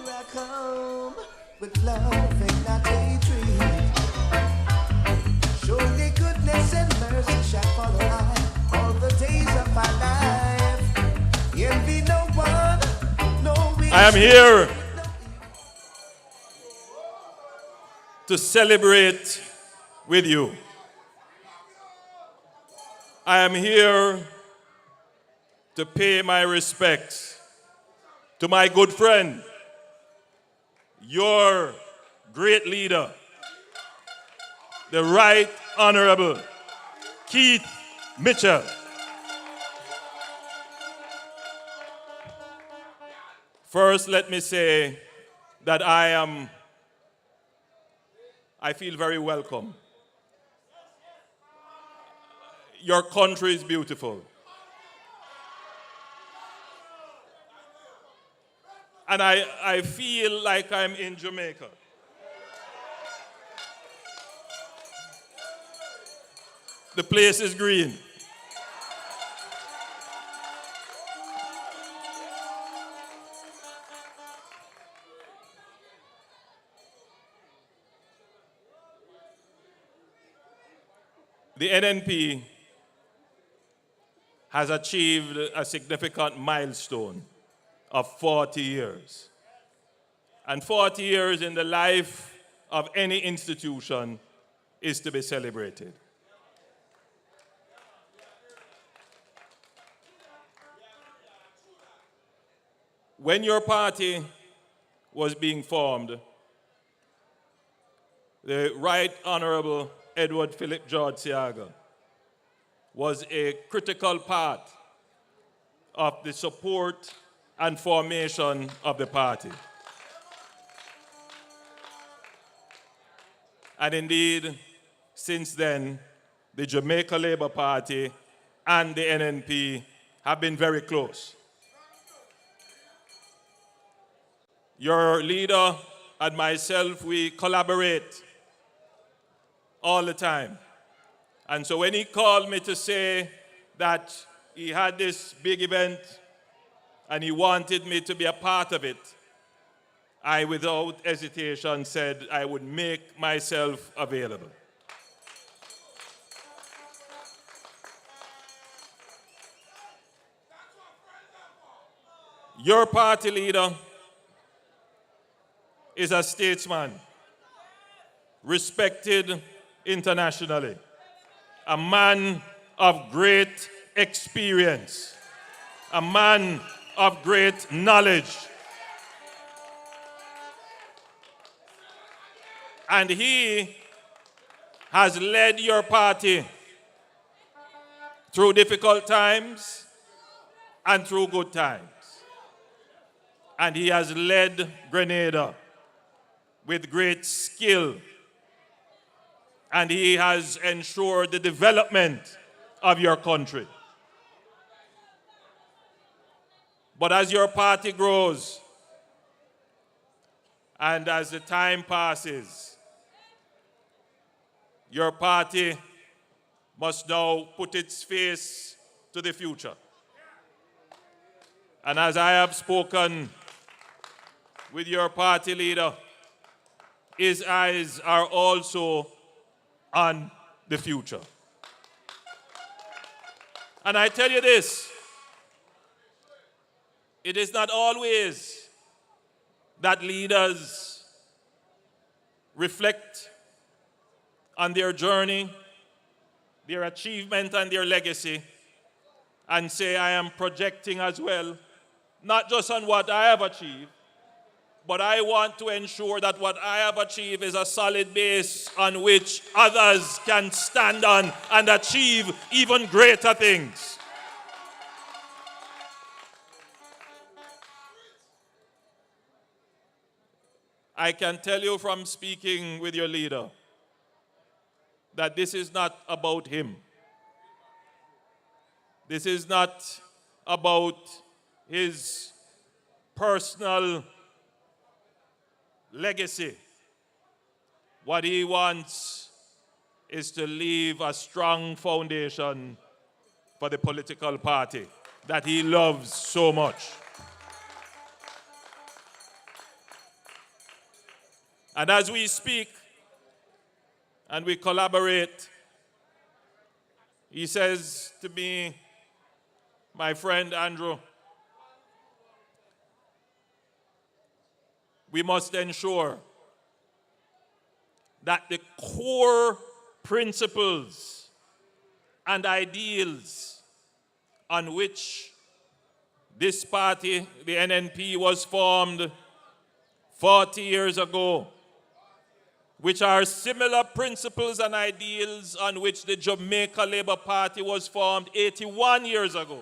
I come with love and not hatred. Surely goodness and mercy shall follow I all the days of my life. Envy no one, no wish. I am here to celebrate with you. I am here to pay my respects to my good friend, your great leader, the Right Honorable Keith Mitchell. First, let me say that I feel very welcome. Your country is beautiful. And I feel like I'm in Jamaica. The place is green. The NNP has achieved a significant milestone of 40 years. And 40 years in the life of any institution is to be celebrated. When your party was being formed, the Right Honorable Edward Philip George Seaga was a critical part of the support and formation of the party. And indeed, since then, the Jamaica Labour Party and the NNP have been very close. Your leader and myself, we collaborate all the time. And so when he called me to say that he had this big event and he wanted me to be a part of it, I, without hesitation, said I would make myself available. Your party leader is a statesman, respected internationally, a man of great experience, a man of great knowledge. And he has led your party through difficult times and through good times. And he has led Grenada with great skill. And he has ensured the development of your country. But as your party grows, and as the time passes, your party must now put its face to the future. And as I have spoken with your party leader, his eyes are also on the future. And I tell you this, it is not always that leaders reflect on their journey, their achievement, and their legacy, and say, I am projecting as well, not just on what I have achieved, but I want to ensure that what I have achieved is a solid base on which others can stand on and achieve even greater things. I can tell you from speaking with your leader that this is not about him. This is not about his personal legacy. What he wants is to leave a strong foundation for the political party that he loves so much. And as we speak and we collaborate, he says to me, my friend Andrew, we must ensure that the core principles and ideals on which this party, the NNP, was formed 40 years ago, which are similar principles and ideals on which the Jamaica Labour Party was formed 81 years ago.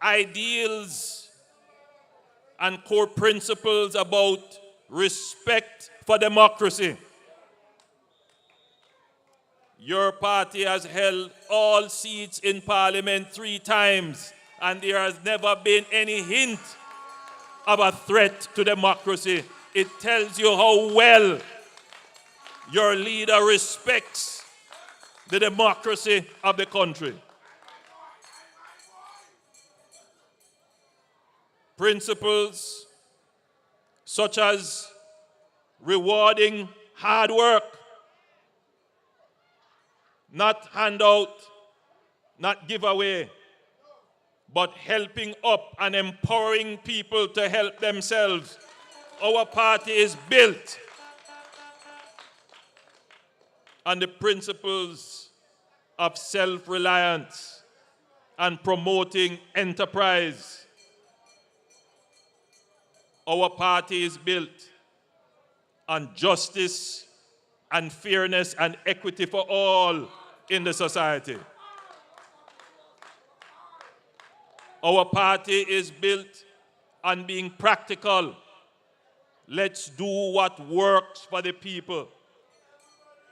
Ideals and core principles about respect for democracy. Your party has held all seats in Parliament 3 times, and there has never been any hint of a threat to democracy. It tells you how well your leader respects the democracy of the country. Principles such as rewarding hard work, not handout, not giveaway, but helping up and empowering people to help themselves. Our party is built on the principles of self-reliance and promoting enterprise. Our party is built on justice and fairness and equity for all in the society. Our party is built on being practical. Let's do what works for the people.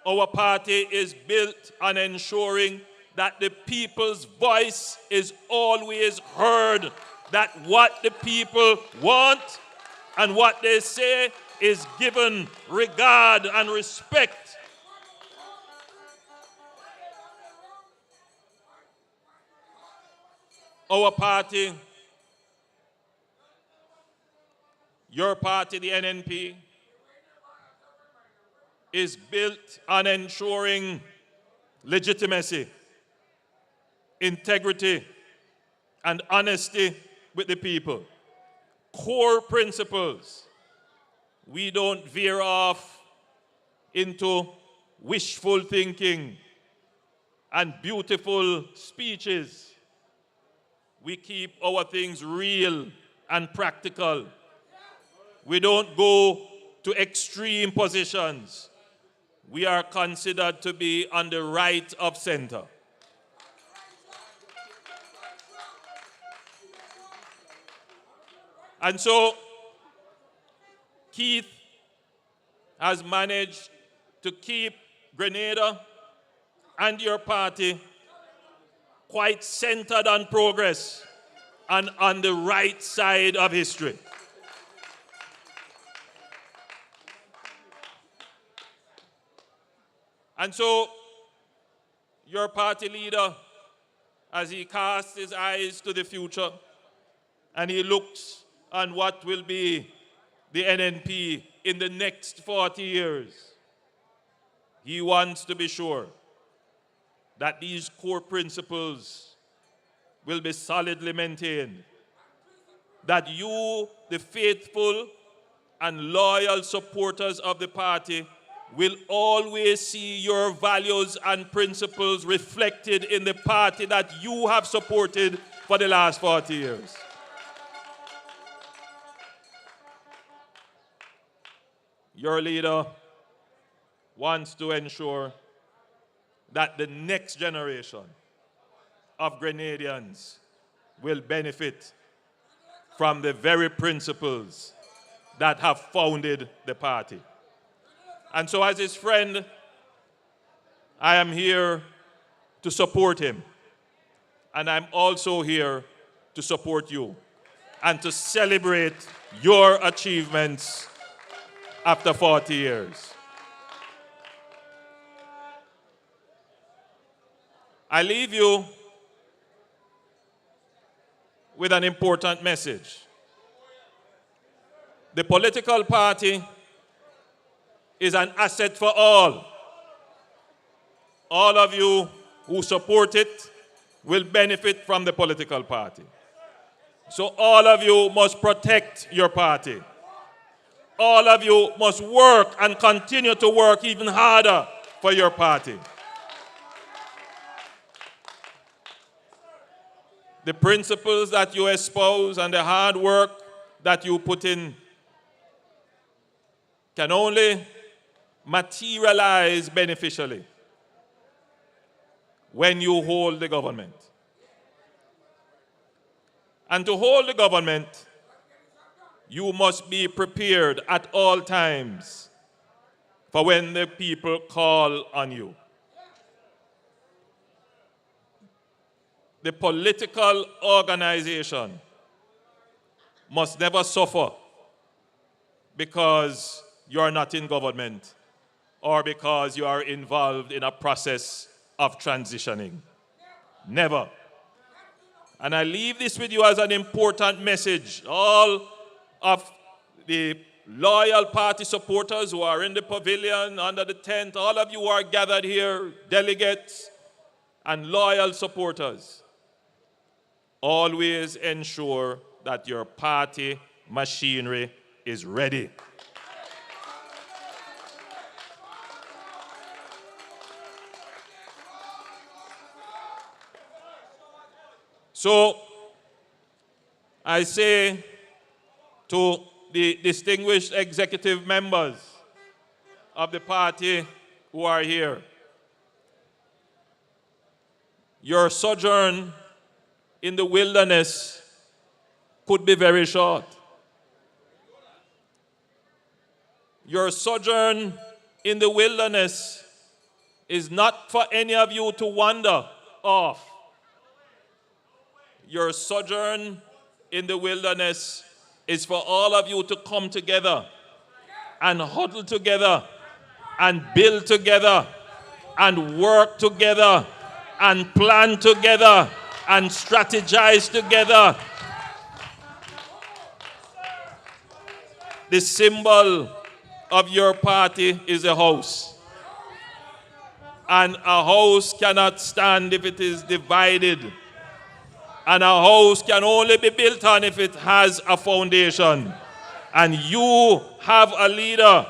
Our party is built on ensuring that the people's voice is always heard, that what the people want and what they say is given regard and respect. Our party, your party, the NNP, is built on ensuring legitimacy, integrity, and honesty with the people. Core principles. We don't veer off into wishful thinking and beautiful speeches. We keep our things real and practical. We don't go to extreme positions. We are considered to be on the right of center. And so, Keith has managed to keep Grenada and your party quite centered on progress and on the right side of history. And so, your party leader, as he casts his eyes to the future and he looks on what will be the NNP in the next 40 years, he wants to be sure that these core principles will be solidly maintained, that you, the faithful and loyal supporters of the party, will always see your values and principles reflected in the party that you have supported for the last 40 years. Your leader wants to ensure that the next generation of Grenadians will benefit from the very principles that have founded the party. And so as his friend, I am here to support him. And I'm also here to support you and to celebrate your achievements after 40 years. I leave you with an important message. The political party is an asset for all. All of you who support it will benefit from the political party. So all of you must protect your party. All of you must work and continue to work even harder for your party. The principles that you espouse and the hard work that you put in can only materialize beneficially when you hold the government. And to hold the government, you must be prepared at all times for when the people call on you. The political organization must never suffer because you are not in government or because you are involved in a process of transitioning. Never. And I leave this with you as an important message. All of the loyal party supporters who are in the pavilion, under the tent, all of you who are gathered here, delegates and loyal supporters, always ensure that your party machinery is ready. So, I say to the distinguished executive members of the party who are here, your sojourn in the wilderness could be very short. Your sojourn in the wilderness is not for any of you to wander off. Your sojourn in the wilderness is for all of you to come together and huddle together and build together and work together and plan together and strategize together. The symbol of your party is a house. And a house cannot stand if it is divided. And a house can only be built on if it has a foundation. And you have a leader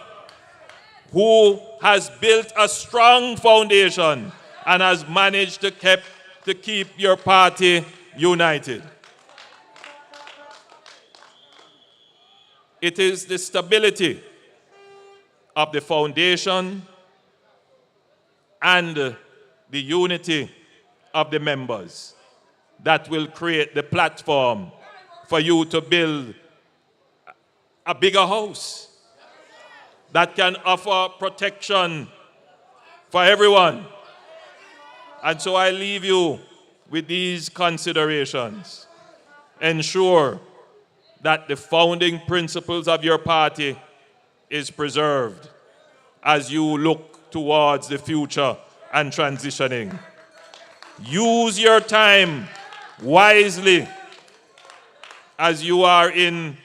who has built a strong foundation and has managed to keep your party united. It is the stability of the foundation and the unity of the members that will create the platform for you to build a bigger house that can offer protection for everyone. And so I leave you with these considerations. Ensure that the founding principles of your party is preserved as you look towards the future and transitioning. Use your time wisely as you are in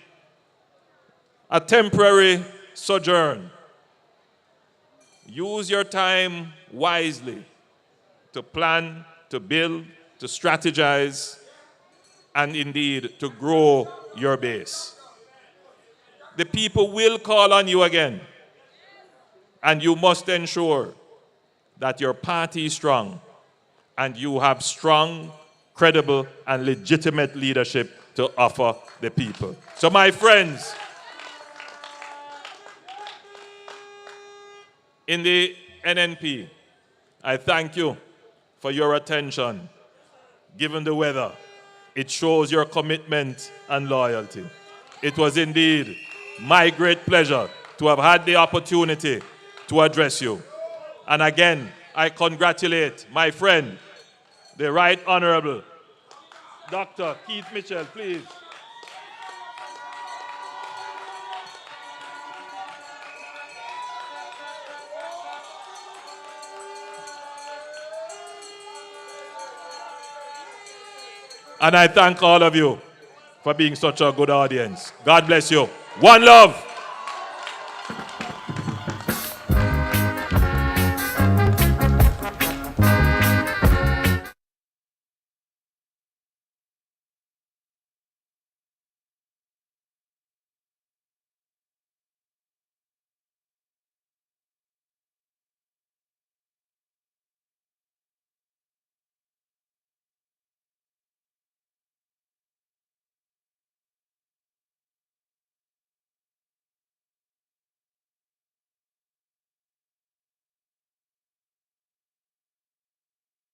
a temporary sojourn. Use your time wisely to plan, to build, to strategize, and indeed to grow your base. The people will call on you again, and you must ensure that your party is strong and you have strong, credible, and legitimate leadership to offer the people. So my friends, in the NNP, I thank you for your attention. Given the weather, it shows your commitment and loyalty. It was indeed my great pleasure to have had the opportunity to address you. And again, I congratulate my friend, the Right Honorable Dr. Keith Mitchell, please. And I thank all of you for being such a good audience. God bless you. One love.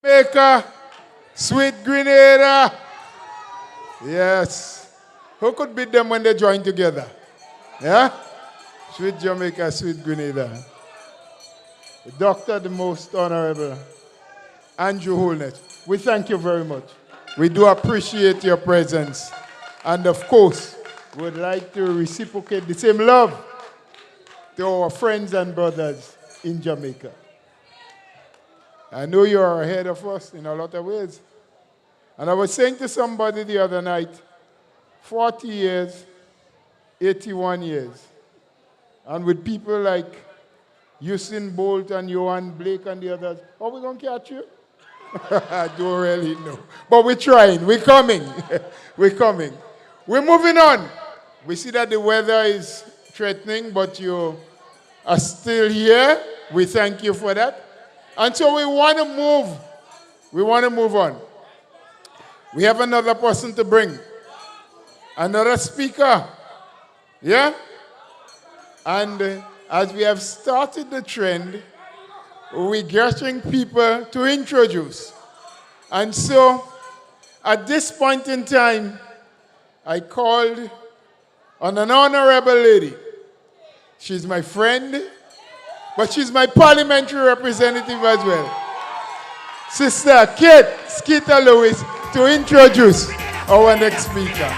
Jamaica, sweet Grenada. Yes. Who could beat them when they join together? Yeah? Sweet Jamaica, sweet Grenada. Doctor, the Most Honorable Andrew Holness, we thank you very much. We do appreciate your presence. And of course, we would like to reciprocate the same love to our friends and brothers in Jamaica. I know you are ahead of us in a lot of ways. And I was saying to somebody the other night, 40 years, 81 years. And with people like Usain Bolt and Johan Blake and the others, how are we going to catch you? I don't really know. But we're trying. We're coming. We're coming. We're moving on. We see that the weather is threatening, but you are still here. We thank you for that. And so we want to move. We want to move on. We have another person to bring. Another speaker. Yeah? And as we have started the trend, we're getting people to introduce. And so, at this point in time, I called on an honorable lady. She's my friend, but she's my parliamentary representative as well. Sister Kate Skeeter Lewis to introduce our next speaker.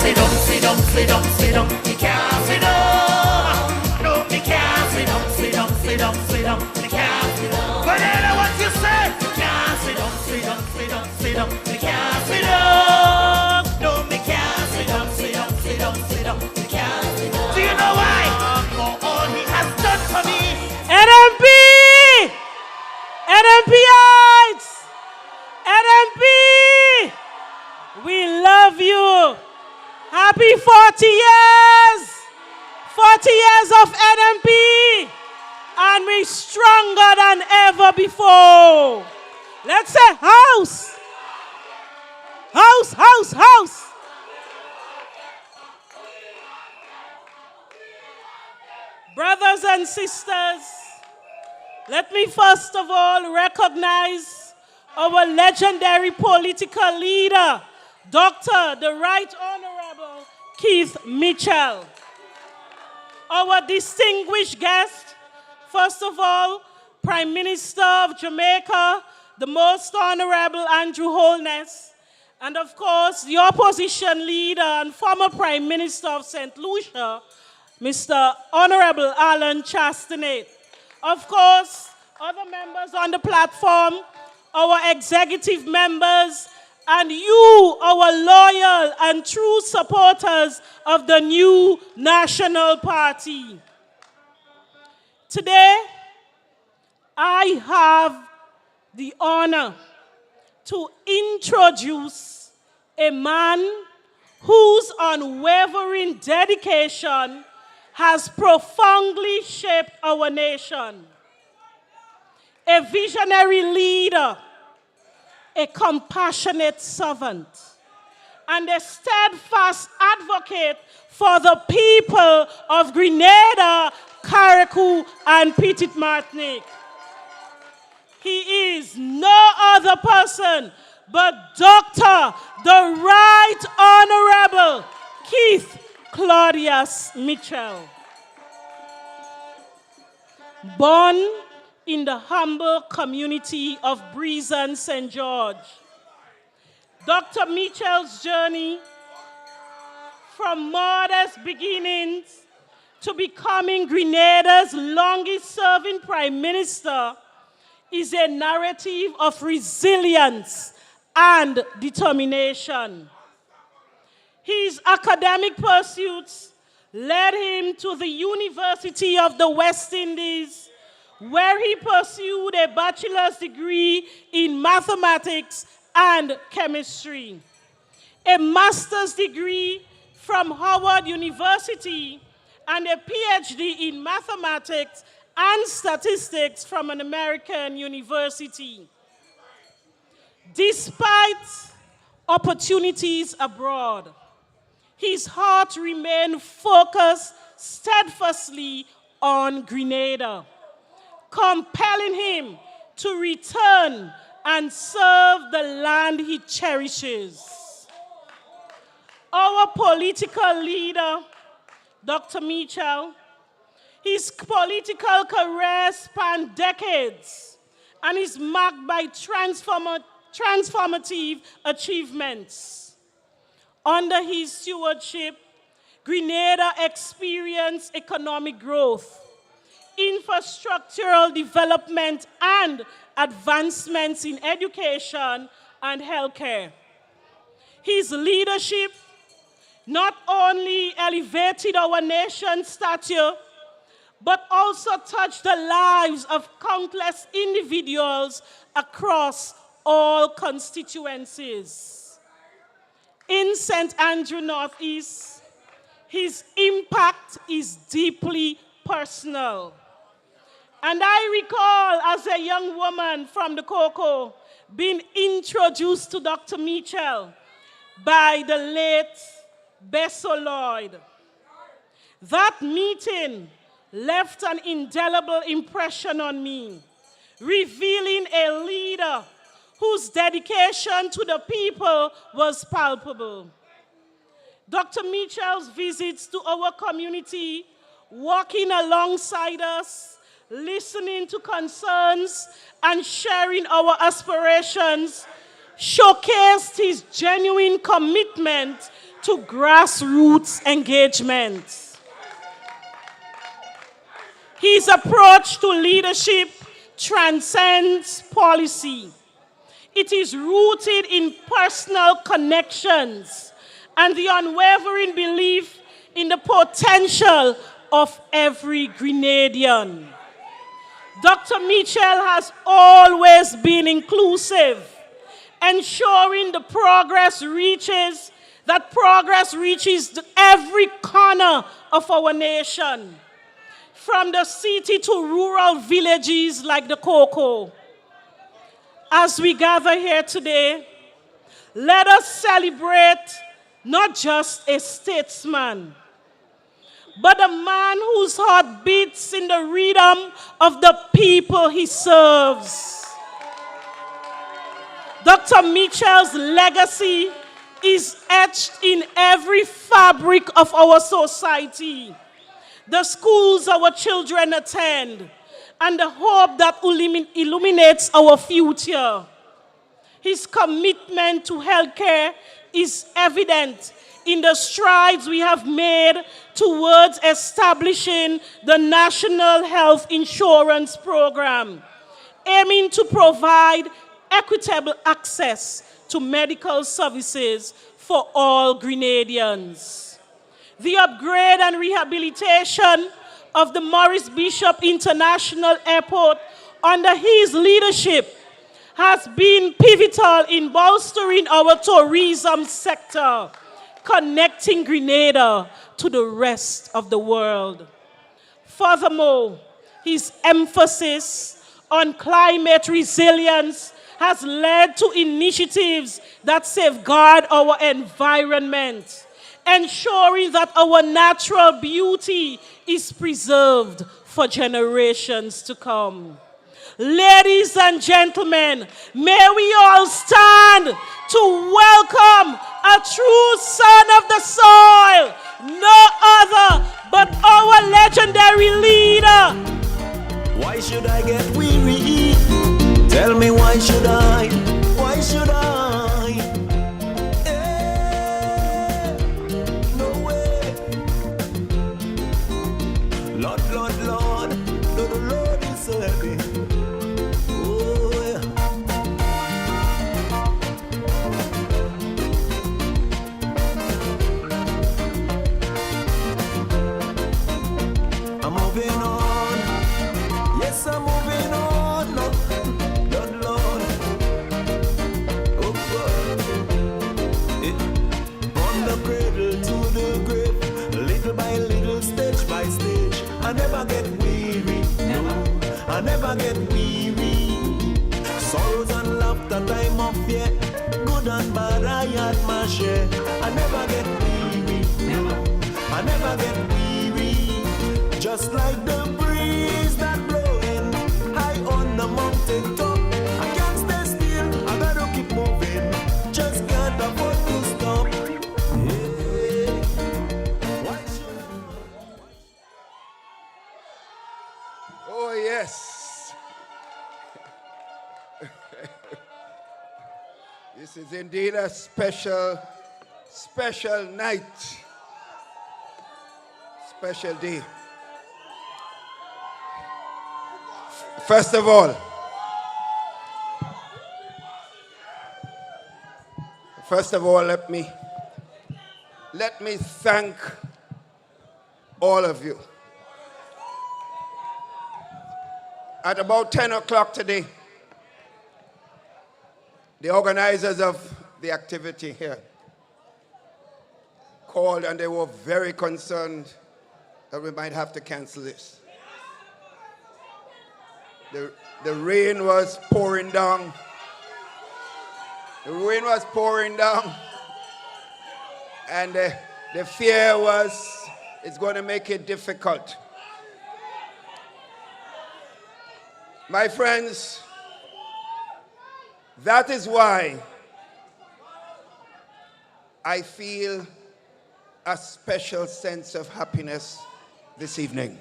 Sit down, sit down, sit down, sit down. You can't sit down. No, me can't sit down, sit down, sit down, sit down. Me can't sit down. Whatever what you say. You can't sit down, sit down, sit down, sit down. Me can't sit down. No, me can't sit down, sit down, sit down, sit down. Me can't sit down. Do you know why? For all he has done for me. NNP! NNPites! NNP! We love you. Happy 40 years! 40 years of NNP! And we're stronger than ever before. Let's say house! House, house, house! Brothers and sisters, let me first of all recognize our legendary political leader, Dr. the Right Honorable Keith Mitchell. Our distinguished guest, first of all, Prime Minister of Jamaica, the Most Honorable Andrew Holness, and of course, the opposition leader and former Prime Minister of St. Lucia, Mr. Honorable Alan Chastanet. Of course, other members on the platform, our executive members, and you, our loyal and true supporters of the new National Party. Today, I have the honor to introduce a man whose unwavering dedication has profoundly shaped our nation. A visionary leader, a compassionate servant, and a steadfast advocate for the people of Grenada, Carriacou, and Petite Martinique. He is no other person but Dr. the Right Honorable Keith Claudius Mitchell. Born in the humble community of Breezen, St. George, Dr. Mitchell's journey from modest beginnings to becoming Grenada's longest-serving Prime Minister is a narrative of resilience and determination. His academic pursuits led him to the University of the West Indies, where he pursued a bachelor's degree in mathematics and chemistry, a master's degree from Howard University, and a PhD in mathematics and statistics from an American university. Despite opportunities abroad, his heart remained focused steadfastly on Grenada, compelling him to return and serve the land he cherishes. Our political leader, Dr. Mitchell, his political career spanned decades and is marked by transformative achievements. Under his stewardship, Grenada experienced economic growth, infrastructural development, and advancements in education and healthcare. His leadership not only elevated our nation's stature, but also touch the lives of countless individuals across all constituencies. In St. Andrew Northeast, his impact is deeply personal. And I recall as a young woman from the Cocoa being introduced to Dr. Mitchell by the late Beausejour Lloyd. That meeting left an indelible impression on me, revealing a leader whose dedication to the people was palpable. Dr. Mitchell's visits to our community, walking alongside us, listening to concerns, and sharing our aspirations, showcased his genuine commitment to grassroots engagement. His approach to leadership transcends policy. It is rooted in personal connections and the unwavering belief in the potential of every Grenadian. Dr. Mitchell has always been inclusive, ensuring that progress reaches every corner of our nation, from the city to rural villages like the Cocoa. As we gather here today, let us celebrate not just a statesman, but a man whose heart beats in the rhythm of the people he serves. Dr. Mitchell's legacy is etched in every fabric of our society, the schools our children attend, and the hope that illuminates our future. His commitment to healthcare is evident in the strides we have made towards establishing the National Health Insurance Program, aiming to provide equitable access to medical services for all Grenadians. The upgrade and rehabilitation of the Maurice Bishop International Airport under his leadership has been pivotal in bolstering our tourism sector, connecting Grenada to the rest of the world. Furthermore, his emphasis on climate resilience has led to initiatives that safeguard our environment, ensuring that our natural beauty is preserved for generations to come. Ladies and gentlemen, may we all stand to welcome a true son of the soil, no other but our legendary leader. Why should I get weary? Tell me why should I? Why should I? No way. Lord, Lord, Lord, Lord, the Lord is so heavy. Oh, yeah. I'm moving on. Yes, I'm moving on. Lord, Lord. Oh, God. From the cradle to the grave, little by little, stage by stage. I never get weary. No, I never get weary. Sorrows and laughter, time of fear. Good and bad, I had my share. I never get weary. No, I never get weary. Just like the breeze that blowing high on the mountain top. I can't stay still, I gotta keep moving. Just can't afford to stop. Yeah. Why should Oh, yes. This is indeed a special night. Special day. First of all, let me thank all of you At about 10 o'clock today, the organizers of the activity here called and they were very concerned that we might have to cancel this. The rain was pouring down. The rain was pouring down. And the fear was it's going to make it difficult. My friends, that is why I feel a special sense of happiness this evening.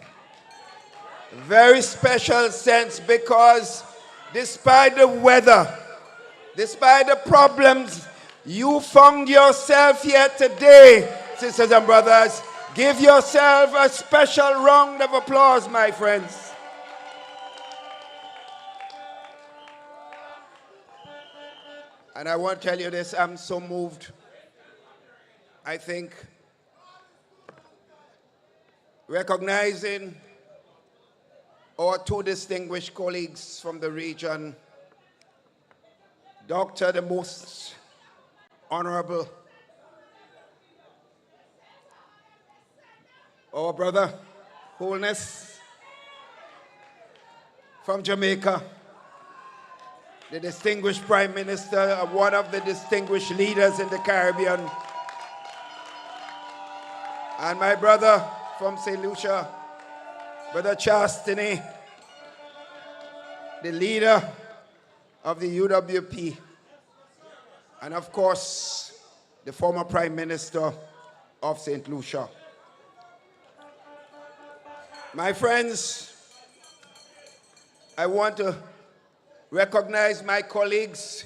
Very special sense, because despite the weather, despite the problems, you found yourself here today, sisters and brothers. Give yourself a special round of applause, my friends. And I want to tell you this, I'm so moved. I think recognizing our two distinguished colleagues from the region, Dr. the Most Honorable, our brother Holness from Jamaica, the distinguished Prime Minister, one of the distinguished leaders in the Caribbean, and my brother from St. Lucia, Brother Chastanet, the leader of the UWP, and of course, the former Prime Minister of St. Lucia. My friends, I want to recognize my colleagues,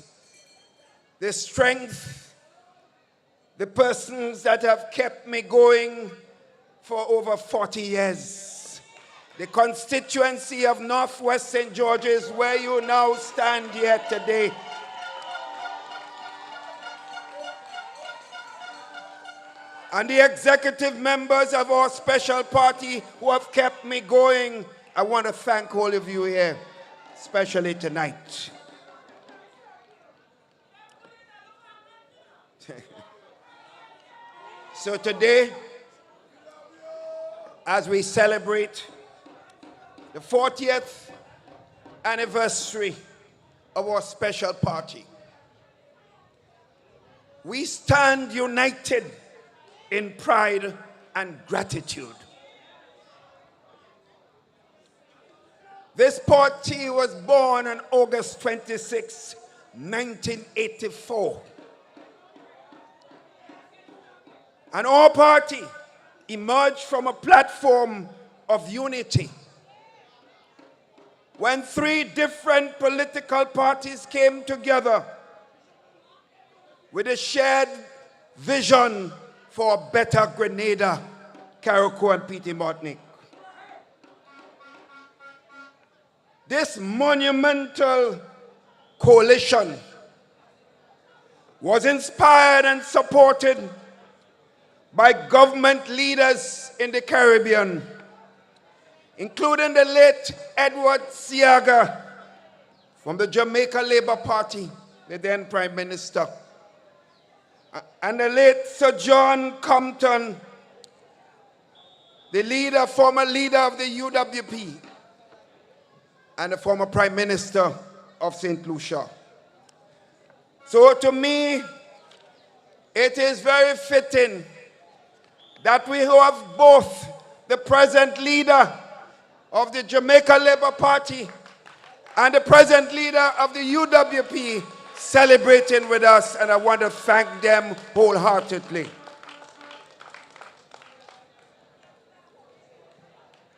the strength, the persons that have kept me going for over 40 years. The constituency of Northwest St. George's, where you now stand here today. And the executive members of our special party who have kept me going. I want to thank all of you here, especially tonight. So today, as we celebrate the 40th anniversary of our special party, we stand united in pride and gratitude. This party was born on August 26, 1984. And our party emerged from a platform of unity. When three different political parties came together with a shared vision for a better Grenada, Carriacou and Petite Martinique. This monumental coalition was inspired and supported by government leaders in the Caribbean, including the late Edward Seaga from the Jamaica Labour Party, the then Prime Minister, and the late Sir John Compton, the former leader of the UWP, and the former Prime Minister of St. Lucia. So to me, it is very fitting that we have both the present leader of the Jamaica Labour Party and the present leader of the UWP celebrating with us, and I want to thank them wholeheartedly.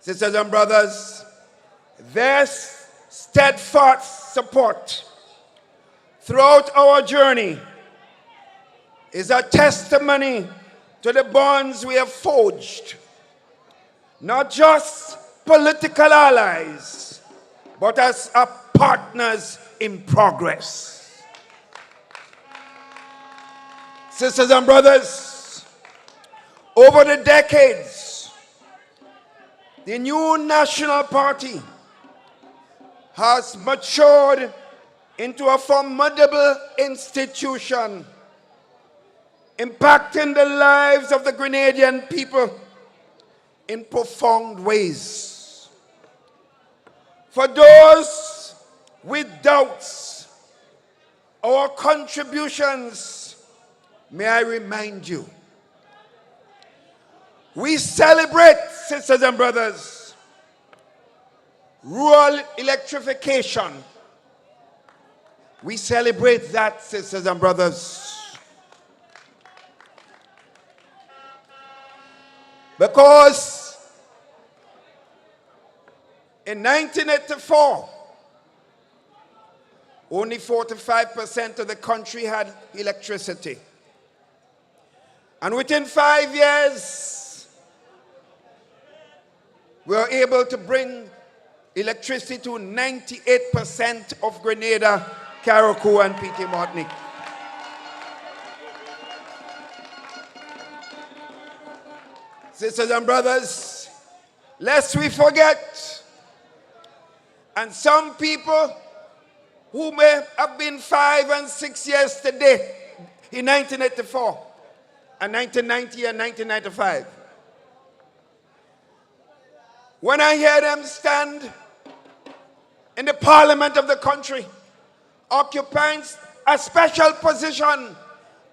Sisters and brothers, their steadfast support throughout our journey is a testimony to the bonds we have forged, not just political allies, but as partners in progress. Sisters and brothers, over the decades, the new National Party has matured into a formidable institution, impacting the lives of the Grenadian people in profound ways. For those with doubts, our contributions, may I remind you, we celebrate, sisters and brothers, rural electrification. We celebrate that, sisters and brothers. Because in 1984, only 45% of the country had electricity. And within 5 years, we were able to bring electricity to 98% of Grenada, Carriacou, and Petit Martinique. Sisters and brothers, lest we forget, and some people who may have been 5 and 6 years today in 1984 and 1990 and 1995. When I hear them stand in the parliament of the country, occupying a special position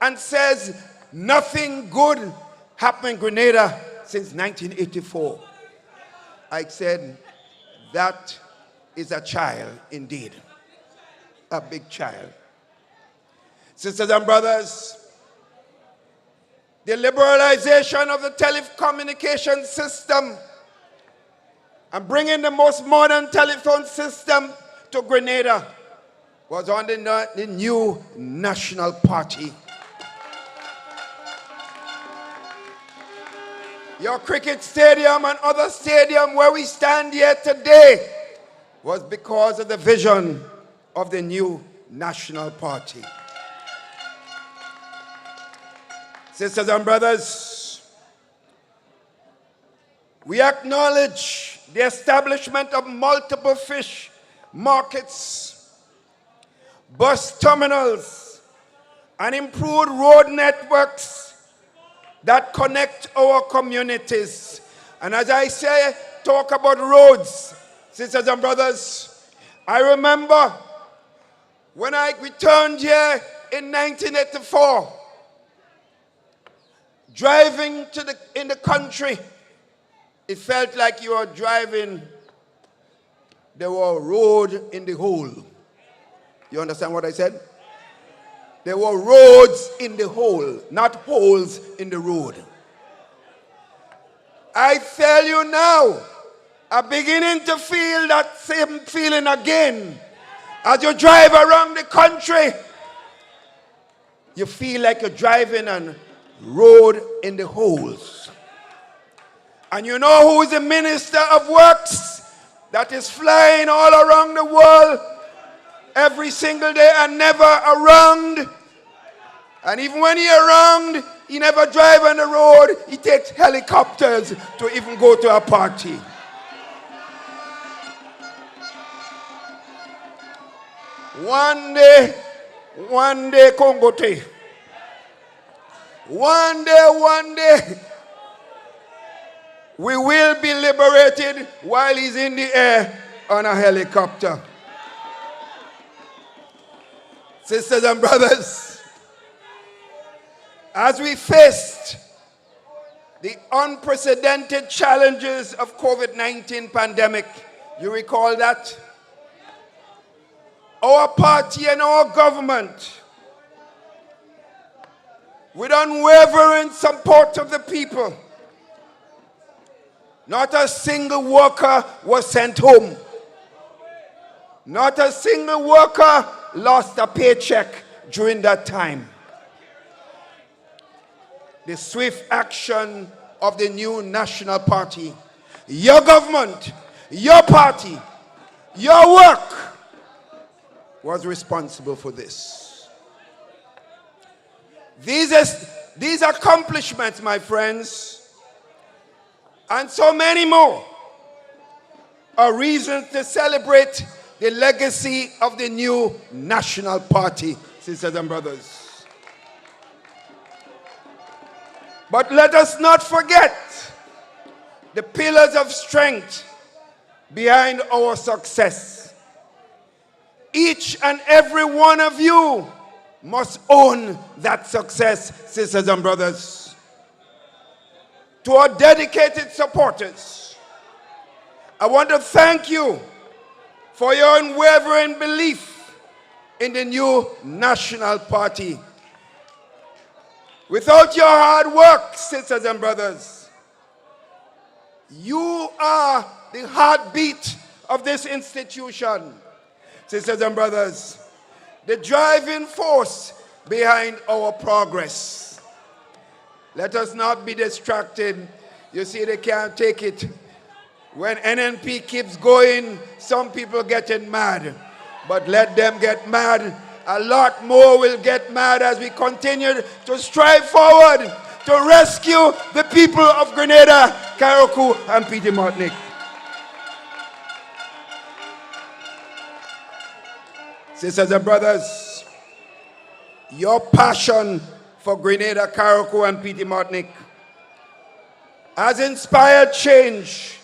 and says nothing good happened in Grenada since 1984, I said, that is a child indeed, a big child. Sisters and brothers, the liberalization of the telecommunication system and bringing the most modern telephone system to Grenada was under the new National Party. Your cricket stadium and other stadium where we stand here today was because of the vision of the new National Party. Sisters and brothers, we acknowledge the establishment of multiple fish markets, bus terminals, and improved road networks that connect our communities. And as I say, talk about roads, sisters and brothers, I remember when I returned here in 1984, driving in the country, it felt like you were driving, there were roads in the hole. You understand what I said? There were roads in the hole, not holes in the road. I tell you now, I'm beginning to feel that same feeling again. As you drive around the country, you feel like you're driving on road in the holes. And you know who is the Minister of Works that is flying all around the world every single day and never around? And even when he around, he never drive on the road. He takes helicopters to even go to a party. One day, Congote. One day, we will be liberated while he's in the air on a helicopter. Sisters and brothers, as we faced the unprecedented challenges of COVID-19 pandemic, you recall that? Our party and our government, with unwavering support of the people, not a single worker was sent home. Not a single worker lost a paycheck during that time. The swift action of the new National Party, your government, your party, your work was responsible for this. These accomplishments, my friends, and so many more, are reasons to celebrate the legacy of the new national party, sisters and brothers. But let us not forget the pillars of strength behind our success. Each and every one of you must own that success, sisters and brothers. To our dedicated supporters, I want to thank you for your unwavering belief in the new national party. Without your hard work, sisters and brothers, you are the heartbeat of this institution. Sisters and brothers, the driving force behind our progress. Let us not be distracted. You see, they can't take it. When NNP keeps going, some people getting mad. But let them get mad. A lot more will get mad as we continue to strive forward to rescue the people of Grenada, Carriacou, and Petite Martinique. Sisters and brothers, your passion for Grenada, Carriacou, and Petite Martinique has inspired change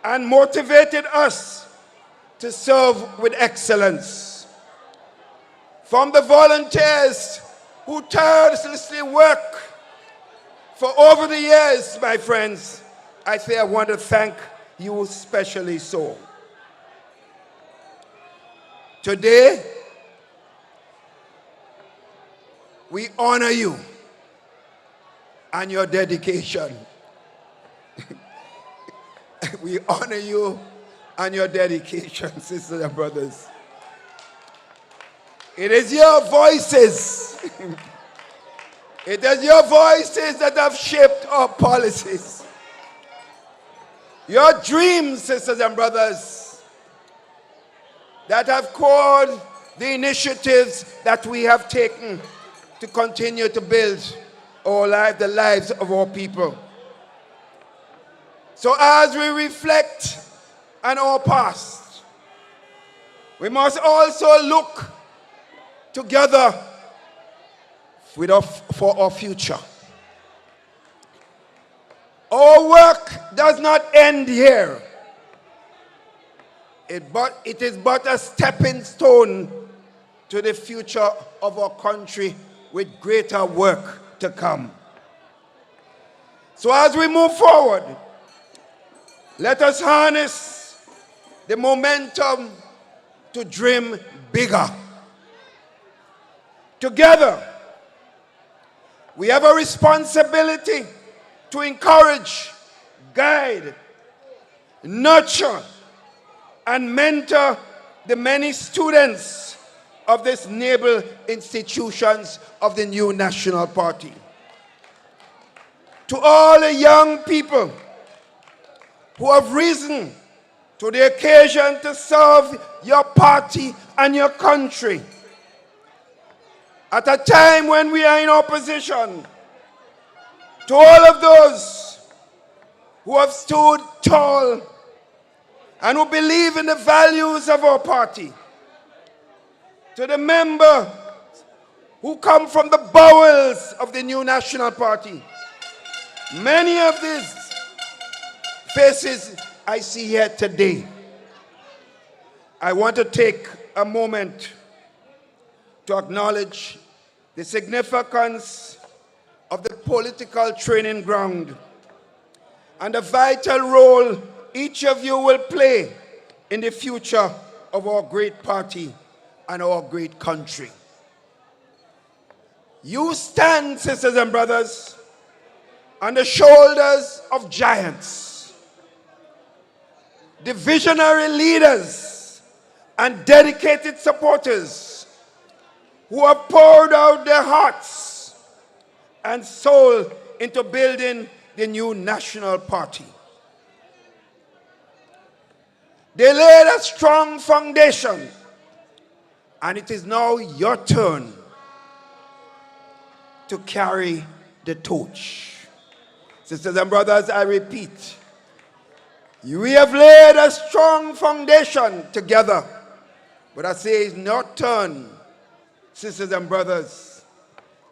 and motivated us to serve with excellence. From the volunteers who tirelessly work for over the years, my friends, I say I want to thank you especially so. Today, we honor you and your dedication. We honor you and your dedication, sisters and brothers. It is your voices. It is your voices that have shaped our policies. Your dreams, sisters and brothers, that have called the initiatives that we have taken to continue to build our life, the lives of our people. So as we reflect on our past, we must also look together for our future. Our work does not end here. It is but a stepping stone to the future of our country with greater work to come. So as we move forward, let us harness the momentum to dream bigger. Together, we have a responsibility to encourage, guide, nurture, and mentor the many students of these noble institutions of the new national party. To all the young people who have risen to the occasion to serve your party and your country, at a time when we are in opposition, to all of those who have stood tall and who believe in the values of our party, to the members who come from the bowels of the new national party, many of these faces I see here today, I want to take a moment to acknowledge the significance of the political training ground and the vital role each of you will play in the future of our great party and our great country. You stand, sisters and brothers, on the shoulders of giants, the visionary leaders and dedicated supporters who have poured out their hearts and soul into building the new national party. They laid a strong foundation, and it is now your turn to carry the torch. Sisters and brothers, I repeat, we have laid a strong foundation together, But I say it's not turn, sisters and brothers,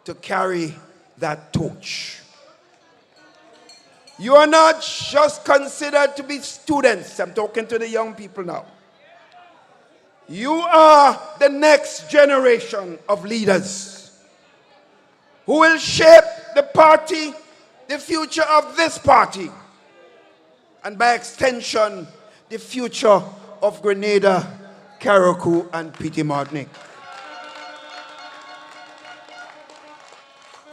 to carry that torch. You are not just considered to be students. I'm talking to the young people now. You are the next generation of leaders who will shape the party, the future of this party, and by extension, the future of Grenada, Carriacou, and Petit Martinique.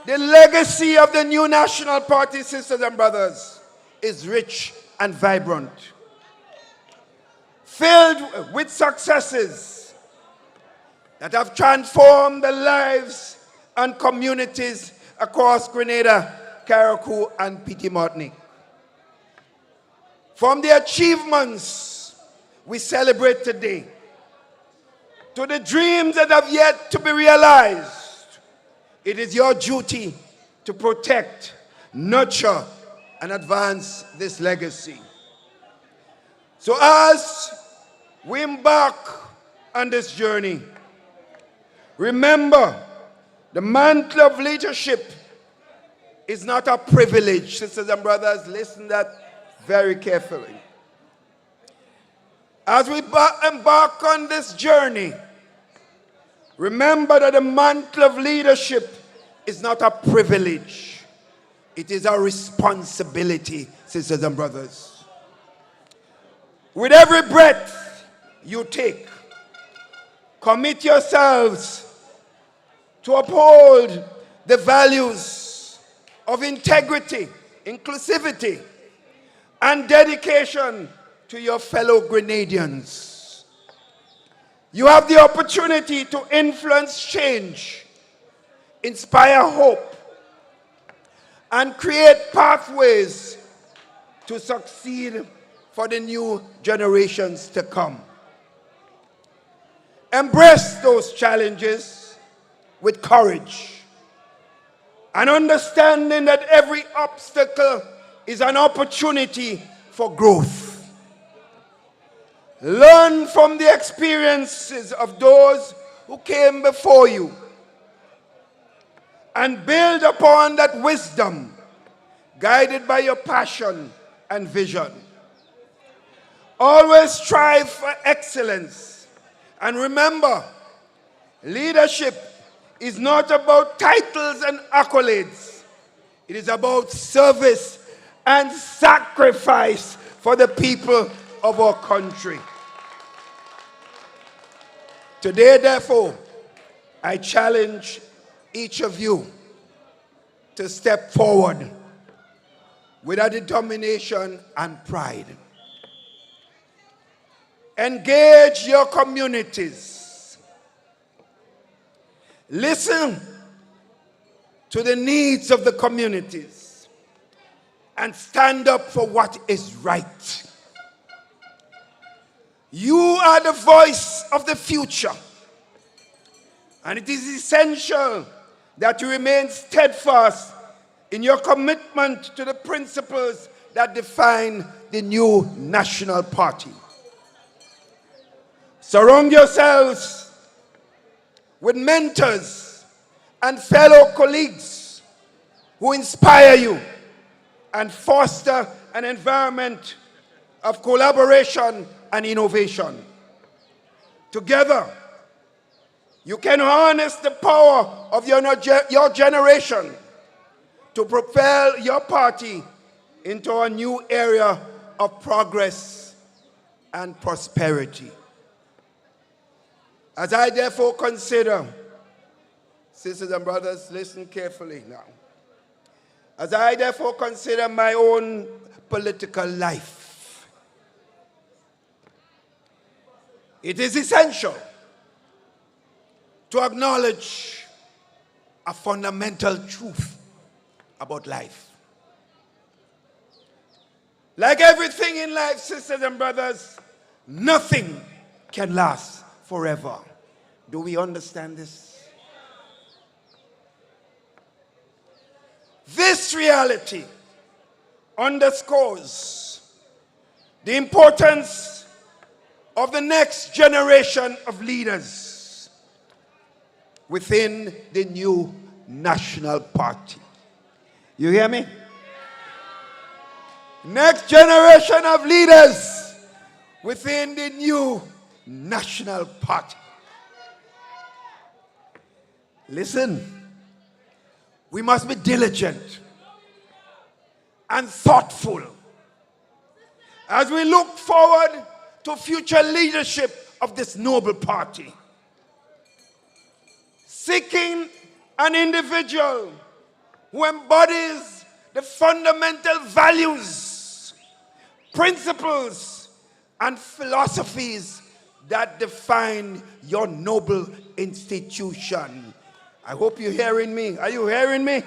The legacy of the new national party, sisters and brothers, is rich and vibrant, filled with successes that have transformed the lives and communities across Grenada, Carriacou, and Petit Martinique. From the achievements we celebrate today to the dreams that have yet to be realized, it is your duty to protect, nurture, and advance this legacy. So as we embark on this journey, remember the mantle of leadership is not a privilege. Sisters and brothers, listen to that very carefully. As we embark on this journey, remember that the mantle of leadership is not a privilege. It is a responsibility, sisters and brothers. With every breath you take, commit yourselves to uphold the values of integrity, inclusivity, and dedication to your fellow Grenadians. You have the opportunity to influence change, inspire hope, and create pathways to succeed for the new generations to come. Embrace those challenges with courage and understanding that every obstacle is an opportunity for growth. Learn from the experiences of those who came before you and build upon that wisdom, guided by your passion and vision. Always strive for excellence. And remember, leadership is not about titles and accolades. It is about service and sacrifice for the people of our country. Today, therefore, I challenge each of you to step forward with a determination and pride. Engage your communities. Listen to the needs of the communities and stand up for what is right. You are the voice of the future, and it is essential that you remain steadfast in your commitment to the principles that define the new national party. Surround yourselves with mentors and fellow colleagues who inspire you and foster an environment of collaboration and innovation. Together, you can harness the power of your generation to propel your party into a new era of progress and prosperity. As I therefore consider, sisters and brothers, listen carefully now. As I therefore consider my own political life, it is essential to acknowledge a fundamental truth about life. Like everything in life, sisters and brothers, nothing can last forever. Do we understand this? This reality underscores the importance of the next generation of leaders within the new National Party. You hear me? Next generation of leaders within the new National Party. Listen, we must be diligent and thoughtful as we look forward to future leadership of this noble party. Seeking an individual who embodies the fundamental values, principles, and philosophies that define your noble institution. I hope you're hearing me. Are you hearing me?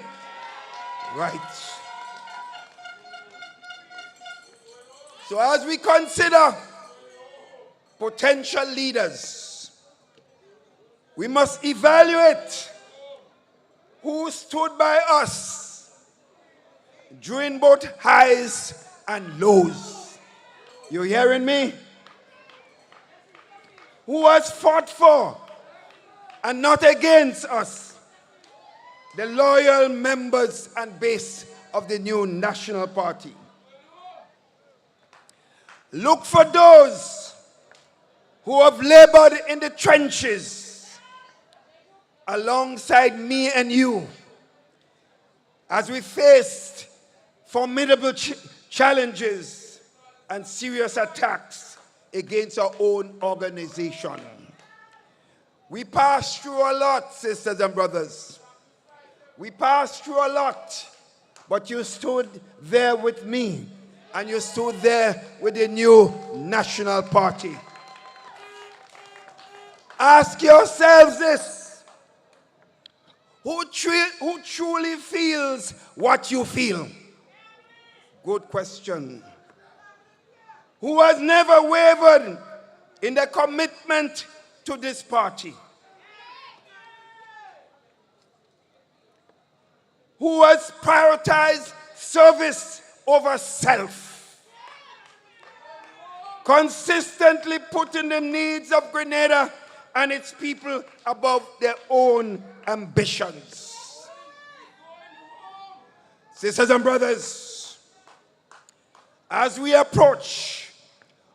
Right. So as we consider potential leaders, we must evaluate who stood by us during both highs and lows. You hearing me? Who has fought for and not against us, the loyal members and base of the new National Party. Look for those who have labored in the trenches alongside me and you as we faced formidable challenges and serious attacks against our own organization. We passed through a lot, sisters and brothers. We passed through a lot, but you stood there with me, and you stood there with the new National Party. Ask yourselves this: who truly feels what you feel? Good question. Who has never wavered in their commitment to this party? Who has prioritized service over self? Consistently putting the needs of Grenada and its people above their own ambitions. Sisters and brothers, as we approach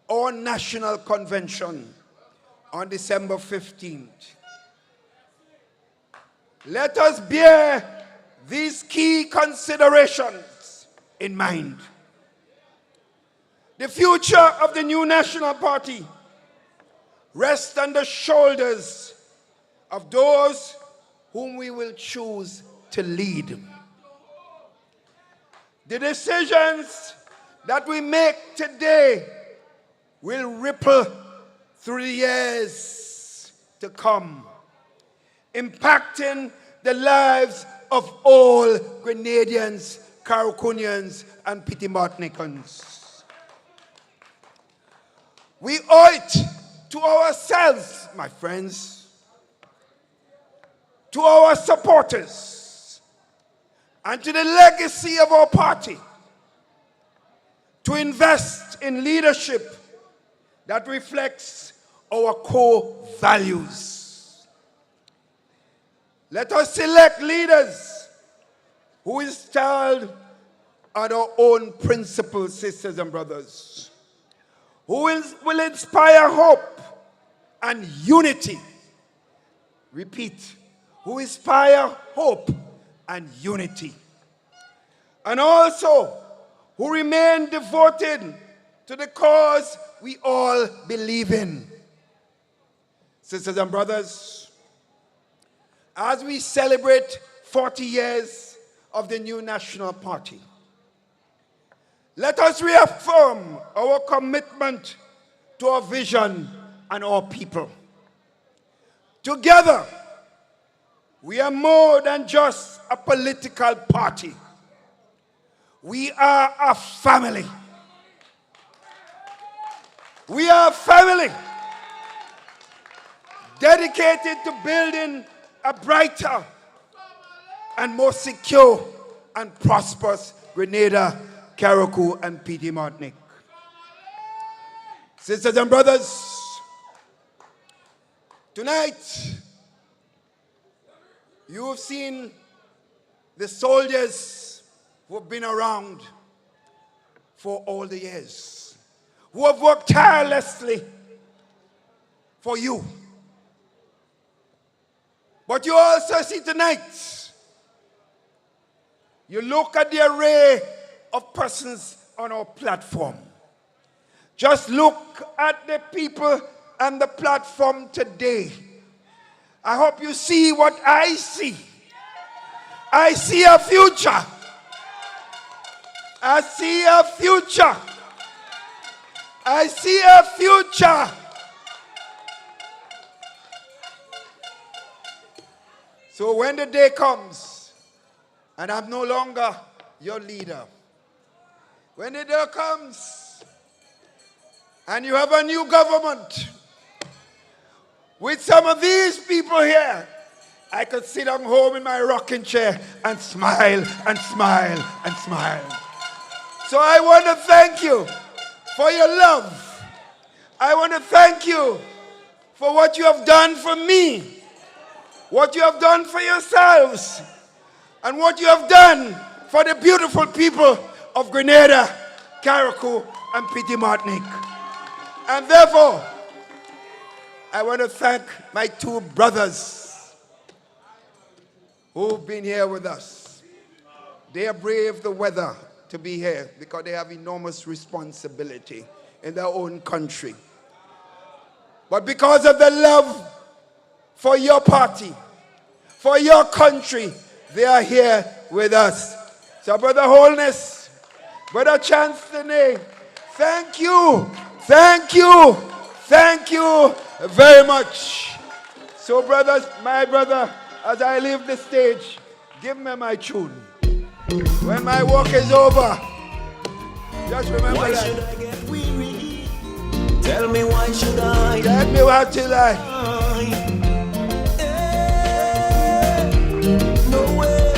our national convention on December 15th, let us bear these key considerations in mind. The future of the new National Party rests on the shoulders of those whom we will choose to lead. The decisions that we make today will ripple through the years to come, impacting the lives of all Grenadians, Caracunians, and Petit Martinicans. We owe it to ourselves, my friends, to our supporters, and to the legacy of our party to invest in leadership that reflects our core values. Let us select leaders who is styled on our own principles, sisters and brothers, who will inspire hope and unity. Repeat, who inspire hope and unity. And also, who remain devoted to the cause we all believe in. Sisters and brothers, as we celebrate 40 years of the new National Party, let us reaffirm our commitment to our vision and our people. Together, we are more than just a political party. We are a family. We are a family dedicated to building a brighter and more secure and prosperous Grenada, Carriacou, and Petit Martinique. Sisters and brothers, Tonight, you've seen the soldiers who have been around for all the years, who have worked tirelessly for you. But you also see tonight, you look at the array of persons on our platform. Just look at the people on the platform today. I hope you see what I see. I see a future. I see a future. I see a future. So when the day comes and I'm no longer your leader, when the day comes and you have a new government with some of these people here, I could sit down home in my rocking chair and smile and smile and smile. So I want to thank you for your love. I want to thank you for what you have done for me, what you have done for yourselves, and what you have done for the beautiful people of Grenada, Carriacou, and Petit Martinique. And therefore, I want to thank my two brothers who've been here with us. They have braved the weather to be here because they have enormous responsibility in their own country. But because of the love for your party, for your country, they are here with us. So Brother Holness, Brother Chastanet, thank you, thank you, thank you very much. So brothers, my brother, as I leave the stage, give me my tune. When my work is over, just remember Why that. should I get weary? Tell me why should I? Tell me what you like. No way.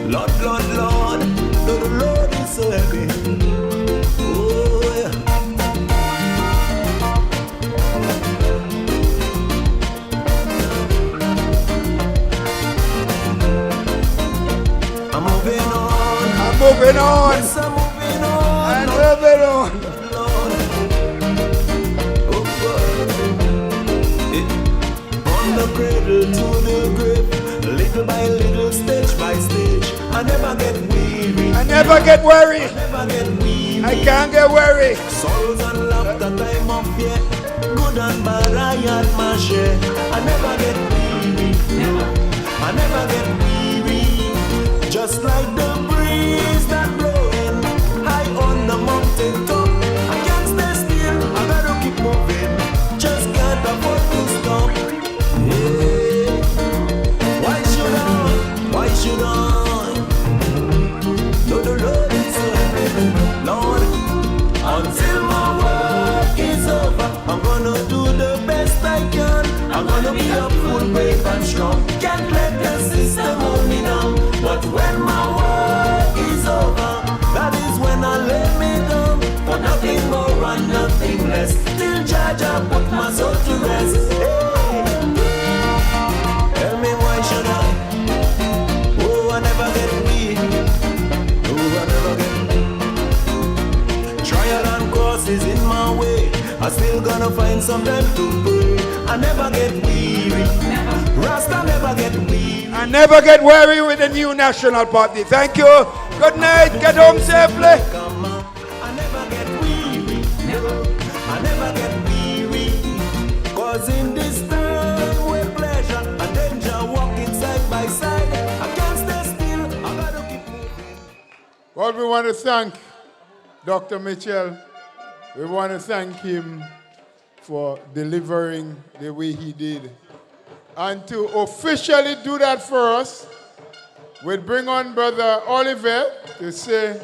Lord, Lord, Lord, the Lord is so happy. Oh yeah. I'm moving on. I'm moving on. Yes, I'm moving on. I'm moving on. From the cradle to the grave, little by little, stage by stage. I never get weary. I never get worried. I never get weary. I can't get worried. Sorrows and laughter, time of fear. Good and bad, I had my share. I never get weary. I never get weary. Just like the breeze that blowing high on the mountain top. I can't stay still. I gotta keep moving. Just can't afford to stop. Yeah. Why should I? Why should I? No, the Lord is Lord. Until my work is over, I'm gonna do the best I can. I'm gonna be up full, brave and strong. Can't let the system hold me down. But when my work is over, that is when I lay me down. For nothing more and nothing less. Till Jaja put my soul to rest. Hey. Tell me why should I? Oh, I never get weak. Oh, I never get trial and crosses in my way. I still gonna find some time to pray. I never get weary. Rasta never get weary. I never get weary with the new national party. Thank you. Good night. Get home safely. I never get weary. I never get weary. Cause in this time with pleasure and danger walking side by side. I can't stay still. I gotta keep moving. Well, we want to thank Dr. Mitchell. We want to thank him for delivering the way he did. And to officially do that for us, we'll bring on Brother Oliver to say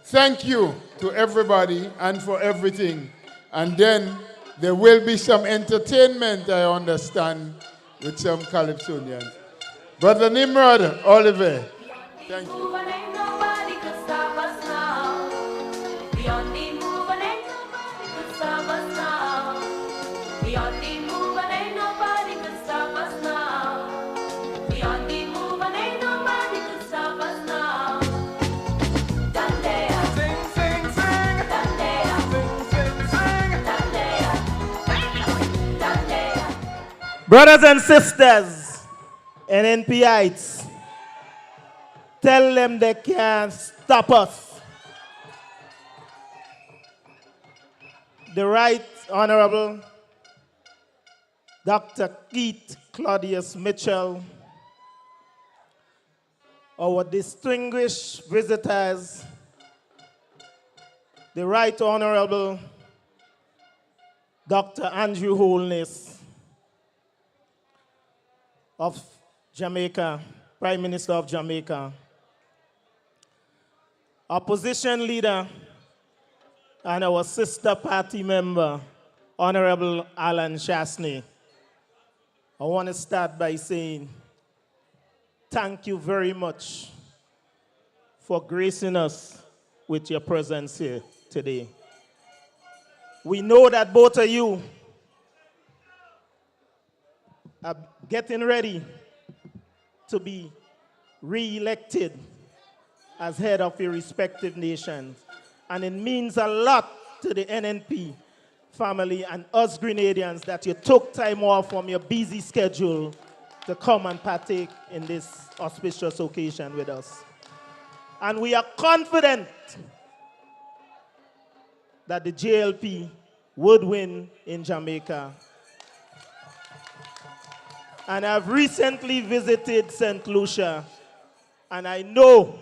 thank you to everybody and for everything. And then there will be some entertainment, I understand, with some Calypsonians. Brother Nimrod Oliver, thank you. We only move and ain't nobody could stop us now. Brothers and sisters, NNPites, tell them they can't stop us. The Right Honorable Dr. Keith Claudius Mitchell, our distinguished visitors, the Right Honorable Dr. Andrew Holness of Jamaica, Prime Minister of Jamaica, opposition leader and our sister party member, Honorable Alan Chastanet. I want to start by saying thank you very much for gracing us with your presence here today. We know that both of you are getting ready to be re-elected as head of your respective nations. And it means a lot to the NNP family and us Grenadians that you took time off from your busy schedule to come and partake in this auspicious occasion with us. And we are confident that the JLP would win in Jamaica. And I've recently visited St. Lucia, and I know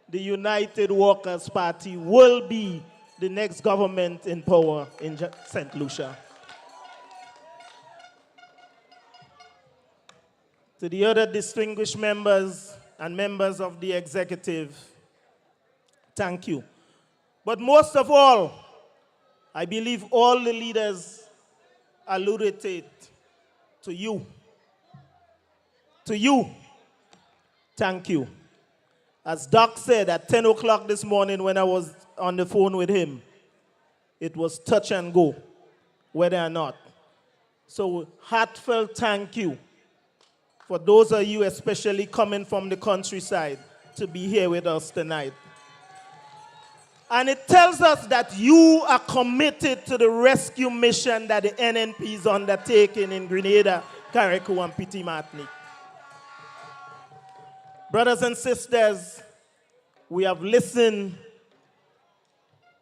the United Workers' Party will be the next government in power in St. Lucia. To the other distinguished members and members of the executive, thank you. But most of all, I believe all the leaders alluded to it. To you. To you, thank you. As Doc said at 10 o'clock this morning when I was on the phone with him, it was touch and go, whether or not. So heartfelt thank you for those of you especially coming from the countryside to be here with us tonight. And it tells us that you are committed to the rescue mission that the NNP is undertaking in Grenada, Carriacou, and Petit Martinique. Brothers and sisters, we have listened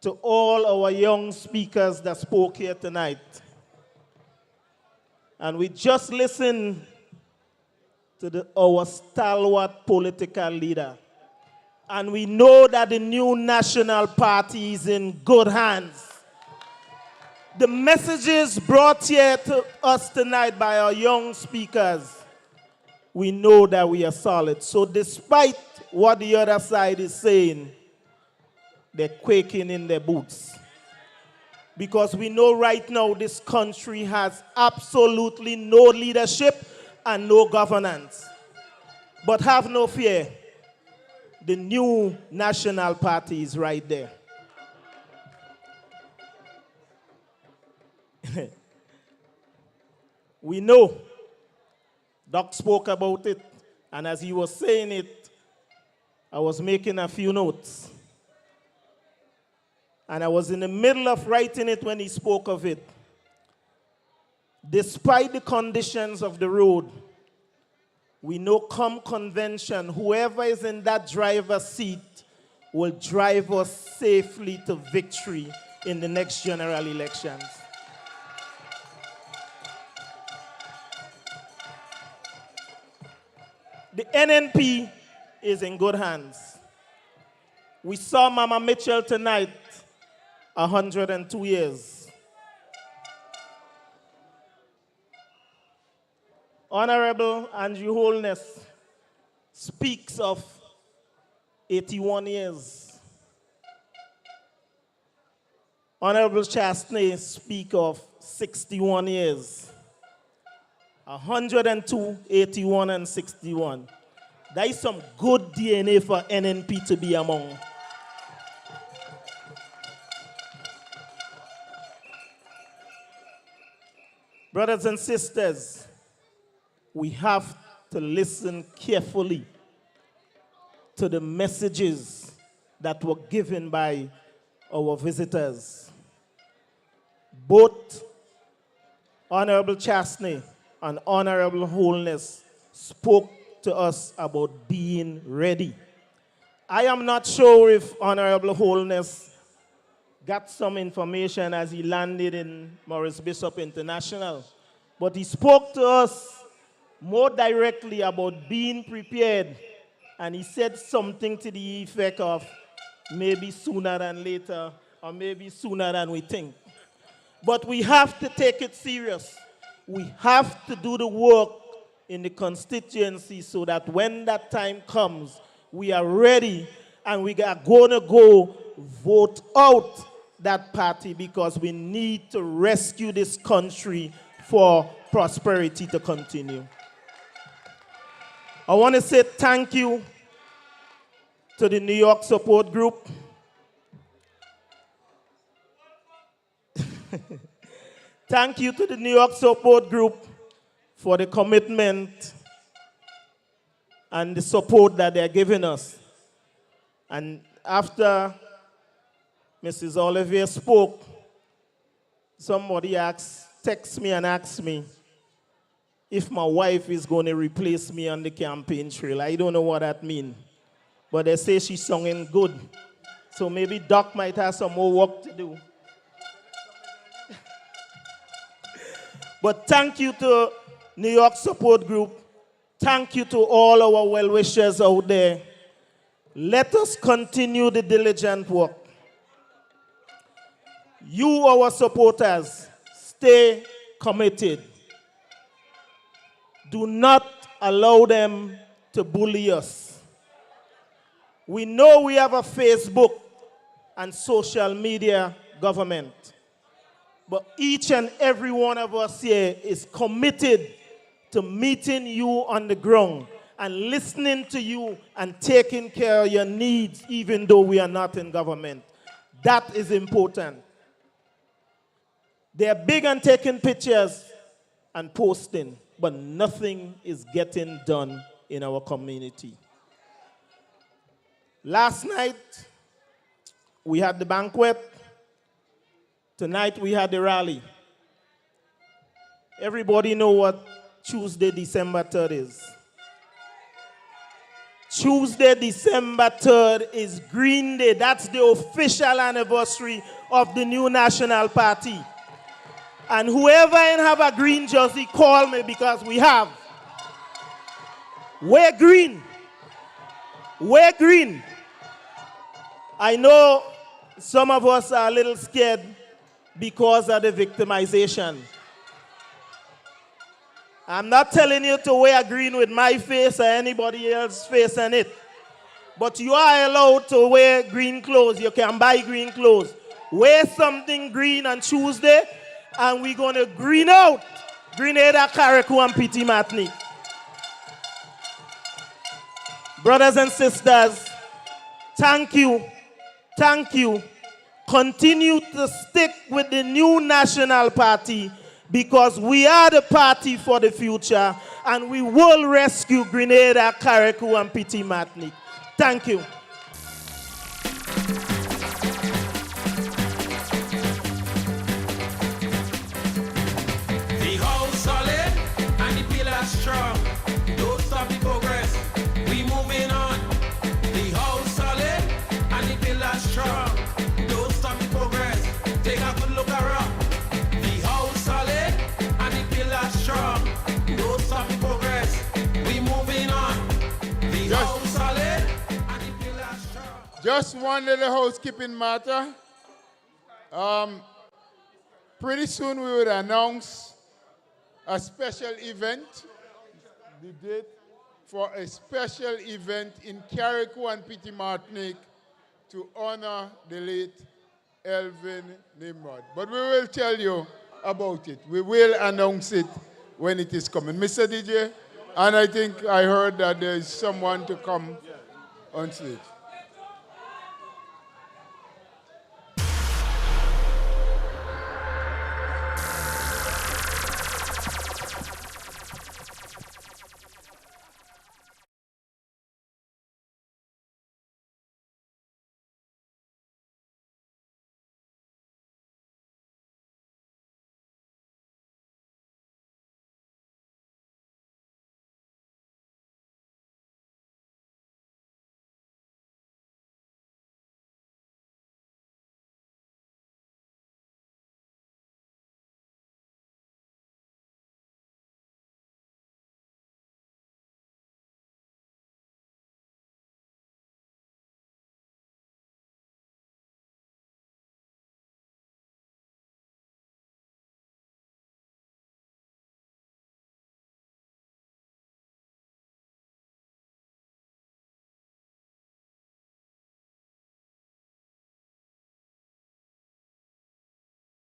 to all our young speakers that spoke here tonight. And we just listened to our stalwart political leader. And we know that the new national party is in good hands. The messages brought here to us tonight by our young speakers, we know that we are solid. So despite what the other side is saying, they're quaking in their boots. Because we know right now this country has absolutely no leadership and no governance. But have no fear. The new national party is right there. We know, Doc spoke about it, and as he was saying it, I was making a few notes. And I was in the middle of writing it when he spoke of it. Despite the conditions of the road, we know come convention, whoever is in that driver's seat will drive us safely to victory in the next general elections. The NNP is in good hands. We saw Mama Mitchell tonight, 102 years. Honorable Andrew Holness speaks of 81 years. Honorable Chastanet speaks of 61 years. 102, 81, and 61. That is some good DNA for NNP to be among. Brothers and sisters, we have to listen carefully to the messages that were given by our visitors. Both Honorable Chastanet and Honorable Holness spoke to us about being ready. I am not sure if Honorable Holness got some information as he landed in Maurice Bishop International, but he spoke to us more directly about being prepared, and he said something to the effect of maybe sooner than later, or maybe sooner than we think. But we have to take it serious. We have to do the work in the constituency so that when that time comes, we are ready and we are going to go vote out that party, because we need to rescue this country for prosperity to continue. I want to say thank you to the New York support group. Thank you to the New York support group for the commitment and the support that they're giving us. And after Mrs. Olivier spoke, somebody texted me and asked me if my wife is going to replace me on the campaign trail. I don't know what that means, but they say she's singing good. So maybe Doc might have some more work to do. But thank you to New York support group. Thank you to all our well-wishers out there. Let us continue the diligent work. You, our supporters, stay committed. Do not allow them to bully us. We know we have a Facebook and social media government, but each and every one of us here is committed to meeting you on the ground and listening to you and taking care of your needs, even though we are not in government. That is important. They are big on taking pictures and posting, but nothing is getting done in our community. Last night, we had the banquet. Tonight, we had the rally. Everybody know what Tuesday, December 3rd is. Tuesday, December 3rd is Green Day. That's the official anniversary of the new National Party. And whoever ain't have a green jersey, call me, because we have. Wear green. Wear green. I know some of us are a little scared because of the victimization. I'm not telling you to wear green with my face or anybody else's face on it. But you are allowed to wear green clothes. You can buy green clothes. Wear something green on Tuesday, and we're going to green out Grenada, Carriacou, and Petit Martinique. Brothers and sisters, thank you. Thank you. Continue to stick with the new National Party, because we are the party for the future, and we will rescue Grenada, Carriacou, and Petit Martinique. Thank you. The house solid and the pillars strong. Don't stop the progress. We moving on. The house solid and the pillars strong. Don't stop the progress. Take a good look around. The house solid and the pillars strong. Don't stop the progress. We moving on. The house solid and the pillars strong. Just one little housekeeping matter. Pretty soon we will announce a special event, the date for a special event in Carriacou and Petit Martinique to honor the late Elvin Nimrod. But we will tell you about it. We will announce it when it is coming. Mr. DJ, and I think I heard that there is someone to come on stage.